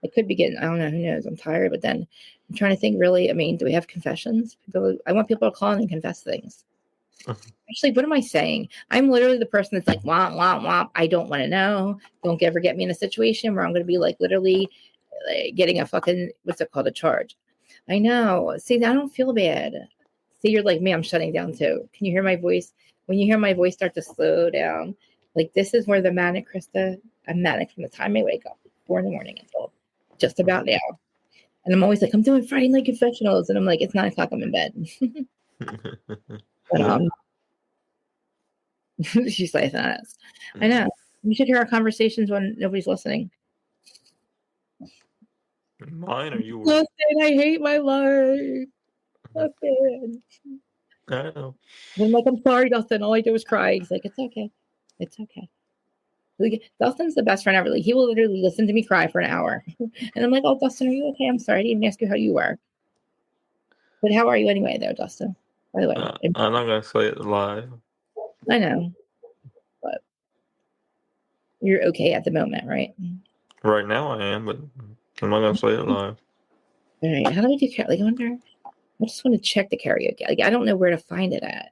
I could be getting. I don't know. Who knows? I'm tired, but then I'm trying to think. Really, I mean, do we have confessions? I want people to call in and confess things. Actually, what am I saying? I'm literally the person that's like, womp, womp, womp. I don't want to know. Don't ever get me in a situation where I'm going to be literally getting a fucking, what's it called? A charge. I know. See, I don't feel bad. See, you're like me. I'm shutting down too. Can you hear my voice? When you hear my voice start to slow down, this is where the manic, Krista, I'm manic from the time I wake up, 4 a.m. until just about now. And I'm always like, I'm doing Friday night confessionals. And I'm like, it's 9 o'clock. I'm in bed. But she's laughing at us. I know. You should hear our conversations when nobody's listening. Mine or yours? Dustin, I hate my life. Dustin. I know. I'm like, I'm sorry, Dustin. All I do is cry. He's like, it's okay. It's okay. Dustin's the best friend ever. He will literally listen to me cry for an hour. And I'm like, oh, Dustin, are you okay? I'm sorry. I didn't even ask you how you were. But how are you anyway, though, Dustin? By the way. I'm not going to say it live. I know. But you're okay at the moment, right? Right now I am, but I'm not going to say it live. All right. How do we do karaoke? I wonder. I just want to check the karaoke. I don't know where to find it at.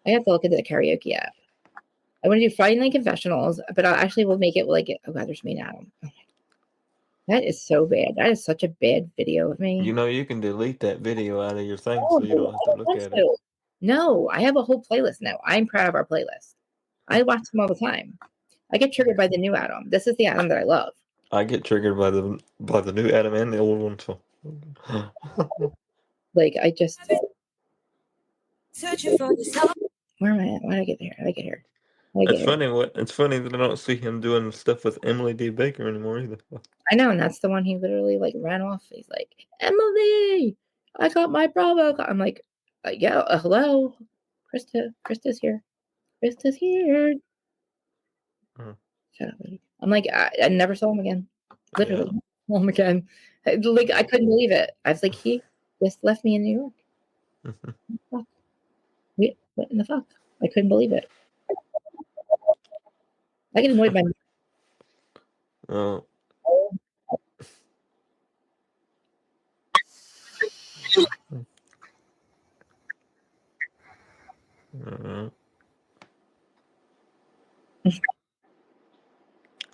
I have to look into the karaoke app. I want to do Friday Night Confessionals, but I actually will make it oh God, there's me now. Oh, that is so bad. That is such a bad video of me. You know, you can delete that video out of your thing so you don't have to look at it. No, I have a whole playlist now. I'm proud of our playlist. I watch them all the time. I get triggered by the new Adam. This is the Adam that I love. I get triggered by the new Adam and the old one too. I just Where am I at? Why did I get here? How did I get here? It's funny that I don't see him doing stuff with Emily D. Baker anymore either. I know, and that's the one he literally like ran off. He's like, Emily, I got my Bravo. I'm like, yeah, hello, Krista's here. Krista's here. Shut up, lady. I'm like, I never saw him again. Literally, never saw him again. Like, I couldn't believe it. I was like, he just left me in New York. Fuck. What in the fuck? I couldn't believe it. I get annoyed by. Oh.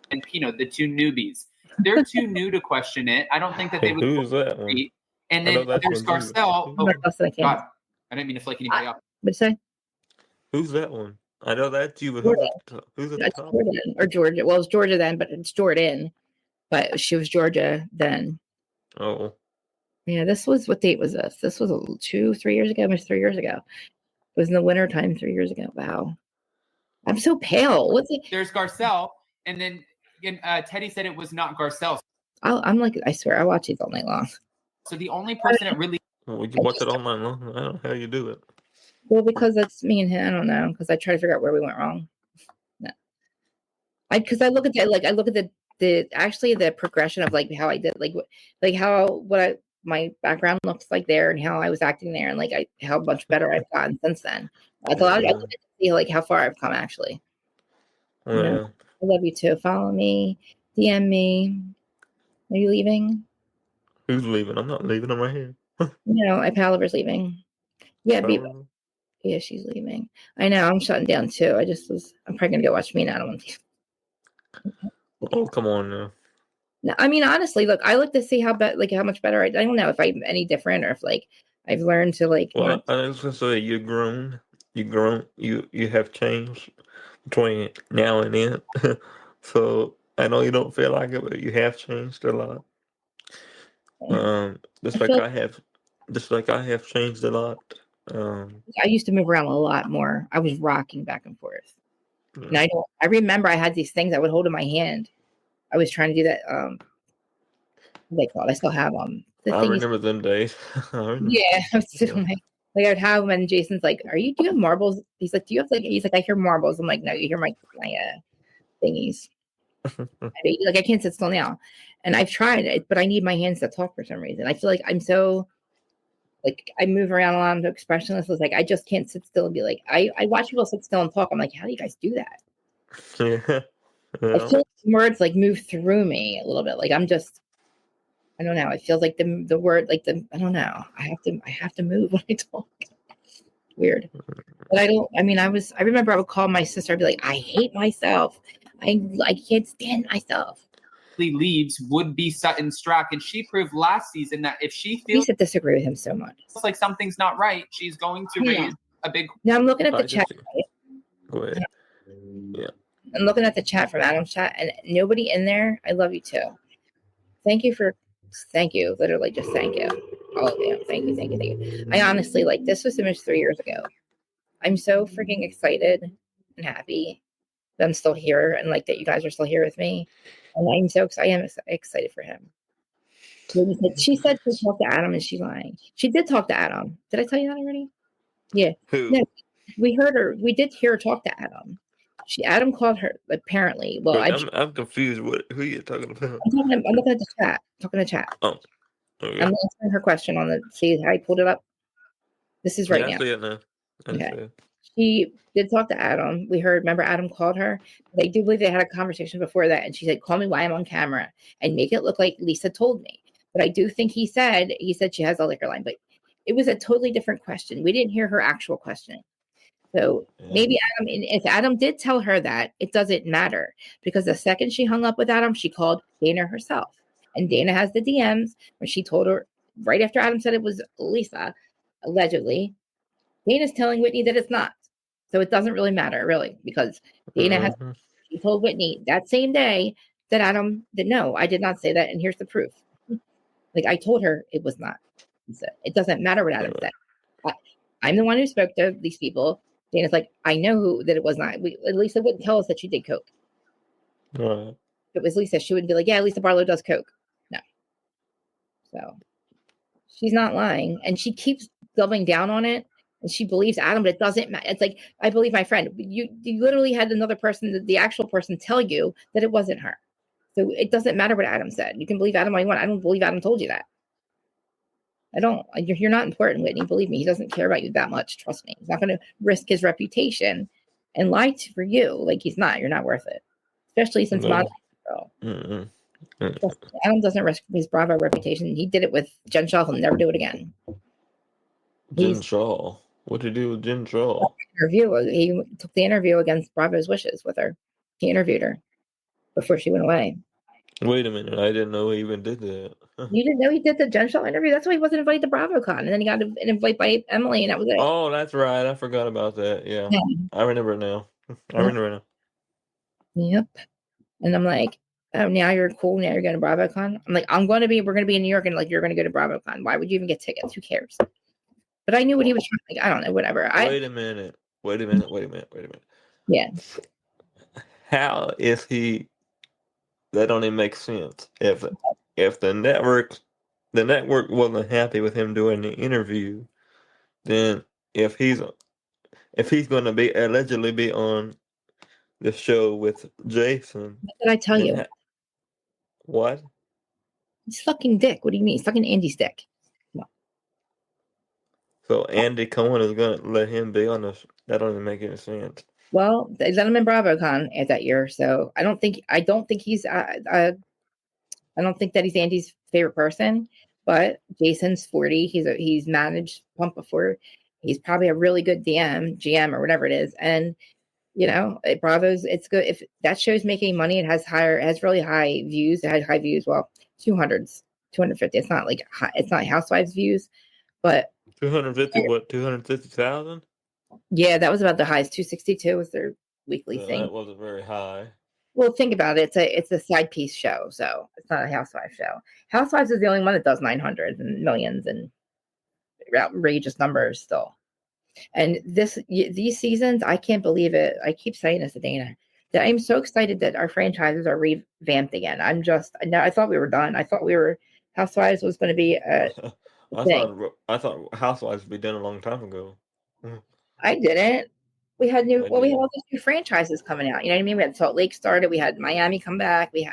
And the two newbies. They're too new to question it. I don't think that they would. Who's that one? And then there's Garcelle. Oh, God. I didn't mean to flake anybody up. What'd you say? Who's that one? I know that's you, but who's at the top? Jordan or Georgia. Well, it's Georgia then, but it's Jordan. But she was Georgia then. Oh. Yeah, this was, what date was this? This was 3 years ago, almost 3 years ago. It was in the winter time 3 years ago. Wow. I'm so pale. What's it? There's Garcelle, and then Teddy said it was not Garcelle. I'm like, I swear, I watch these all night long. So the only person that really... Well, we can watch it all night long. I don't know how you do it. Well, because that's me and him. I don't know, because I try to figure out where we went wrong. No. Because I look at that, like, I look at the progression of like how I did, like how my background looks like there and how I was acting there, and like how much better I've gotten since then. Like, I look at to see like how far I've come actually. Yeah. You know? I love you too. Follow me, DM me. Are you leaving? Who's leaving? I'm not leaving. I'm right here. Palaver's leaving. Yeah, yeah, she's leaving. I know. I'm shutting down too. I'm probably gonna go watch Me and Adam. Oh, come on now. No, I mean, honestly, look, I look to see how much better I don't know if I'm any different or if like I've learned to like. Well, I was gonna say you're grown. You have changed between now and then. So I know you don't feel like it, but you have changed a lot. Just like I have changed a lot. I used to move around a lot more. I was rocking back and forth. Yeah. And I remember I had these things I would hold in my hand. I was trying to do that. What they call it? I still have them. I remember them days. Yeah, I was doing I would have them, and Jason's like, do you have marbles? He's like, he's like, I hear marbles. I'm like, no, you hear my thingies. I can't sit still now. And I've tried it, but I need my hands to talk for some reason. I feel like I'm so I move around a lot. I'm so expressionless. It's like I just can't sit still and be like, I watch people sit still and talk. I'm like, how do you guys do that? Yeah. I feel like words move through me a little bit. Like I'm just, I don't know. It feels like the word, I don't know. I have to move when I talk. Weird. But I remember I would call my sister. I'd be like, I hate myself. I can't stand myself. Leaves would be Sutton Strack, and she proved last season that if she feels to disagree with him so much, like something's not right, she's going to raise a big. Now I'm looking at the chat. Go ahead. Yeah. I'm looking at the chat from Adam's chat, and nobody in there. I love you too. Thank you. Literally, just thank you. All of you. Thank you. I honestly this was almost 3 years ago. I'm so freaking excited and happy that I'm still here and that you guys are still here with me. And I'm so excited. I am excited for him. She said to talk to Adam, and she's lying. She did talk to Adam. Did I tell you that already? Yeah. Who? No, we heard her. We did hear her talk to Adam. Adam called her apparently. Well, I'm confused. Who are you talking about? I'm looking at the chat. Talking to chat. Oh. Okay. I'm answering her question on the. See how I pulled it up. This is right now. I see it now. Okay. She did talk to Adam. We heard. Remember, Adam called her. They do believe they had a conversation before that, and she said, "Call me while I'm on camera and make it look like Lisa told me." But I do think he said she has a liquor line, but it was a totally different question. We didn't hear her actual question. So maybe Adam, if Adam did tell her that, it doesn't matter, because the second she hung up with Adam, she called Dana herself. And Dana has the DMs where she told her right after Adam said it was Lisa, allegedly, Dana's telling Whitney that it's not. So it doesn't really matter, really, because Dana she told Whitney that same day that Adam that no, I did not say that, and here's the proof. I told her it was not. It doesn't matter what Adam said. I'm the one who spoke to these people. Dana's like, I know that it was not. Lisa wouldn't tell us that she did coke. Right. If it was Lisa, she wouldn't be like, yeah, Lisa Barlow does coke. No. So she's not lying, and she keeps doubling down on it, and she believes Adam, but it doesn't matter. It's like, I believe my friend. You literally had another person, the actual person, tell you that it wasn't her. So it doesn't matter what Adam said. You can believe Adam all you want. I don't believe Adam told you that. I don't. You're not important, Whitney. Believe me, he doesn't care about you that much. Trust me. He's not going to risk his reputation and lie for you. Like, he's not. You're not worth it. Especially since No. girl. Mm-mm. Adam doesn't risk his Bravo reputation. He did it with Jen Shaw. He'll never do it again. Jen Shaw. What did he do with Jen Shaw? He took the interview against Bravo's wishes with her. He interviewed her before she went away. Wait a minute. I didn't know he even did that. You didn't know he did the Jen Shaw interview? That's why he wasn't invited to BravoCon. And then he got an invite by Emily, and that was it. Oh, that's right. I forgot about that. Yeah. I remember now. Yep. And I'm like, oh, now you're cool. Now you're going to BravoCon. I'm like, we're going to be in New York, and like, you're going to go to BravoCon. Why would you even get tickets? Who cares? But I knew what he was trying. Like, I don't know, whatever. Wait a minute. Yeah. How is he? That don't even make sense. If the network wasn't happy with him doing the interview, then if he's going to be allegedly be on the show with Jason, what did I tell you? What? He's fucking dick. What do you mean? He's fucking Andy's dick. So Andy Cohen is going to let him be on the. That don't even make any sense. Well, they let him in BravoCon that year, so I don't think he's. I don't think that he's Andy's favorite person, but Jason's 40. He's managed Pump before. He's probably a really good GM or whatever it is, and Bravo's. It's good if that show's making money. It has really high views. It had high views. Well, 200s, 250. It's not like it's not Housewives views, but 250. What? 250,000. Yeah, that was about the highest. 262 was their weekly thing. That wasn't very high. Well, think about it. It's a side piece show, so it's not a Housewives show. Housewives is the only one that does 900 and millions and outrageous numbers still. And these seasons, I can't believe it. I keep saying this to Dana, that I'm so excited that our franchises are revamped again. I thought we were done. I thought Housewives was going to be a thing. I thought Housewives would be done a long time ago. I didn't. We had all these new franchises coming out. You know what I mean? We had Salt Lake started. We had Miami come back. We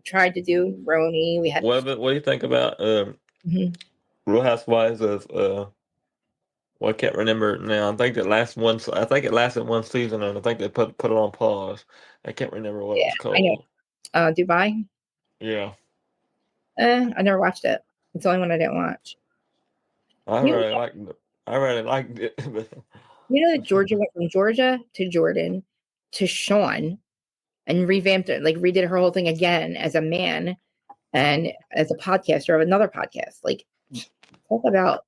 tried to do Roni. We had. What do you think about Real Housewives of? Well, I can't remember now. I think it lasted one season, and I think they put it on pause. I can't remember what it's called. I know. Dubai. Yeah. I never watched it. It's the only one I didn't watch. I really liked it. You know that Georgia went from Georgia to Jordan to Sean and revamped it, like redid her whole thing again as a man and as a podcaster of another podcast. Like, talk about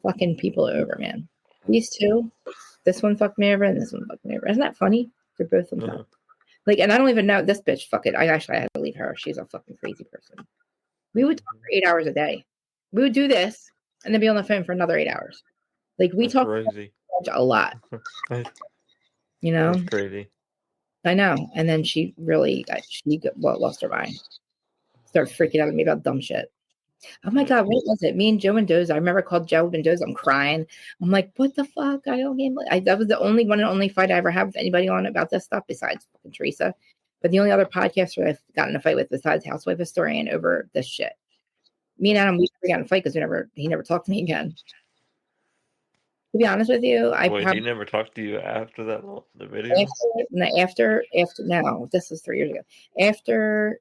fucking people over, man. These two, this one fucked me over and this one fucked me over. Isn't that funny? They're both of them. Like, and I don't even know this bitch. Fuck it. I had to leave her. She's a fucking crazy person. We would talk for 8 hours a day. We would do this and then be on the phone for another 8 hours. Like, we talk crazy. A lot. That's crazy. I know. And then she lost her mind. Started freaking out at me about dumb shit. Oh my God, what was it? Me and Joe Mendoza. I remember I called Joe Mendoza. I'm crying. I'm like, what the fuck? I don't get it. That was the only one and only fight I ever had with anybody on about this stuff besides fucking Teresa. But the only other podcaster I've gotten in a fight with besides Housewife Historian over this shit. Me and Adam, we never got in a fight because he never talked to me again. To be honest with you, he never talked to you after the video? No, this was 3 years ago. After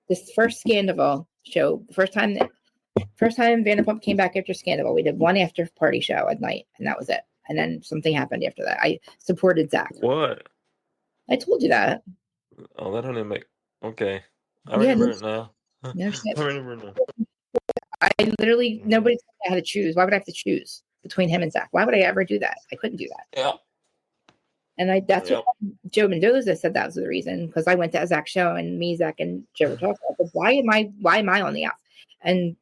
this first Scandal show, the first time Vanderpump came back after Scandal, we did one after party show at night, and that was it. And then something happened after that. I supported Zach. What? I told you that. Oh, that don't even make. Okay, I remember it now. No I remember it now. I literally nobody told me how to choose. Why would I have to choose between him and Zach? Why would I ever do that? I couldn't do that. Yeah. And that's what Joe Mendoza said that was the reason, because I went to Zach's show and me, Zach, and Joe were talking about, why am I on the outs? And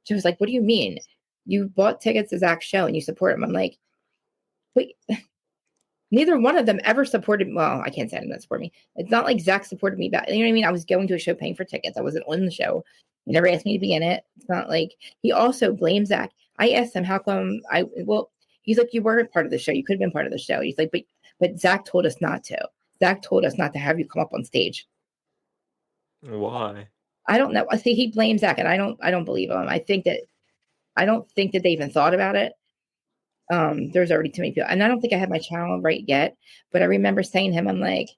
Joe was like, what do you mean? you bought tickets to Zach's show and you support him. I'm like, wait, neither one of them ever supported. Well, I can't say them that support me. It's not like Zach supported me back. You know what I mean? I was going to a show paying for tickets. I wasn't on the show. He never asked me to be in it. It's not like he also blames Zach. I asked him, how come he's like, you were part of the show. You could have been part of the show. He's like, but Zach told us not to. Zach told us not to have you come up on stage. Why? I don't know. I think he blames Zach, and I don't believe him. I don't think that they even thought about it. There's already too many people, and I don't think I have my channel right yet. But I remember saying to him, I'm like,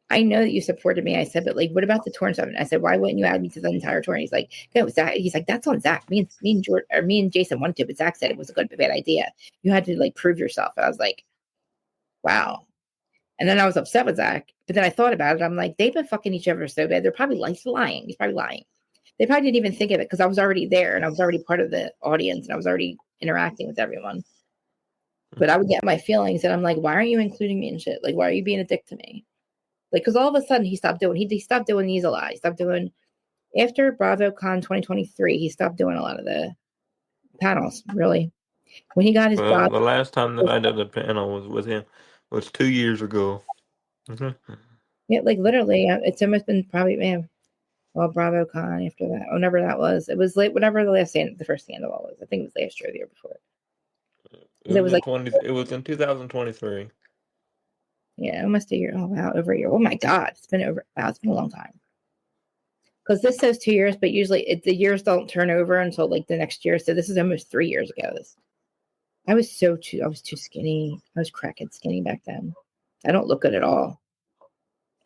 I know that you supported me. I said, but like, what about the tour and stuff? And I said, why wouldn't you add me to the entire tour? And he's like, no, Zach. He's like, that's on Zach. Me and Jason wanted to, but Zach said it was a bad idea. You had to like prove yourself. And I was like, wow. And then I was upset with Zach. But then I thought about it. I'm like, they've been fucking each other so bad. They're probably lying. He's probably lying. They probably didn't even think of it because I was already there and I was already part of the audience and I was already interacting with everyone. But I would get my feelings and I'm like, why aren't you including me in shit? Like, why are you being a dick to me? Like, because all of a sudden he stopped doing these a lot. He stopped doing, after BravoCon 2023, he stopped doing a lot of the panels, really. When he got his the last time that I did the panel was with him was 2 years ago. Yeah, like literally, it's almost been probably, BravoCon after that, whenever that was. It was late, whenever the first scandal was. I think it was last year or the year before. It was in 2023. Yeah, almost a year. Oh, wow, over a year. Oh, my God. It's been a long time. Because this says 2 years, but usually the years don't turn over until like the next year. So this is almost 3 years ago. I was too skinny. I was crackhead skinny back then. I don't look good at all.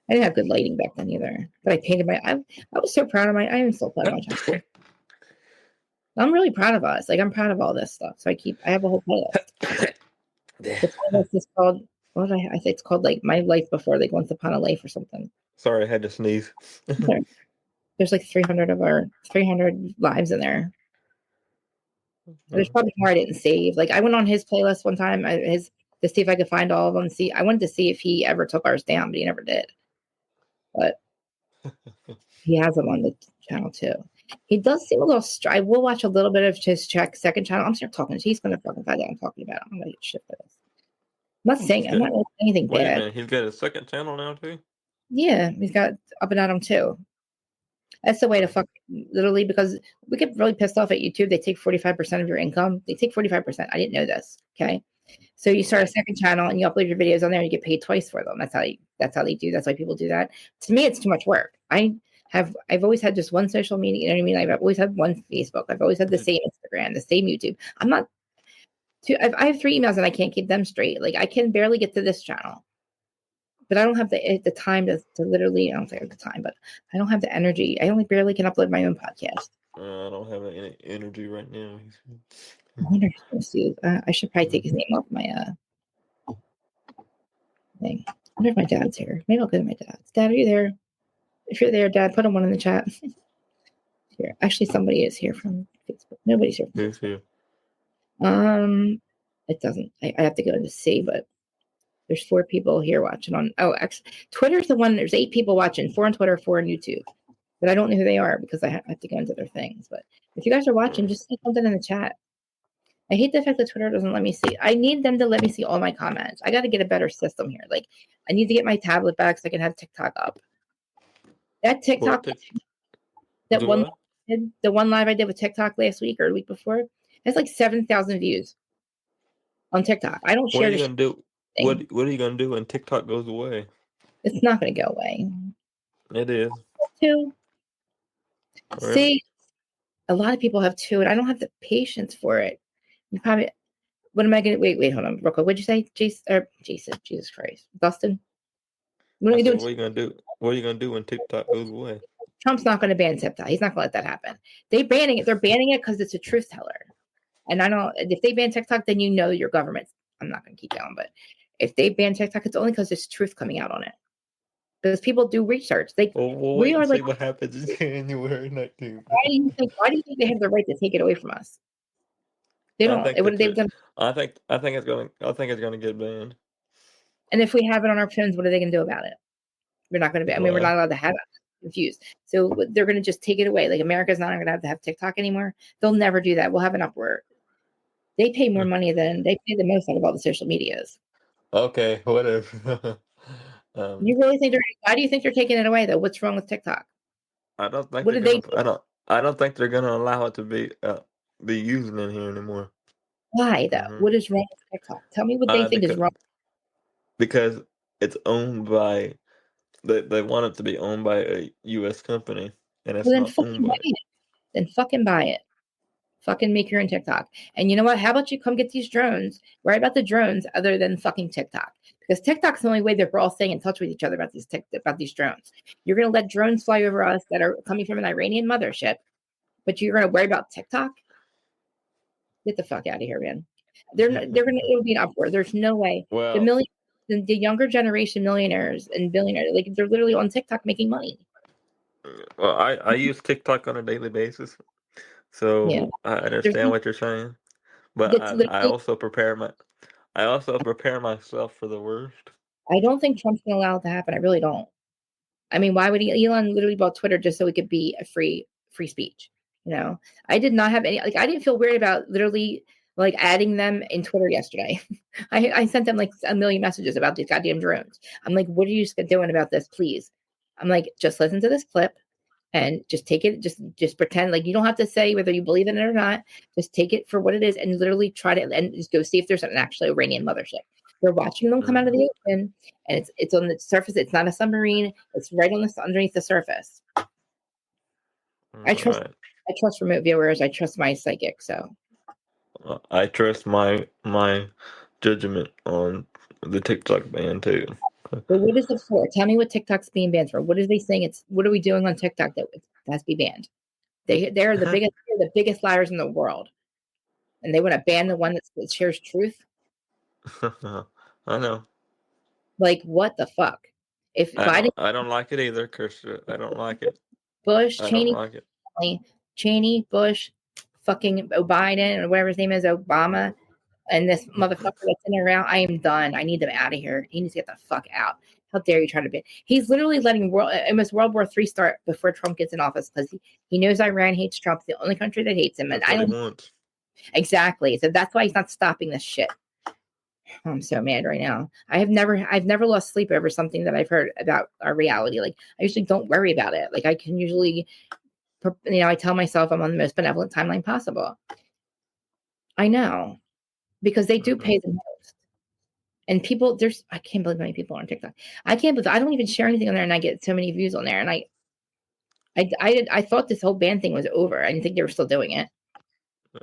I didn't have good lighting back then either. But I painted I was so proud of I am still proud of my channel. I'm really proud of us. Like, I'm proud of all this stuff. So I have a whole playlist. The playlist is called, I think it's called like My Life Before, like Once Upon a Life or something. Sorry, I had to sneeze. There's like 300 lives in there. There's probably more I didn't save. Like, I went on his playlist one time, to see if I could find all of them. I wanted to see if he ever took ours down, but he never did. But he has them on the channel too. He does seem a little. I will watch a little bit of his second channel. I'm still talking. He's gonna fucking find out I'm talking about. I'm gonna get shit for this. I'm not saying really saying anything Wait bad. a minute, he's got a second channel now too? Yeah, he's got Up and Atom too. That's the way to fuck, literally, because we get really pissed off at YouTube. They take 45% of your income. They take 45%. I didn't know this. Okay. So you start a second channel and you upload your videos on there and you get paid twice for them. That's how they do. That's why people do that. To me, it's too much work. I've always had just one social media. You know what I mean? I've always had one Facebook. I've always had the same Instagram, the same YouTube. I have 3 emails and I can't keep them straight. Like, I can barely get to this channel, but I don't have the time to literally, I don't think I have the time, but I don't have the energy. I only barely can upload my own podcast. I don't have any energy right now. I wonder I should probably take his name off my thing. I wonder if my dad's here. Maybe I'll go to my dad's. Dad, are you there? If you're there, Dad, put a 1 in the chat. Here. Actually, somebody is here from Facebook. Nobody's here. Who's here? It doesn't. I have to go to see, but there's 4 people here watching on. Oh, actually, Twitter's the one. There's 8 people watching. 4 on Twitter, 4 on YouTube. But I don't know who they are because I have to go into their things. But if you guys are watching, just say something in the chat. I hate the fact that Twitter doesn't let me see. I need them to let me see all my comments. I got to get a better system here. Like, I need to get my tablet back so I can have TikTok up. That TikTok, the one live I did with TikTok last week or the week before, has like 7,000 views on TikTok. I don't share. What are you gonna do? What are you gonna do when TikTok goes away? It's not gonna go away. It is. Two. Really? See, a lot of people have 2, and I don't have the patience for it. You probably. What am I gonna? Wait, hold on, real quick. What'd you say, Jason? Jesus Christ, Dustin. What are you gonna do? What are you gonna do when TikTok goes away? Trump's not going to ban TikTok. He's not going to let that happen. They're banning it because it's a truth teller. And I don't. If they ban TikTok, then you know your government. I'm not going to keep going, but if they ban TikTok, it's only because there's truth coming out on it. Because people do research. We are see what happens in January 19th. Why do you think they have the right to take it away from us? They don't. I think it's gonna get banned. And if we have it on our phones, what are they going to do about it? We're not going to be. I mean, we're not allowed to have it. Confused. So they're going to just take it away. Like, America's not going to have TikTok anymore. They'll never do that. We'll have an upward. They pay more money than they pay the most out of all the social medias. Okay, whatever. You really think why do you think they're taking it away though? What's wrong with TikTok? I don't think What they're did they gonna. do? I don't think they're gonna allow it to be used in here anymore. Why though? Hmm. What is wrong with TikTok? Tell me what they think is wrong. Because it's owned by they want it to be owned by a U.S. company, and it's Well, then not owned fucking by buy it. Then fucking buy it. Fucking make your own TikTok. And you know what? How about you come get these drones? Worry about the drones other than fucking TikTok. Because TikTok's the only way that we're all staying in touch with each other about these drones. You're gonna let drones fly over us that are coming from an Iranian mothership, but you're gonna worry about TikTok? Get the fuck out of here, man. It'll be an uproar. There's no way. Well, The younger generation millionaires and billionaires, like they're literally on TikTok making money. well, I use TikTok on a daily basis, so Yeah. I understand what you're saying. But It's I literally, also prepare myself for the worst. I don't think Trump's gonna allow it to happen. I really don't. I mean, why would Elon literally bought Twitter just so it could be a free speech? I did not have any, like, I didn't feel weird about literally like adding them in Twitter yesterday. I sent them like a million messages about these goddamn drones. I'm like, what are you doing about this? Please. I'm like, just listen to this clip and just take it. Just pretend like you don't have to say whether you believe in it or not. Just take it for what it is and literally try to, and just go see if there's an actual Iranian mothership. We're watching them come out of the ocean, and it's on the surface. It's not a submarine. It's right on underneath the surface. I trust remote viewers. I trust my psychic. So I trust my judgment on the TikTok ban too. but what is it for? Tell me what TikTok's being banned for. What is they saying? What are we doing on TikTok that has to be banned? They're the biggest liars in the world, and they want to ban the one that shares truth. I know. Like, what the fuck? If Biden, I don't like it either, Krista. I don't like it. Bush, I Cheney, don't like it. Cheney, Bush, fucking Biden, or whatever his name is, Obama, and this motherfucker that's in and around, I am done. I need them out of here. He needs to get the fuck out. How dare you try to ban? He's literally letting almost World War III start before Trump gets in office because he knows Iran hates Trump, the only country that hates him. And That's what he wants. Exactly. So that's why he's not stopping this shit. I'm so mad right now. I've never lost sleep over something that I've heard about our reality. Like, I usually don't worry about it. Like, I can usually, I tell myself I'm on the most benevolent timeline possible. I know, because they do pay the most. And people, I can't believe how many people are on TikTok. I don't even share anything on there, and I get so many views on there. And I thought this whole ban thing was over. I didn't think they were still doing it.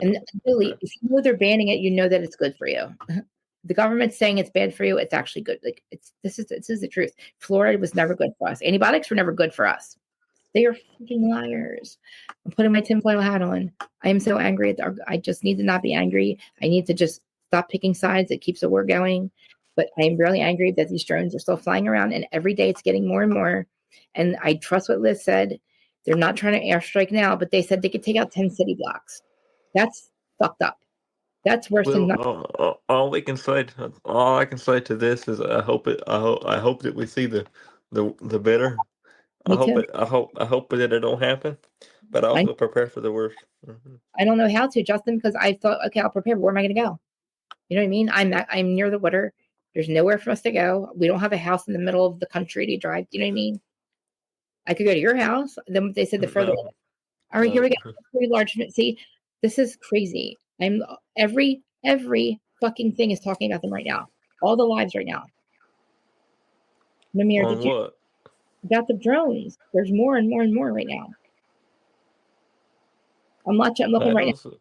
And really, if you know they're banning it, you know that it's good for you. The government's saying it's bad for you. It's actually good. Like, this is the truth. Fluoride was never good for us. Antibiotics were never good for us. They are fucking liars. I'm putting my tinfoil hat on. I am so angry. I just need to not be angry. I need to just stop picking sides. It keeps the war going. But I am really angry that these drones are still flying around, and every day it's getting more and more. And I trust what Liz said. They're not trying to airstrike now, but they said they could take out 10 city blocks. That's fucked up. That's worse than nothing. All I can say to this is I hope that we see the better. I hope that it don't happen, but I also prepare for the worst. Mm-hmm. I don't know how to, Justin, because I thought, okay, I'll prepare. Where am I going to go? You know what I mean? I'm near the water. There's nowhere for us to go. We don't have a house in the middle of the country to drive. You know what I mean? I could go to your house. Then they said the further. No. All right, here we go. Pretty large. See, this is crazy. Every fucking thing is talking about them right now. All the lives right now. Namir, On what? About the drones. There's more and more and more right now. I'm looking right now.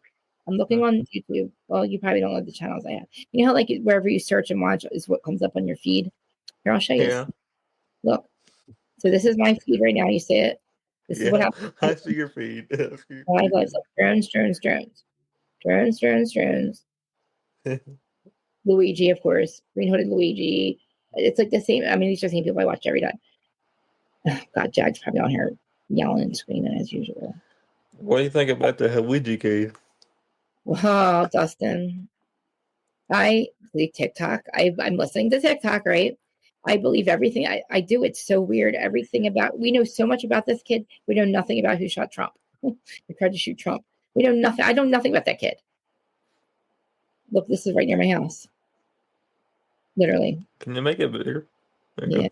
I'm looking on YouTube. Well, you probably don't know the channels I have. You know how, like, wherever you search and watch is what comes up on your feed? Here, I'll show you. Yeah. Look. So this is my feed right now. You see it? This is what happens. I see your feed. My lives, like, drones. Luigi, of course. Green-hooded Luigi. It's like the same. I mean, these are the same people I watch every day. God, Jack's probably on here yelling and screaming as usual. What do you think about the Ouija cave? Well, Dustin, I believe TikTok. I'm listening to TikTok, right? I believe everything I do. It's so weird. We know so much about this kid. We know nothing about who shot Trump. They tried to shoot Trump. We know nothing. I know nothing about that kid. Look, this is right near my house. Literally. Can you make it bigger? Yeah.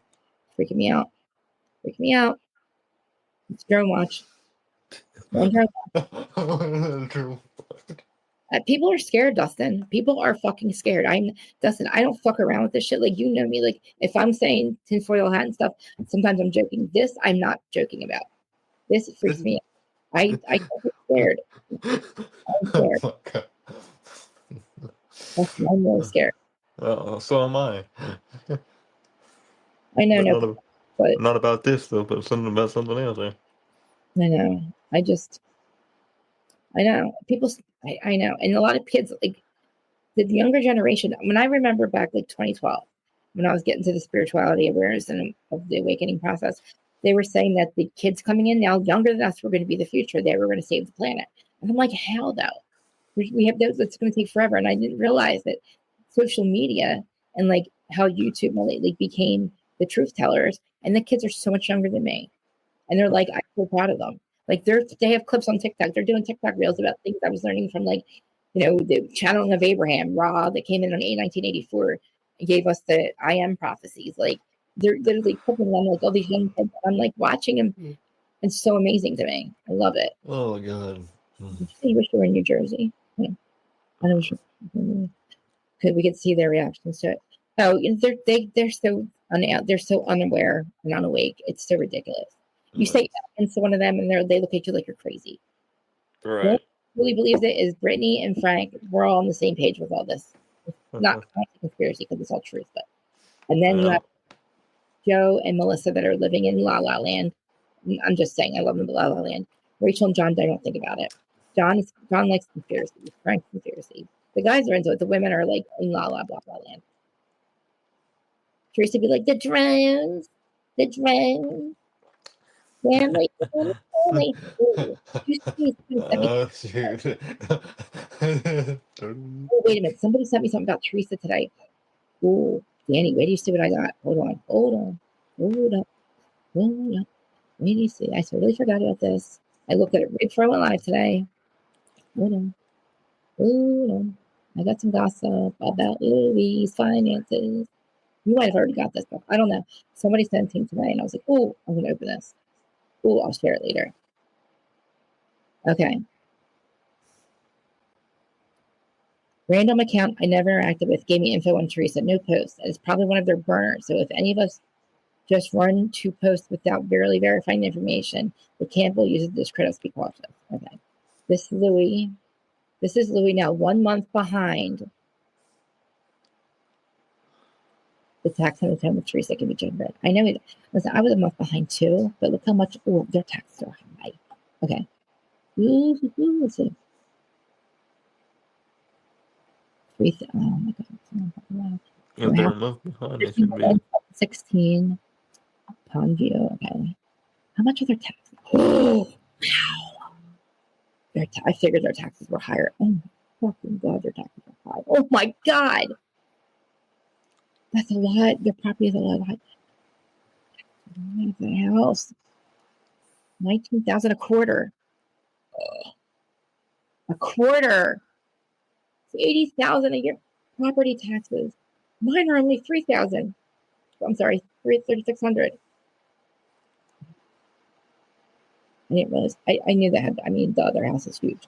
Freaking me out. Freaking me out. It's drone watch. Drone watch. People are scared, Dustin. People are fucking scared. Dustin, I don't fuck around with this shit. Like, you know me. Like, if I'm saying tinfoil hat and stuff, sometimes I'm joking. This, I'm not joking about. This freaks me out. I get scared. I'm scared. I'm really scared. So am I. I know, but not about this though, but something about something else. Eh? I know. I know. People. I know, and a lot of kids, like the younger generation. When I remember back, like 2012, when I was getting to the spirituality awareness and of the awakening process, they were saying that the kids coming in now, younger than us, were going to be the future. They were going to save the planet. And I'm like, how though? We have those. It's going to take forever. And I didn't realize that social media and like how YouTube lately became the truth tellers, and the kids are so much younger than me, and they're like, I'm so proud of them. Like they have clips on TikTok. They're doing TikTok reels about things I was learning from, like, you know, the channeling of Abraham, Ra, that came in 1984 and gave us the I am prophecies. Like they're literally clipping them, like all these young kids. I'm like watching them. It's so amazing to me. I love it. Oh God. You wish you were in New Jersey. Yeah. I know. Because we could see their reactions to it. Oh, they're so they're so unaware and unawake. It's so ridiculous. You say into one of them, and they look at you like you're crazy. Right. What really believes it is Brittany and Frank. We're all on the same page with all this. Not a conspiracy because it's all truth, but and then you have Joe and Melissa that are living in La La Land. I'm just saying, I love them in La La Land. Rachel and John, I don't think about it. John likes conspiracy. Frank's conspiracy. The guys are into it. The women are like in La La blah blah land. Teresa be like the drones. Family. Oh, shoot. Oh, wait a minute. Somebody sent me something about Teresa today. Oh, Dani, wait do you see what I got? Hold on. Wait do you see? I totally forgot about this. I looked at it right before I went live today. Hold on. I got some gossip about Louis' finances. You might have already got this stuff. I don't know. Somebody sent it today, and I was like, oh, I'm going to open this. Oh, I'll share it later. Okay. Random account I never interacted with gave me info on Teresa. No post. It's probably one of their burners. So if any of us just run to post without barely verifying the information, the camp will use it to discredit us. Be cautious. Okay. This is Louis now 1 month behind the tax on the time with Teresa can be generated. I know it. Listen, I was a month behind too, but look how much. Oh, their taxes are high. Okay. Let's see. Oh my God. If they're a month behind, they should be. 16 pound view. Okay. How much are their taxes? Oh, wow. I figured their taxes were higher. Oh my fucking God, their taxes are high. Oh my God. That's a lot. Their property is a lot high. The house. 19,000 a quarter. A quarter. It's 80,000 a year. Property taxes. Mine are only 3,000. I'm sorry, 3,600. I didn't realize. I knew that. The other house is huge.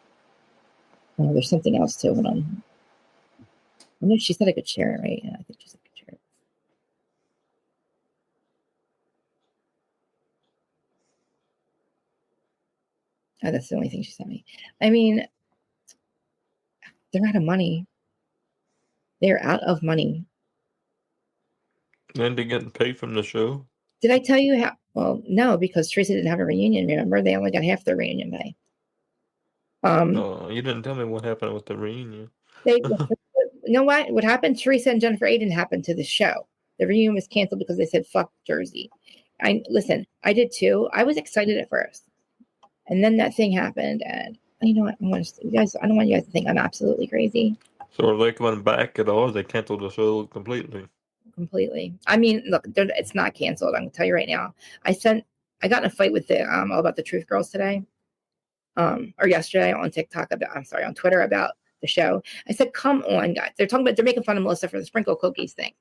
Oh, there's something else too. Hold on. I know she said I could share it, right? Yeah, I think she said I could share it. Oh, that's the only thing she sent me. They're out of money. They're out of money. And they're getting paid from the show. Did I tell you how? Well, no, because Teresa didn't have a reunion. Remember, they only got half their reunion pay. Oh, you didn't tell me what happened with the reunion. You know what? What happened? Teresa and Jennifer A didn't happen to the show. The reunion was canceled because they said fuck Jersey. Listen, I did too. I was excited at first, and then that thing happened, and you know what? I don't want you guys to think I'm absolutely crazy. So are they coming back at all? Or they canceled the show completely? Completely. Look, it's not canceled. I'm gonna tell you right now. I got in a fight with the all about the Truth Girls today, or yesterday on TikTok on Twitter about the show. I said, come on, guys. They're making fun of Melissa for the sprinkle cookies thing.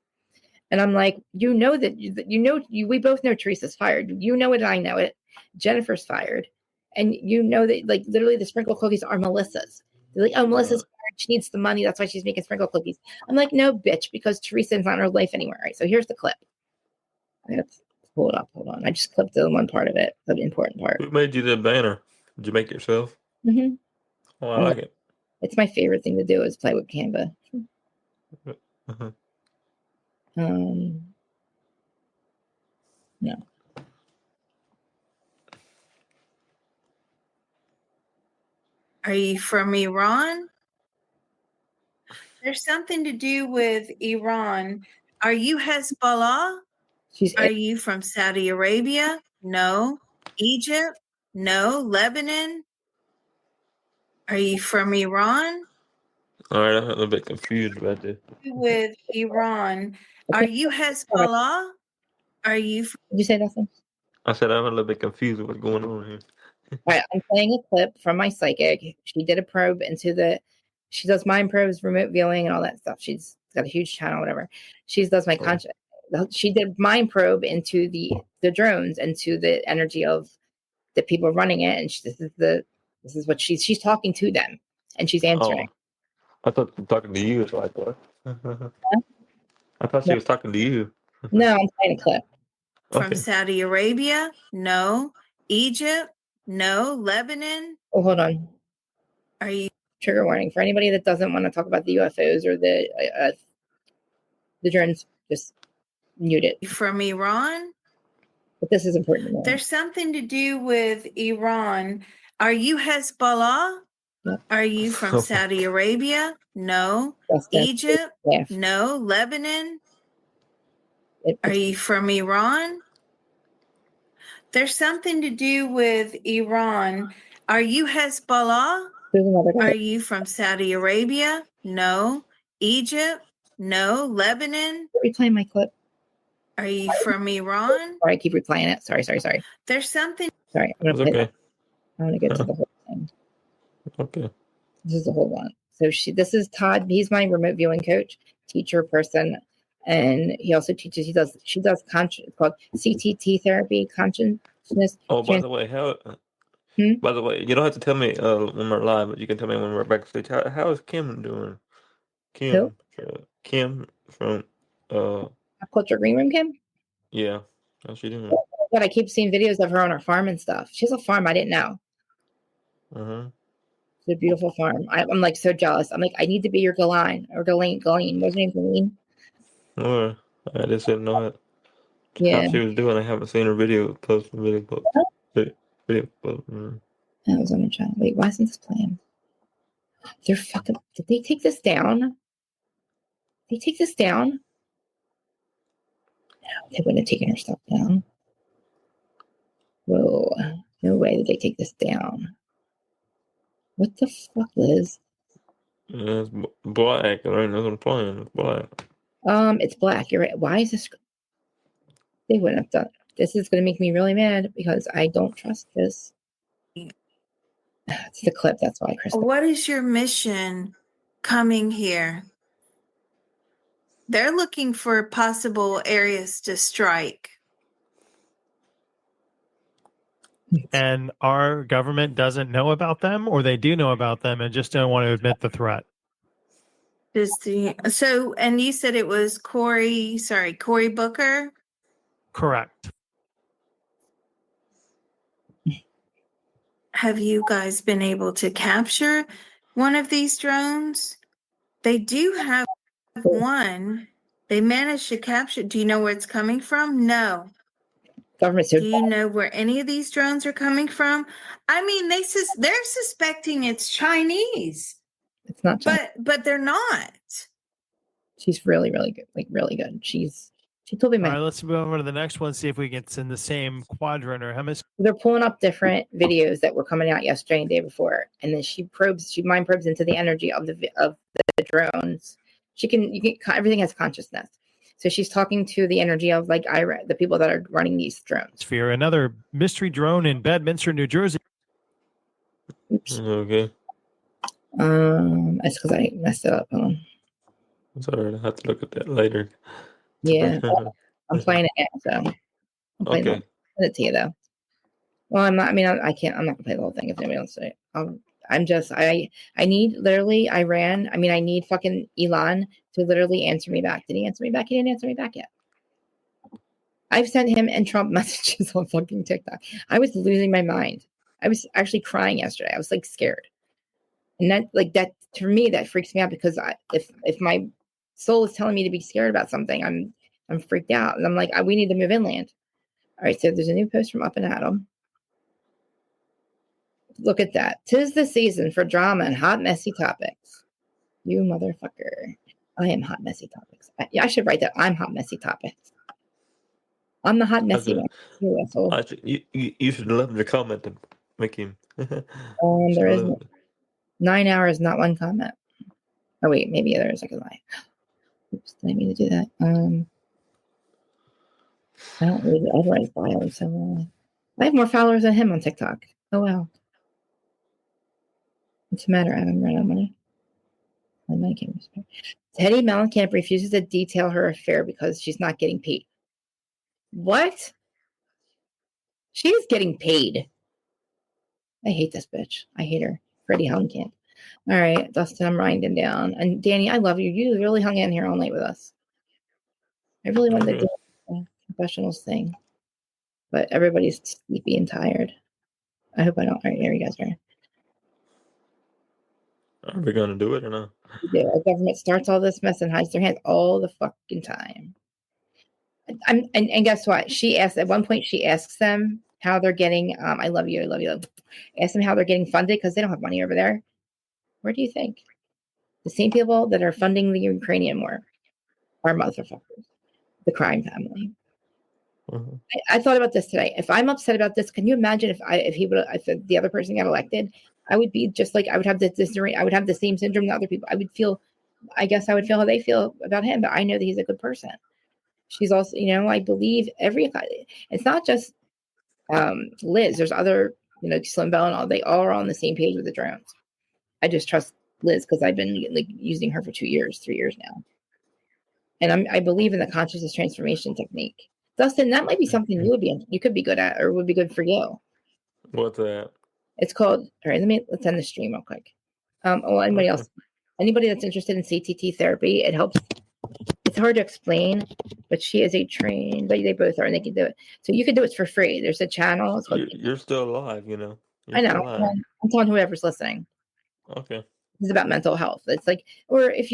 And I'm like, we both know Teresa's fired. You know it, I know it. Jennifer's fired. And you know that, like, literally the sprinkle cookies are Melissa's. They're like, oh, Melissa's fired. She needs the money. That's why she's making sprinkle cookies. I'm like, no, bitch, because Teresa's not in her life anymore. All right, so here's the clip. I have to pull it up. Hold on. I just clipped the one part of it, the important part. Who made you the banner? Did you make it yourself? Mm-hmm. Oh, I like it. It's my favorite thing to do is play with Canva. No. Are you from Iran? There's something to do with Iran. Are you Hezbollah? Are you from Saudi Arabia? No. Egypt? No. Lebanon? Are you from Iran? All right, I'm a little bit confused about this. With Iran. Are you Hezbollah? Are you? Did you say nothing? I said I'm a little bit confused with what's going on here. All right, I'm playing a clip from my psychic. She did a probe into she does mind probes, remote viewing, and all that stuff. She's got a huge channel, whatever. She does my conscious. She did mind probe into the drones, into the energy of the people running it, and this is what she's talking to them, and she's answering. I thought she was talking to you, so I thought. I thought she was talking to you. No, I'm playing a clip. From Saudi Arabia? No. Egypt? No. Lebanon? Oh, hold on. Are you? Trigger warning for anybody that doesn't want to talk about the UFOs or the drones. Just mute it. From Iran? But this is important to know. There's something to do with Iran. Are you Hezbollah? Yep. Are you from Saudi Arabia? No. Egypt? No. Lebanon? Are you from Iran? There's something to do with Iran. Are you Hezbollah? Are you from Saudi Arabia? No. Egypt? No. Lebanon? Replaying my clip. Are you from Iran? Sorry, I keep replaying it. Sorry. There's something. Sorry. I'm gonna play I want to get to the whole thing. Okay. This is the whole one. So this is Todd. He's my remote viewing coach, teacher person. And he also teaches, she does called CTT therapy, consciousness. Oh, by the way, by the way, you don't have to tell me when we're live, but you can tell me when we're backstage. How is Kim doing? Kim from Pop Culture Green Room, Kim? Yeah. How's she doing? But I keep seeing videos of her on her farm and stuff. She has a farm. I didn't know. It's a beautiful farm. I'm like so jealous. I'm like, I need to be your Galine or Galene. What's her name? Galene? Oh, I just didn't know it. Yeah. How she was doing. I haven't seen her video post. Video post. I was on the channel. Wait, why isn't this playing? They're fucking. Did they take this down? They take this down? No, they wouldn't have taken her stuff down. Whoa. No way did they take this down. What the fuck, Liz? Yeah, it's black. I don't know what I'm playing. It's black. It's black. You're right. Why is this? They wouldn't have done. This is going to make me really mad because I don't trust this. It's the clip. That's why, Krista. What is your mission coming here? They're looking for possible areas to strike. And our government doesn't know about them, or they do know about them and just don't want to admit the threat. And you said it was Cory Booker? Correct. Have you guys been able to capture one of these drones? They do have one. They managed to capture. Do you know where it's coming from? No. Government. Do you know where any of these drones are coming from? I mean, they're suspecting it's Chinese. It's not Chinese. But they're not. She's really, really good. Like really good. She told me. All right, let's move over to the next one. See if we get in the same quadrant or hemisphere. They're pulling up different videos that were coming out yesterday and the day before, and then she mind probes into the energy of the drones. Everything has consciousness. So she's talking to the energy of like the people that are running these drones. Another mystery drone in Bedminster, New Jersey. Oops. Okay. That's because I messed it up. It's alright. I have to look at that later. Yeah, I'm playing it now, so I'm playing Okay. Send it to you though. Well, I'm not. I mean, I can't. I'm not gonna play the whole thing if anybody wants to. I'm just. I need literally Iran. I mean, I need fucking Elon to literally answer me back. Did he answer me back? He didn't answer me back yet. I've sent him and Trump messages on fucking TikTok. I was losing my mind. I was actually crying yesterday. I was like scared, and that for me that freaks me out because if my soul is telling me to be scared about something, I'm freaked out, and I'm like, we need to move inland. All right, so there's a new post from Up and Adam. Look at that. 'Tis the season for drama and hot, messy topics. You motherfucker. I am hot, messy topics. I should write that. I'm hot, messy topics. I'm the hot, messy one. You asshole. You should love the comment and make him. There is 9 hours, not one comment. Oh, wait. Maybe there is. I could lie. Oops. Did I mean to do that? I don't read the otherwise bio. So I have more followers than him on TikTok. Oh, wow. What's the matter? I haven't run out of money. My money can't respect. Teddy Mellencamp refuses to detail her affair because she's not getting paid. What? She's getting paid. I hate this bitch. I hate her. Freddie Mellencamp. All right, Dustin, I'm writing down. And Dani, I love you. You really hung in here all night with us. I really wanted to do a confessionals thing, but everybody's sleepy and tired. I hope I don't. All right, here you guys are. Are we gonna do it or not? Yeah, our government starts all this mess and hides their hands all the fucking time. And guess what? She asked at one point. She asks them how they're getting. I love you. I love you. Ask them how they're getting funded because they don't have money over there. Where do you think? The same people that are funding the Ukrainian war are motherfuckers. The crime family. Mm-hmm. I thought about this today. If I'm upset about this, can you imagine if the other person got elected? I would be just like I would have I would have the same syndrome that other people. I guess I would feel how they feel about him, but I know that he's a good person. She's also, I believe it's not just Liz. There's other, Slim Bell and all. They all are on the same page with the drones. I just trust Liz because I've been using her for 3 years now, and I believe in the consciousness transformation technique. Dustin, that might be something you could be good at, or would be good for you. What's that? It's called. All right, let's end the stream real quick. Anybody else? Anybody that's interested in CTT therapy, it helps. It's hard to explain, but she is a trained. They both are, and they can do it. So you can do it for free. There's a channel. You're still alive, You're I know. I'm telling whoever's listening. Okay. It's about mental health. It's like, or if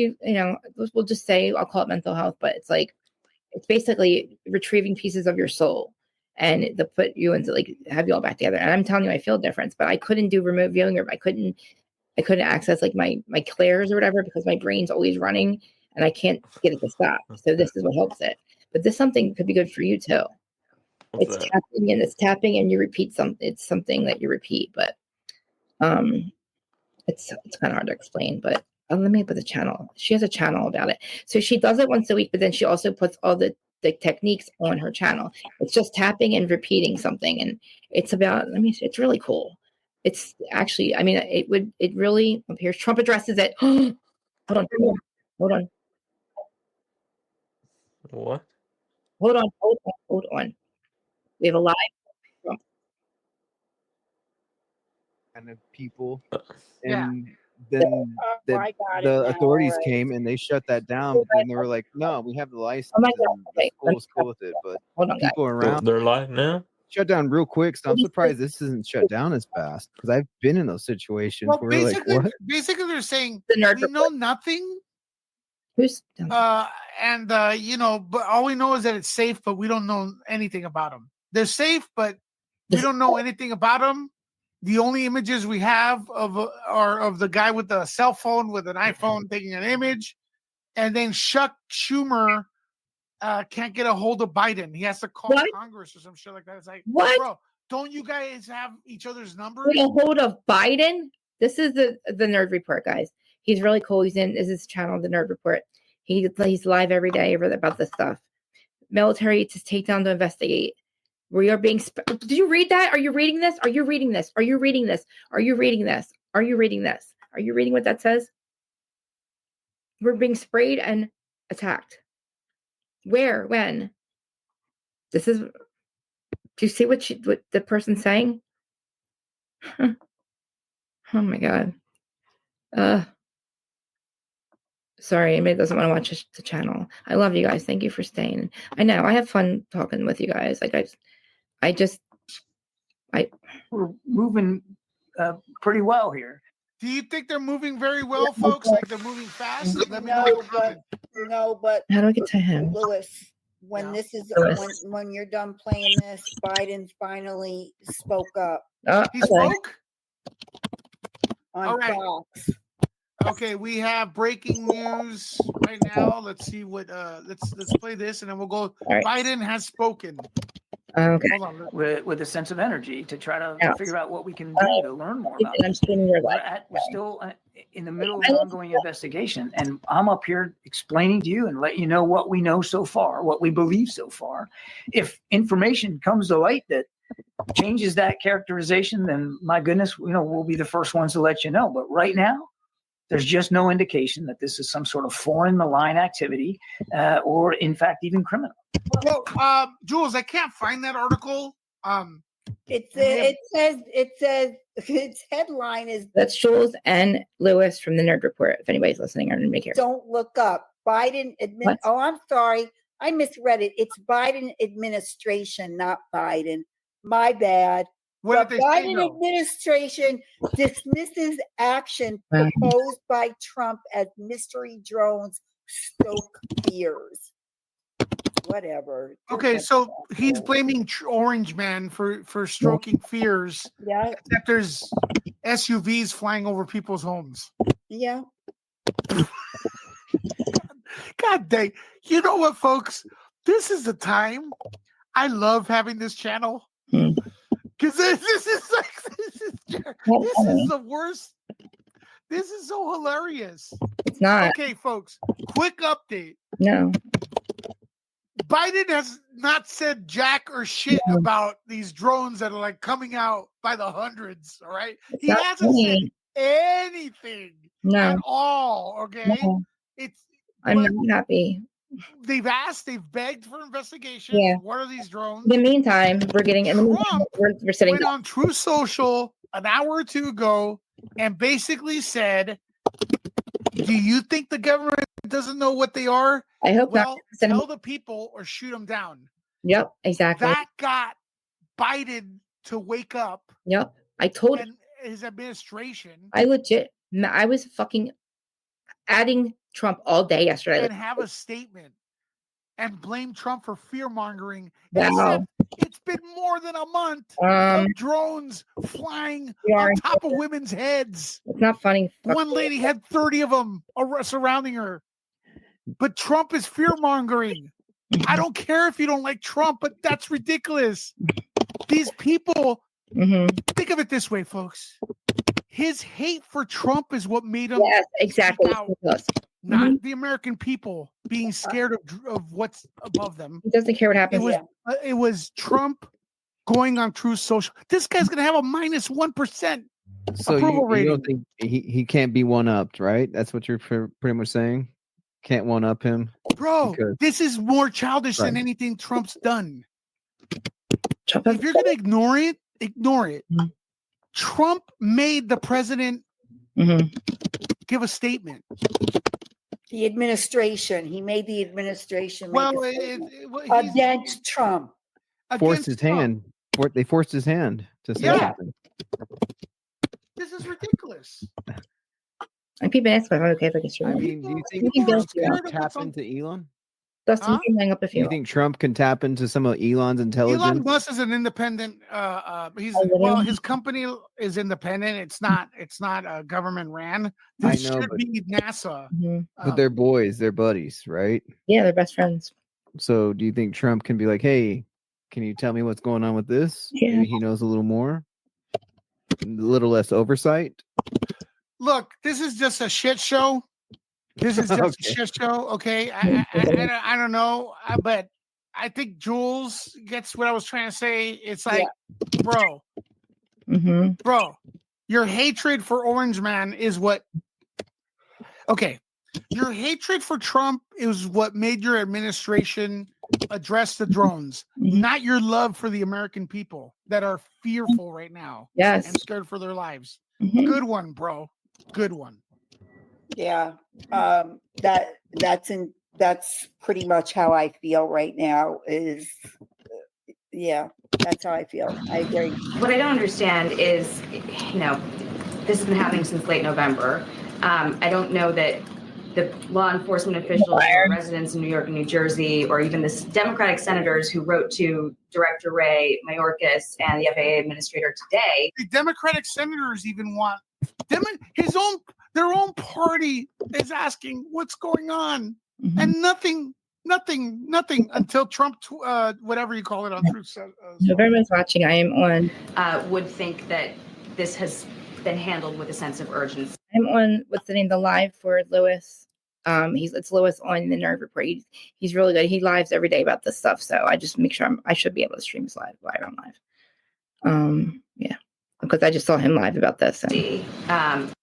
we'll just say I'll call it mental health, but it's like. It's basically retrieving pieces of your soul and to put you into have you all back together. And I'm telling you, I feel a difference, but I couldn't do remote viewing or I couldn't access my clairs or whatever because my brain's always running and I can't get it to stop. So this is what helps it. But this something could be good for you too. It's tapping and you repeat something. It's something that you repeat, but it's kind of hard to explain, but let me put the channel. She has a channel about it. So she does it once a week, but then she also puts all the techniques on her channel. It's just tapping and repeating something. And it's about, it's really cool. It's actually, it really, here's Trump addresses it. Hold on. What? Hold on. We have a live Trump. And of people. And then the authorities came and they shut that down. But then they were like, "No, we have the license." And the school was cool with it, but people around they're live now. Shut down real quick. So I'm surprised this isn't shut down as fast because I've been in those situations where basically they're saying we know nothing. But all we know is that it's safe, but we don't know anything about them. They're safe, but we don't know anything about them. The only images we have are of the guy with the cell phone with an iPhone taking an image, and then Chuck Schumer can't get a hold of Biden. He has to call Congress or some shit like that. It's like, what? Bro, don't you guys have each other's numbers? Get a hold of Biden. This is the Nerd Report, guys. He's really cool. This is his channel, the Nerd Report. He's live every day about this stuff. Military to take down to investigate. We are being. Did you read that? Are you reading this? Are you reading this? Are you reading this? Are you reading this? Are you reading this? Are you reading what that says? We're being sprayed and attacked. Where? When? This is. Do you see what the person's saying? Oh my God. Sorry, anybody doesn't want to watch the channel. I love you guys. Thank you for staying. I know I have fun talking with you guys. Like we're moving pretty well here. Do you think they're moving very well, folks? Like they're moving fast? Let me know. But how do I get to him? Lewis, when this is when you're done playing this, Biden finally spoke up. He spoke on Fox. Okay, we have breaking news right now. Let's see what let's play this and then we'll go. Right. Biden has spoken. Okay. Hold on. With a sense of energy to try to figure out what we can do to learn more about I'm we're still in the middle of an ongoing investigation, and I'm up here explaining to you and let you know what we know so far, what we believe so far. If information comes to light that changes that characterization, then my goodness, we'll be the first ones to let you know. But right now, there's just no indication that this is some sort of foreign malign activity or, in fact, even criminal. Well, Jules, I can't find that article. It says its headline is That's Jules and Lewis from the Nerd Report. If anybody's listening, or make care. Don't look up Biden admin. Oh, I'm sorry, I misread it. It's Biden administration, not Biden. My bad. What the did they say, Biden though? administration dismisses action proposed by Trump as mystery drones stoke fears. Whatever. Okay, so he's blaming Orange Man for stroking fears. Yeah. Except there's SUVs flying over people's homes. Yeah. God dang. You know what, folks? This is the time. I love having this channel. Because this is the worst. This is so hilarious. It's not. Okay, folks. Quick update. No. Biden has not said jack or shit about these drones that are like coming out by the hundreds. All right. He hasn't said anything at all. Okay. No. I'm not happy. They've begged for investigation. Yeah. What are these drones? In the meantime, we're sitting went on True Social an hour or two ago and basically said, do you think the government doesn't know what they are? I hope not. Well, tell the people or shoot them down. Yep, exactly. That got Biden to wake up. Yep. I told his administration. I was fucking adding Trump all day yesterday. And have a statement and blame Trump for fear mongering. Wow. It's been more than a month of drones flying on top of women's heads. It's not funny. One lady had 30 of them surrounding her. But Trump is fear mongering. I don't care if you don't like Trump, but that's ridiculous. These people, think of it this way, folks. His hate for Trump is what made him exactly out, not the American people being scared of what's above them. He doesn't care what happens. It was Trump going on True Social. This guy's gonna have a -1%. So you don't think he can't be one-upped, right? That's what you're pretty much saying. Can't one-up him, bro. This is more childish than anything Trump's done. If you're gonna ignore it, ignore it. Trump made the president give a statement. The administration. He made the administration against Trump. Forced his hand. They forced his hand to say something. This is ridiculous. And people ask me, okay, if I can stream. I mean, do you think Trump can tap into Elon? Dustin, you can hang up if Do you think Trump can tap into some of Elon's intelligence? Elon Musk is an independent. His company is independent. It's not government ran. This should be NASA. But they're boys, they're buddies, right? Yeah, they're best friends. So, do you think Trump can be like, "Hey, can you tell me what's going on with this?" Yeah. Maybe he knows a little more, a little less oversight. Look, this is just a shit show. This is just a shit show, okay? I don't know, but I think Jules gets what I was trying to say. It's like, bro, Your hatred for Orange Man is what. Okay, your hatred for Trump is what made your administration address the drones, not your love for the American people that are fearful right now. Yes. And scared for their lives. Good one, bro. Good one. Yeah. That's pretty much how I feel right now is that's how I feel. I agree. What I don't understand is, this has been happening since late November. I don't know that the law enforcement officials or residents in New York and New Jersey, or even the Democratic senators who wrote to Director Ray Mayorkas and the FAA administrator today. The Democratic senators even want their own party is asking what's going on, and nothing until Trump, whatever you call it on Truth. Everyone's watching. I am on. Would think that this has been handled with a sense of urgency. I'm on what's the name, the live for Lewis. It's Lewis on the Nerve Report. He's really good. He lives every day about this stuff. So I just make sure I should be able to stream his live on live. Yeah, because I just saw him live about this. And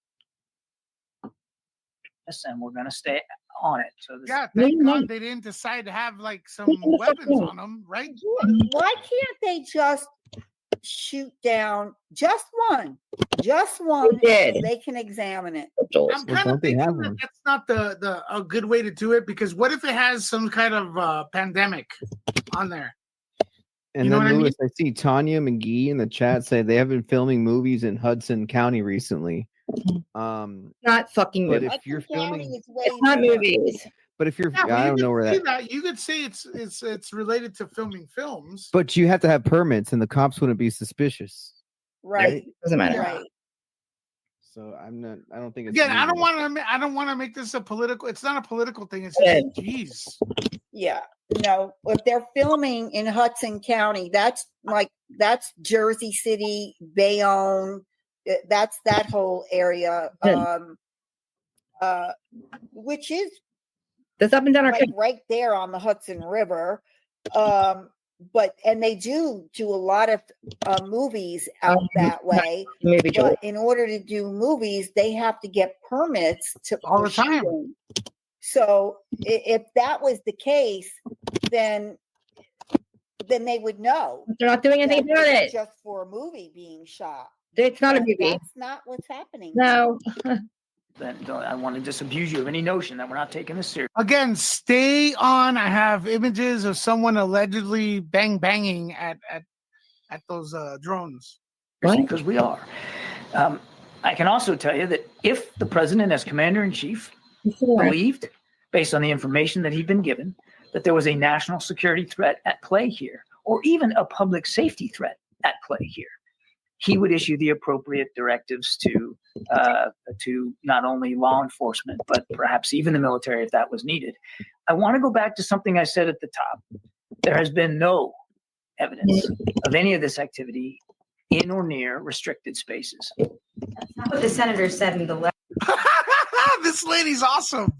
we're gonna stay on it. So thank God they didn't decide to have like some weapons on them, right? Why can't they just shoot down just one so they can examine it? I'm kind of thinking that's not a good way to do it, because what if it has some kind of pandemic on there? And then Lewis, I see Tanya McGee in the chat say they have been filming movies in Hudson County recently. Not fucking movies. But if you're filming, it's not movies. But if you're, I don't know where that. You could say it's related to filming films. But you have to have permits, and the cops wouldn't be suspicious. Right. Doesn't matter. Right. So I don't think it's. Again, I don't want to make this a political. It's not a political thing. It's just, geez. Yeah. No, if they're filming in Hudson County, that's Jersey City, Bayonne. That's that whole area, which is that's up and down right there on the Hudson River. And they do a lot of movies out that way. But in order to do movies, they have to get permits all the time. So if that was the case, then they would know. But they're not doing anything about it. Just for a movie being shot. It's not a movie. That's not what's happening. No. I want to disabuse you of any notion that we're not taking this serious. Again, stay on. I have images of someone allegedly banging at those drones. Because we are. I can also tell you that if the president, as commander-in-chief, believed, based on the information that he'd been given, that there was a national security threat at play here, or even a public safety threat at play here, he would issue the appropriate directives to not only law enforcement, but perhaps even the military if that was needed. I want to go back to something I said at the top. There has been no evidence of any of this activity in or near restricted spaces. That's not what the senator said in the letter. This lady's awesome.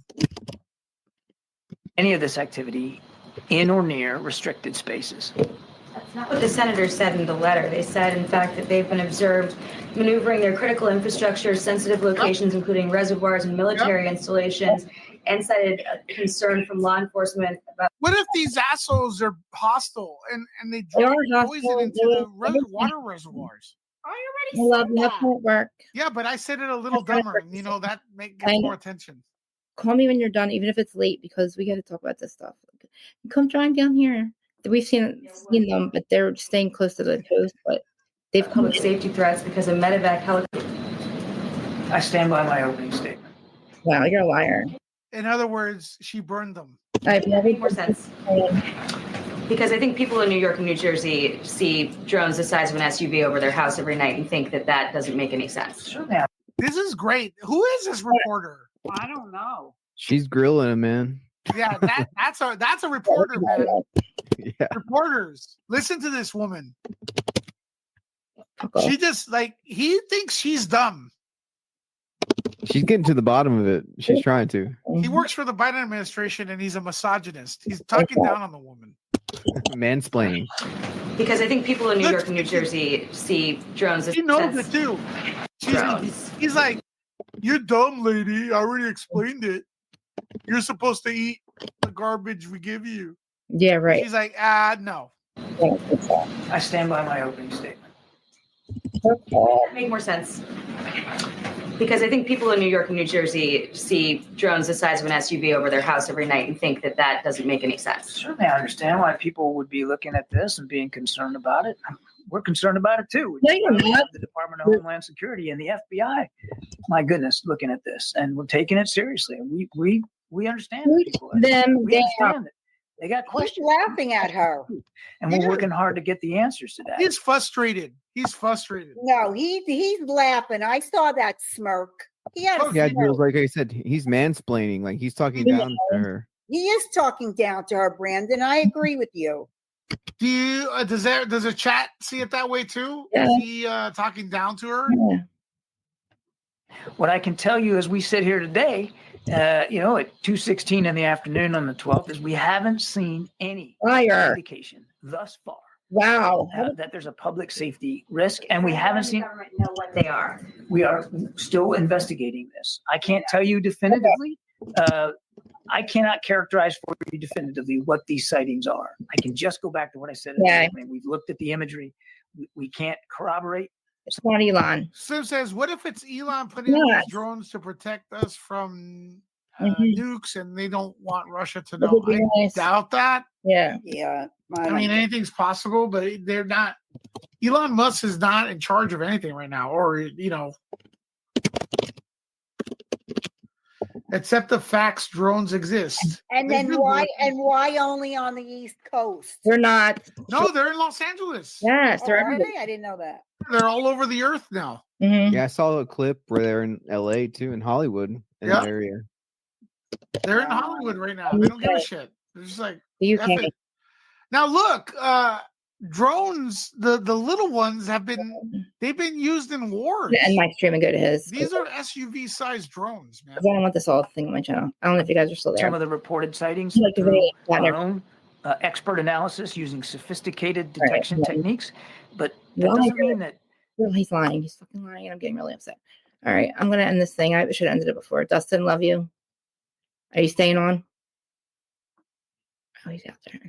Any of this activity in or near restricted spaces. That's not what the senators said in the letter. They said, in fact, that they've been observed maneuvering their critical infrastructure, sensitive locations, including reservoirs and military installations, and cited a concern from law enforcement about. What if these assholes are hostile and they drop poison into the water reservoirs? I already said that. Yeah, but I said it a little dumber, and that gets more attention. Call me when you're done, even if it's late, because we got to talk about this stuff. Come drive down here. We've seen them, but they're staying close to the coast. But they've public safety threats because of medevac helicopters. I stand by my opening statement. Wow, you're a liar. In other words, she burned them. I have never more sense. Because I think people in New York and New Jersey see drones the size of an SUV over their house every night and think that doesn't make any sense. Sure, this is great. Who is this reporter? I don't know. She's grilling him, man. Yeah, that's a reporter, man. Yeah. Reporters, listen to this woman. She just he thinks she's dumb. She's getting to the bottom of it. She's trying to. He works for the Biden administration, and he's a misogynist. He's talking down on the woman. Mansplaining. Because I think people in New York and New Jersey see drones as She knows it too. He's like, "You're dumb, lady. I already explained it. You're supposed to eat the garbage we give you." Yeah, right. She's like, no. I stand by my opening statement. Make more sense. Because I think people in New York and New Jersey see drones the size of an SUV over their house every night and think that that doesn't make any sense. Certainly, I understand why people would be looking at this and being concerned about it. We're concerned about it too. No, you're not. The Department of Homeland Security and the FBI. My goodness, looking at this, and we're taking it seriously. We understand people. We understand it. They got questions. He's laughing at her, and we're working hard to get the answers to that. He's frustrated. No, he's laughing. I saw that smirk. He had a Yeah, smirk. Jules, like I said, he's mansplaining. Like he's talking down to her. He is talking down to her, Brandon. I agree with you. Do you does the chat see it that way too? Yeah. Is he talking down to her? Yeah. What I can tell you as we sit here today, at 2:16 in the afternoon on the 12th, is we haven't seen any indication thus far. Wow. That there's a public safety risk, and we haven't seen know what they are. We are still investigating this. I can't tell you definitively. I cannot characterize for you definitively what these sightings are. I can just go back to what I said. We've looked at the imagery. We can't corroborate. It's not Elon. Sim says, "What if it's Elon putting in these drones to protect us from nukes, and they don't want Russia to know?" I doubt that. Yeah. I mean, anything's possible, but they're not. Elon Musk is not in charge of anything right now, or except the facts drones exist. And then why only on the East Coast? They're not. No, they're in Los Angeles. Yes, they're Are everywhere. they? I didn't know that. They're all over the earth now. Yeah, I saw a clip where they're in LA too, in Hollywood, in that area. They're in Hollywood right now. They don't give a shit. They're just like the F it. Now look, drones, the little ones they've been used in wars. And Mike's streaming go to his. These are SUV sized drones, man. I don't want this all thing on my channel. I don't know if you guys are still there. Some of the reported sightings Like the through video. our own expert analysis using sophisticated detection techniques, but that Well, doesn't mean that. Well, he's lying. He's fucking lying, and I'm getting really upset. All right, I'm gonna end this thing. I should have ended it before. Dustin, love you. Are you staying on? Oh, he's out there.